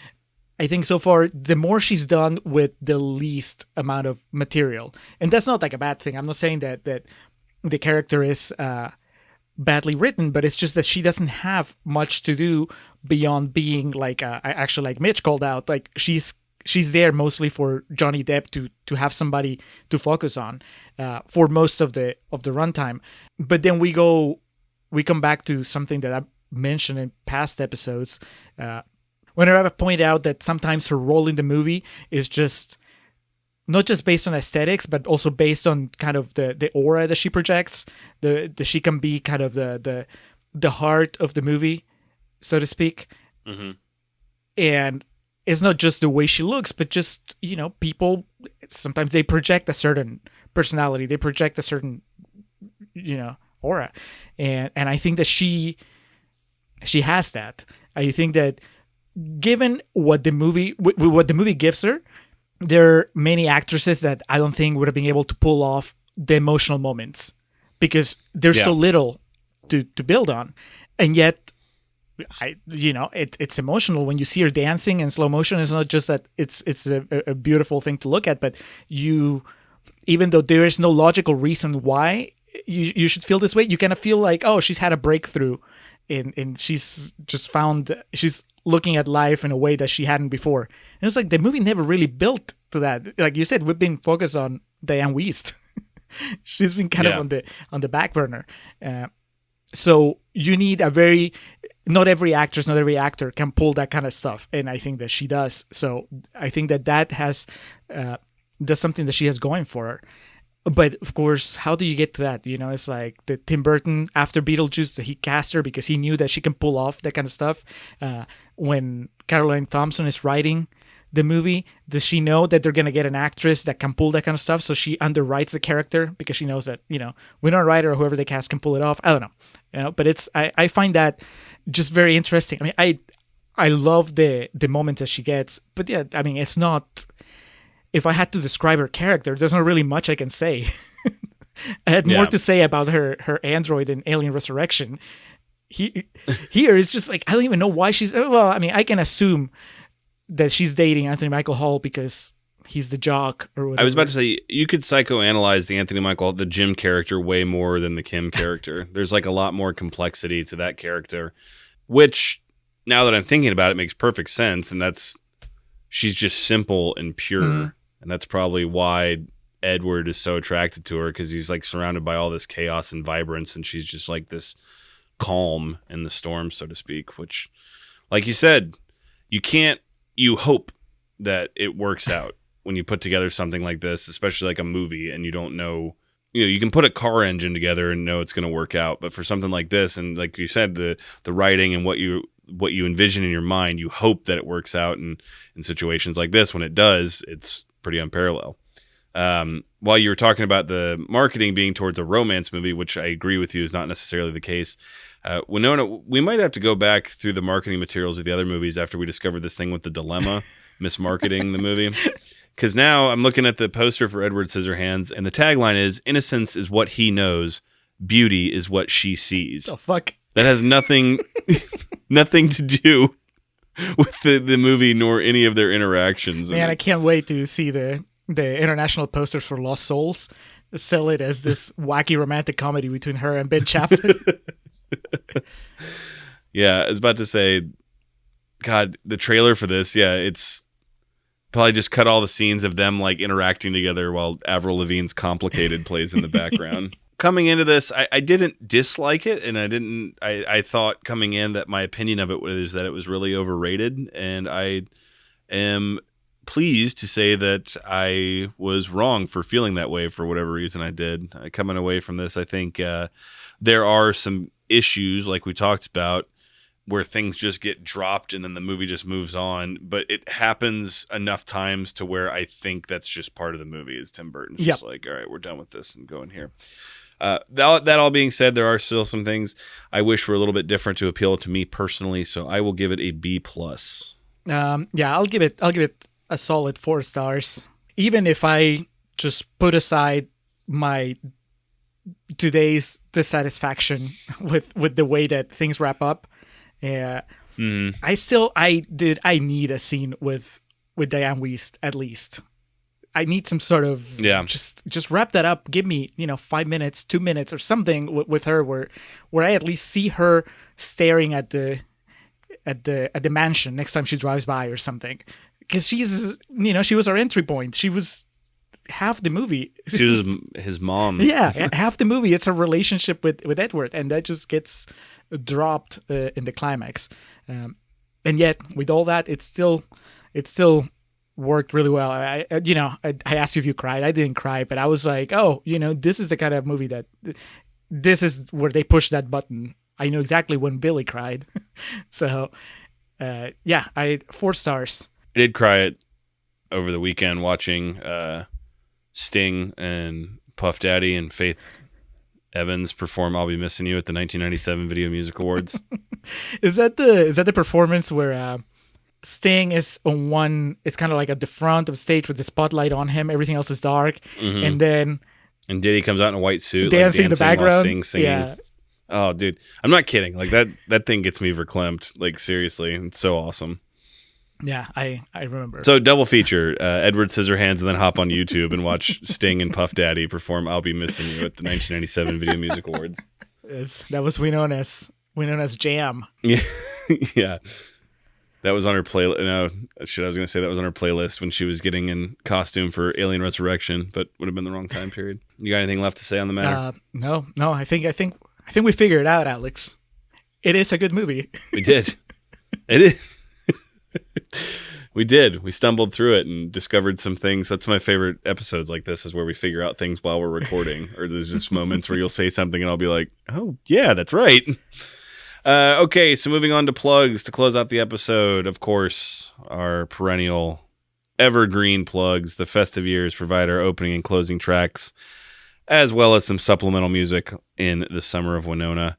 D: I think so far the more she's done with the least amount of material, and that's not like a bad thing. I'm not saying that the character is badly written, but it's just that she doesn't have much to do beyond being like actually, like Mitch called out, like she's there mostly for Johnny Depp to have somebody to focus on for most of the runtime. But then we come back to something that I've mentioned in past episodes. Whenever I point out that sometimes her role in the movie is just not just based on aesthetics, but also based on kind of the aura that she projects. She can be kind of the heart of the movie, so to speak.
E: Mm-hmm.
D: And it's not just the way she looks, but just, people, sometimes they project a certain personality. They project a certain, aura. And I think that she has that. I think that given what the movie gives her, there are many actresses that I don't think would have been able to pull off the emotional moments because there's so little to build on. And yet, it's emotional when you see her dancing in slow motion. It's not just that it's a beautiful thing to look at, but even though there is no logical reason why you should feel this way, you kind of feel like, oh, she's had a breakthrough and she's looking at life in a way that she hadn't before. And it's like the movie never really built to that. Like you said, we've been focused on Diane Wiest. She's been kind of on the back burner. So you need not every actress, not every actor can pull that kind of stuff. And I think that she does. So I think that has does something that she has going for her. But of course, how do you get to that? It's like the Tim Burton after Beetlejuice, he cast her because he knew that she can pull off that kind of stuff. When Caroline Thompson is writing the movie, does she know that they're going to get an actress that can pull that kind of stuff? So she underwrites the character because she knows that, Winona Ryder or whoever they cast can pull it off. I don't know. But I find that just very interesting. I mean, I love the moment that she gets, but yeah, I mean, it's not, if I had to describe her character, there's not really much I can say. I had more to say about her android in Alien Resurrection. Here it's just like, I don't even know why I can assume that she's dating Anthony Michael Hall because he's the jock or whatever.
E: I was about to say, you could psychoanalyze the Jim character way more than the Kim character. There's like a lot more complexity to that character, which now that I'm thinking about it makes perfect sense. And she's just simple and pure. Mm-hmm. And that's probably why Edward is so attracted to her, because he's like surrounded by all this chaos and vibrance. And she's just like this calm in the storm, so to speak, which, like you said, you hope that it works out when you put together something like this, especially like a movie, and you don't know, you can put a car engine together and know it's going to work out. But for something like this, and like you said, the writing and what you envision in your mind, you hope that it works out. And in situations like this, when it does, it's pretty unparalleled. While you were talking about the marketing being towards a romance movie, which I agree with you is not necessarily the case, Winona, we might have to go back through the marketing materials of the other movies after we discovered this thing with the dilemma, mismarketing the movie. Because now I'm looking at the poster for Edward Scissorhands, and the tagline is, "Innocence is what he knows, beauty is what she sees."
D: Oh, fuck.
E: That has nothing to do with the movie nor any of their interactions.
D: Man, I can't wait to see the international posters for Lost Souls. Sell it as this wacky romantic comedy between her and Ben Chaplin.
E: Yeah, I was about to say, God, the trailer for this, it's probably just cut all the scenes of them like interacting together while Avril Lavigne's Complicated plays in the background. Coming into this, I didn't dislike it, and I thought coming in that my opinion of it was that it was really overrated, and I am pleased to say that I was wrong for feeling that way for whatever reason I did. Coming away from this, I think there are some issues, like we talked about, where things just get dropped and then the movie just moves on, but it happens enough times to where I think that's just part of the movie, is Tim Burton's just like, all right, we're done with this and going here. That all being said, there are still some things I wish were a little bit different to appeal to me personally, so I will give it a B+.
D: I'll give it a solid 4 stars. Even if I just put aside my today's dissatisfaction with the way that things wrap up, I need a scene with Diane Wiest at least. I need some sort of just wrap that up. Give me 5 minutes, 2 minutes, or something with her where I at least see her staring at the mansion next time she drives by or something. Because she's she was our entry point. She was half the movie.
E: She was his mom.
D: Yeah, half the movie. It's her relationship with Edward, and that just gets dropped in the climax. And yet, with all that, it's still worked really well. I asked you if you cried. I didn't cry, but I was like, oh, this is the kind of movie that this is where they push that button. I know exactly when Billy cried. So, 4 stars.
E: I did cry over the weekend watching Sting and Puff Daddy and Faith Evans perform "I'll Be Missing You" at the 1997 Video Music Awards.
D: Is that the performance where Sting is on one? It's kind of like at the front of stage with the spotlight on him. Everything else is dark, and then
E: Diddy comes out in a white suit,
D: dancing in the background.
E: While Sting's singing.
D: Yeah.
E: Oh, dude, I'm not kidding. Like that thing gets me verklempt. Like seriously, it's so awesome.
D: Yeah, I remember.
E: So double feature, Edward Scissorhands, and then hop on YouTube and watch Sting and Puff Daddy perform "I'll Be Missing You" at the 1997 Video Music Awards.
D: That was we known as Jam.
E: Yeah, yeah. That was on her playlist. No, shit, I was gonna say that was on her playlist when she was getting in costume for Alien Resurrection, but would have been the wrong time period. You got anything left to say on the matter?
D: No. I think we figured it out, Alex. It is a good movie.
E: We did. It is. We did. We stumbled through it and discovered some things. That's my favorite episodes like this, is where we figure out things while we're recording. Or there's just moments where you'll say something and I'll be like, oh, yeah, that's right. Okay, so moving on to plugs to close out the episode. Of course, our perennial evergreen plugs. The Festive Years provide our opening and closing tracks, as well as some supplemental music in the summer of Winona.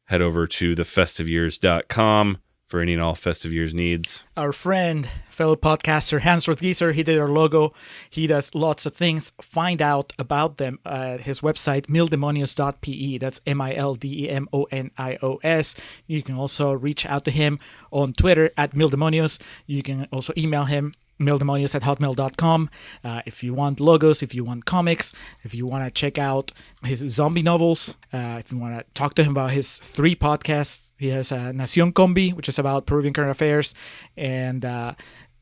E: Head over to thefestiveyears.com for any and all Festive Years needs.
D: Our friend, fellow podcaster, Hansworth Geezer, he did our logo. He does lots of things. Find out about them at his website, mildemonios.pe. That's MILDEMONIOS. You can also reach out to him on Twitter at mildemonios. You can also email him, mildemonios@hotmail.com. If you want logos, if you want comics, if you want to check out his zombie novels, if you want to talk to him about his 3 podcasts, he has Nación Combi, which is about Peruvian current affairs, and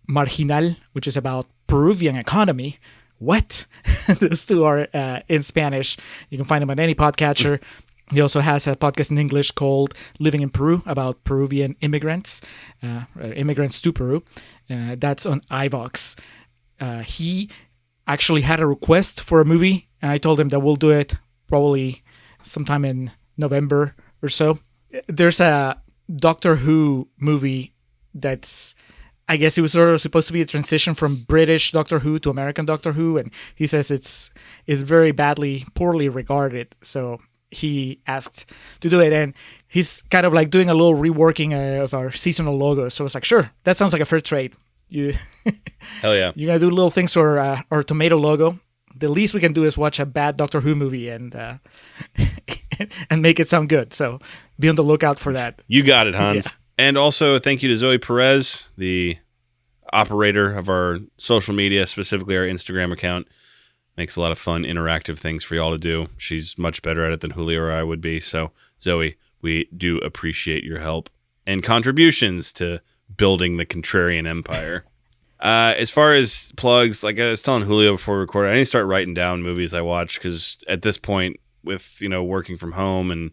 D: Marginal, which is about Peruvian economy. What? Those 2 are in Spanish. You can find him on any podcatcher. He also has a podcast in English called Living in Peru, about Peruvian immigrants, immigrants to Peru. That's on iVox. He actually had a request for a movie, and I told him that we'll do it probably sometime in November or so. There's a Doctor Who movie that's, I guess it was sort of supposed to be a transition from British Doctor Who to American Doctor Who, and he says it's very poorly regarded, so he asked to do it, and he's kind of like doing a little reworking of our seasonal logo. So it's like, sure, that sounds like a fair trade.
E: Hell yeah.
D: You're going to do little things for our tomato logo. The least we can do is watch a bad Doctor Who movie and make it sound good. So be on the lookout for that.
E: You got it, Hans.
D: Yeah.
E: And also thank you to Zoe Perez, the operator of our social media, specifically our Instagram account. Makes a lot of fun, interactive things for y'all to do. She's much better at it than Julio or I would be. So, Zoe, we do appreciate your help and contributions to building the Contrarian Empire. As far as plugs, like I was telling Julio before we recorded, I need to start writing down movies I watch, because at this point, with working from home and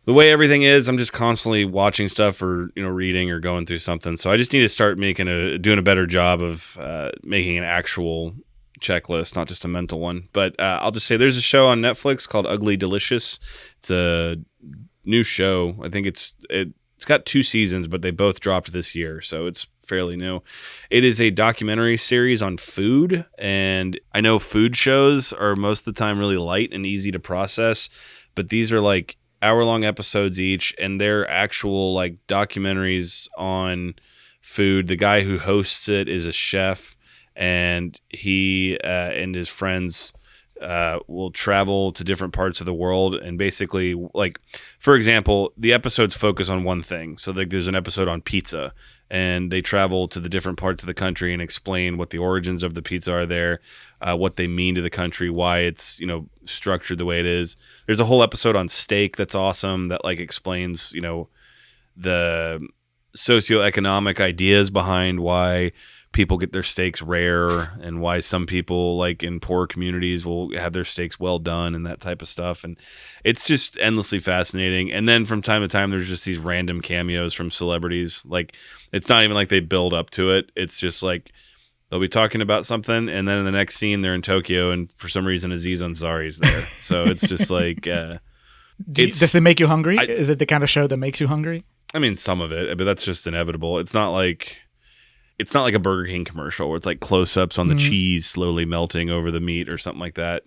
E: the way everything is, I'm just constantly watching stuff or reading or going through something. So I just need to start doing a better job of making an actual checklist, not just a mental one. But I'll just say there's a show on Netflix called Ugly Delicious. It's a new show. I think it's got 2 seasons, but they both dropped this year, so it's fairly new. It is a documentary series on food, and I know food shows are most of the time really light and easy to process, but these are like hour-long episodes each, and they're actual like documentaries on food. The guy who hosts it is a chef, and he and his friends will travel to different parts of the world, and basically, like, for example, the episodes focus on one thing. So like there's an episode on pizza, and they travel to the different parts of the country and explain what the origins of the pizza are there, what they mean to the country, why it's structured the way it is. There's a whole episode on steak that's awesome, that like explains the socioeconomic ideas behind why people get their steaks rare, and why some people, like in poor communities, will have their steaks well done and that type of stuff. And it's just endlessly fascinating. And then from time to time, there's just these random cameos from celebrities. Like, it's not even like they build up to it. It's just like they'll be talking about something, and then in the next scene they're in Tokyo, and for some reason Aziz Ansari is there. So it's just like,
D: does it make you hungry? Is it the kind of show that makes you hungry?
E: I mean, some of it, but that's just inevitable. It's not like a Burger King commercial where it's like close-ups on the cheese slowly melting over the meat or something like that.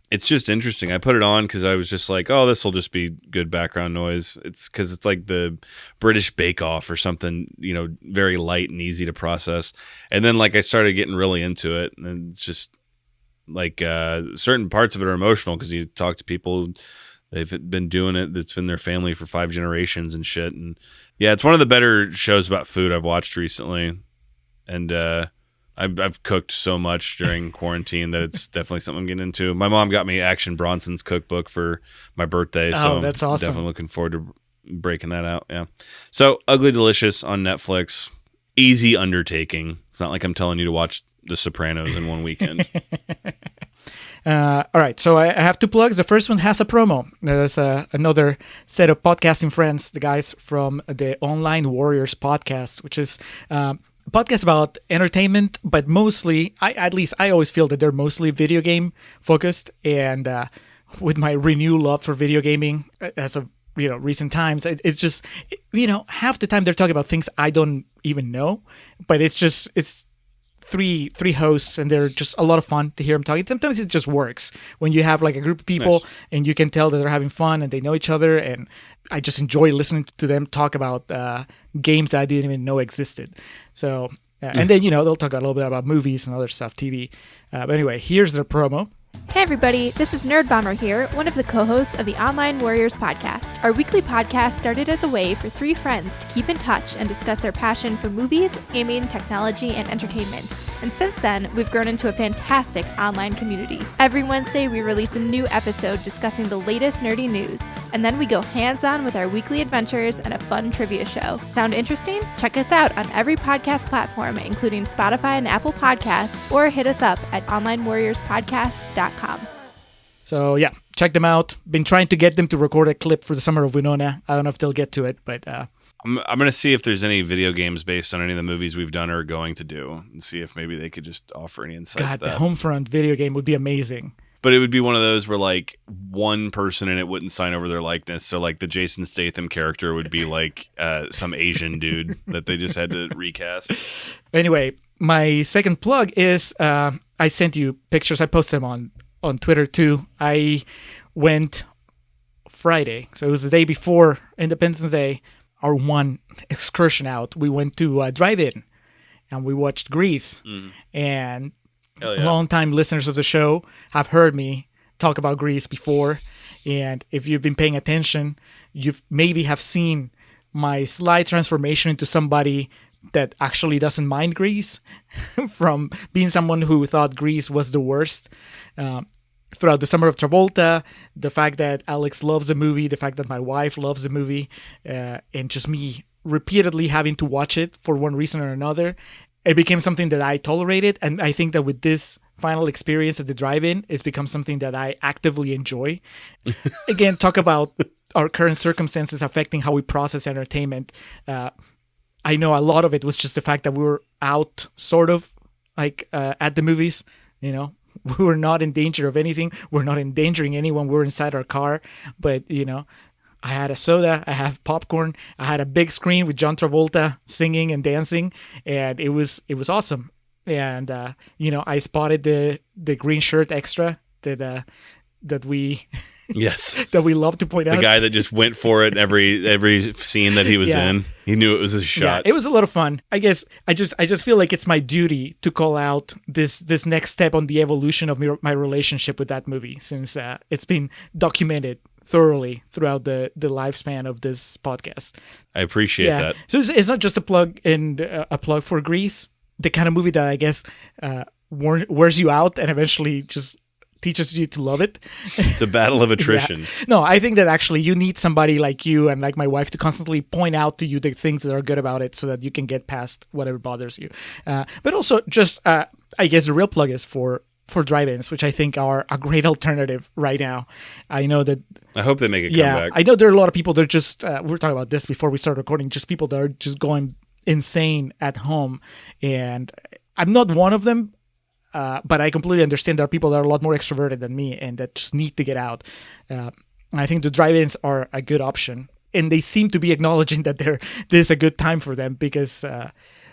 E: It's just interesting. I put it on because I was just like, oh, this will just be good background noise. It's because it's like the British Bake Off or something, very light and easy to process. And then like I started getting really into it, and it's just like certain parts of it are emotional because you talk to people, they've been doing it, that's been their family for 5 generations and shit. And yeah, it's one of the better shows about food I've watched recently. And I've cooked so much during quarantine that it's definitely something I'm getting into. My mom got me Action Bronson's cookbook for my birthday, so
D: that's awesome.
E: I'm definitely looking forward to breaking that out. Yeah. So Ugly Delicious on Netflix, easy undertaking. It's not like I'm telling you to watch The Sopranos in one weekend.
D: All right, so I have 2 plugs. The first one has a promo. There's another set of podcasting friends, the guys from the Online Warriors podcast, which is podcast about entertainment, but mostly, at least I always feel that they're mostly video game focused. And with my renewed love for video gaming as of recent times, it's just half the time they're talking about things I don't even know, but it's three hosts, and they're just a lot of fun to hear them talking. Sometimes it just works when you have like a group of people and you can tell that they're having fun and they know each other, and I just enjoy listening to them talk about games that I didn't even know existed. So and then they'll talk a little bit about movies and other stuff, TV. But anyway, here's their promo.
O: Hey everybody, this is Nerd Bomber here, one of the co-hosts of the Online Warriors podcast. Our weekly podcast started as a way for 3 friends to keep in touch and discuss their passion for movies, gaming, technology, and entertainment. And since then, we've grown into a fantastic online community. Every Wednesday, we release a new episode discussing the latest nerdy news, and then we go hands-on with our weekly adventures and a fun trivia show. Sound interesting? Check us out on every podcast platform, including Spotify and Apple Podcasts, or hit us up at onlinewarriorspodcast.com.
D: So yeah, check them out. Been trying to get them to record a clip for the Summer of Winona. I don't know if they'll get to it, but
E: I'm going to see if there's any video games based on any of the movies we've done or are going to do, and see if maybe they could just offer any insight.
D: God,
E: to that.
D: The Homefront video game would be amazing.
E: But it would be one of those where like one person in it wouldn't sign over their likeness. So like the Jason Statham character would be like some Asian dude that they just had to recast.
D: Anyway, my second plug is I sent you pictures. I posted them on Twitter too. I went Friday, so it was the day before Independence Day, our one excursion out. We went to drive-in and we watched Grease. And long-time listeners of the show have heard me talk about Grease before. And if you've been paying attention, you've maybe have seen my slight transformation into somebody that actually doesn't mind Grease, from being someone who thought Grease was the worst. Throughout the Summer of Travolta, the fact that Alex loves the movie, the fact that my wife loves the movie, and just me repeatedly having to watch it for one reason or another, it became something that I tolerated. And I think that with this final experience at the drive-in, it's become something that I actively enjoy. Again, talk about our current circumstances affecting how we process entertainment. I know a lot of it was just the fact that we were out sort of like at the movies, we were not in danger of anything. We're not endangering anyone. We're inside our car. But, I had a soda. I have popcorn. I had a big screen with John Travolta singing and dancing. And it was awesome. And, I spotted the green shirt extra that we that we love to point out.
E: The guy that just went for it every scene that he was in. He knew it was a shot.
D: Yeah, it was a lot of fun. I guess I just feel like it's my duty to call out this next step on the evolution of my relationship with that movie, since it's been documented thoroughly throughout the lifespan of this podcast.
E: I appreciate that.
D: So it's not just a plug for Grease, the kind of movie that I guess wears you out and eventually just teaches you to love it.
E: It's a battle of attrition.
D: No, I think that actually you need somebody like you and like my wife to constantly point out to you the things that are good about it so that you can get past whatever bothers you. But also just, I guess the real plug is for drive-ins, which I think are a great alternative right now. I know that...
E: I hope they make a comeback.
D: I know there are a lot of people that are just... we were talking about this before we started recording, just people that are just going insane at home. And I'm not one of them, but I completely understand there are people that are a lot more extroverted than me and that just need to get out. And I think the drive-ins are a good option. And they seem to be acknowledging that this is a good time for them because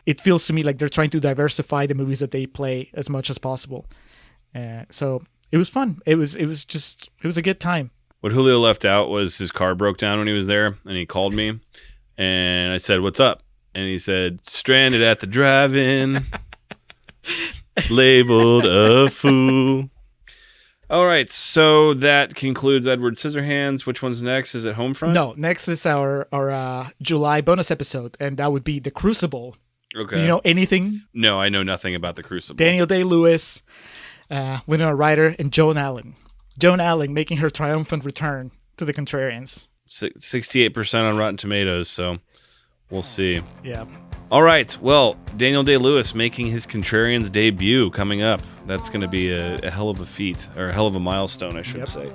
D: it feels to me like they're trying to diversify the movies that they play as much as possible. So it was fun. It was a good time.
E: What Julio left out was his car broke down when he was there, and he called me, and I said, "What's up?" And he said, "Stranded at the drive-in, labeled a fool." All right, so that concludes Edward Scissorhands. Which one's next? Is it Homefront?
D: No, next is our July bonus episode, and that would be The Crucible.
E: Okay.
D: Do you know anything?
E: No, I know nothing about The Crucible.
D: Daniel Day-Lewis, Winona Ryder, and Joan Allen. Joan Allen making her triumphant return to the Contrarians.
E: 68% on Rotten Tomatoes, so we'll see.
D: Yeah.
E: All right, well, Daniel Day-Lewis making his Contrarians debut coming up. That's going to be a hell of a feat, or a hell of a milestone, I should say.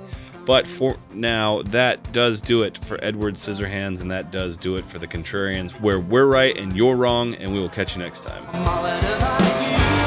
E: But for now, that does do it for Edward Scissorhands, and that does do it for the Contrarians, where we're right and you're wrong, and we will catch you next time.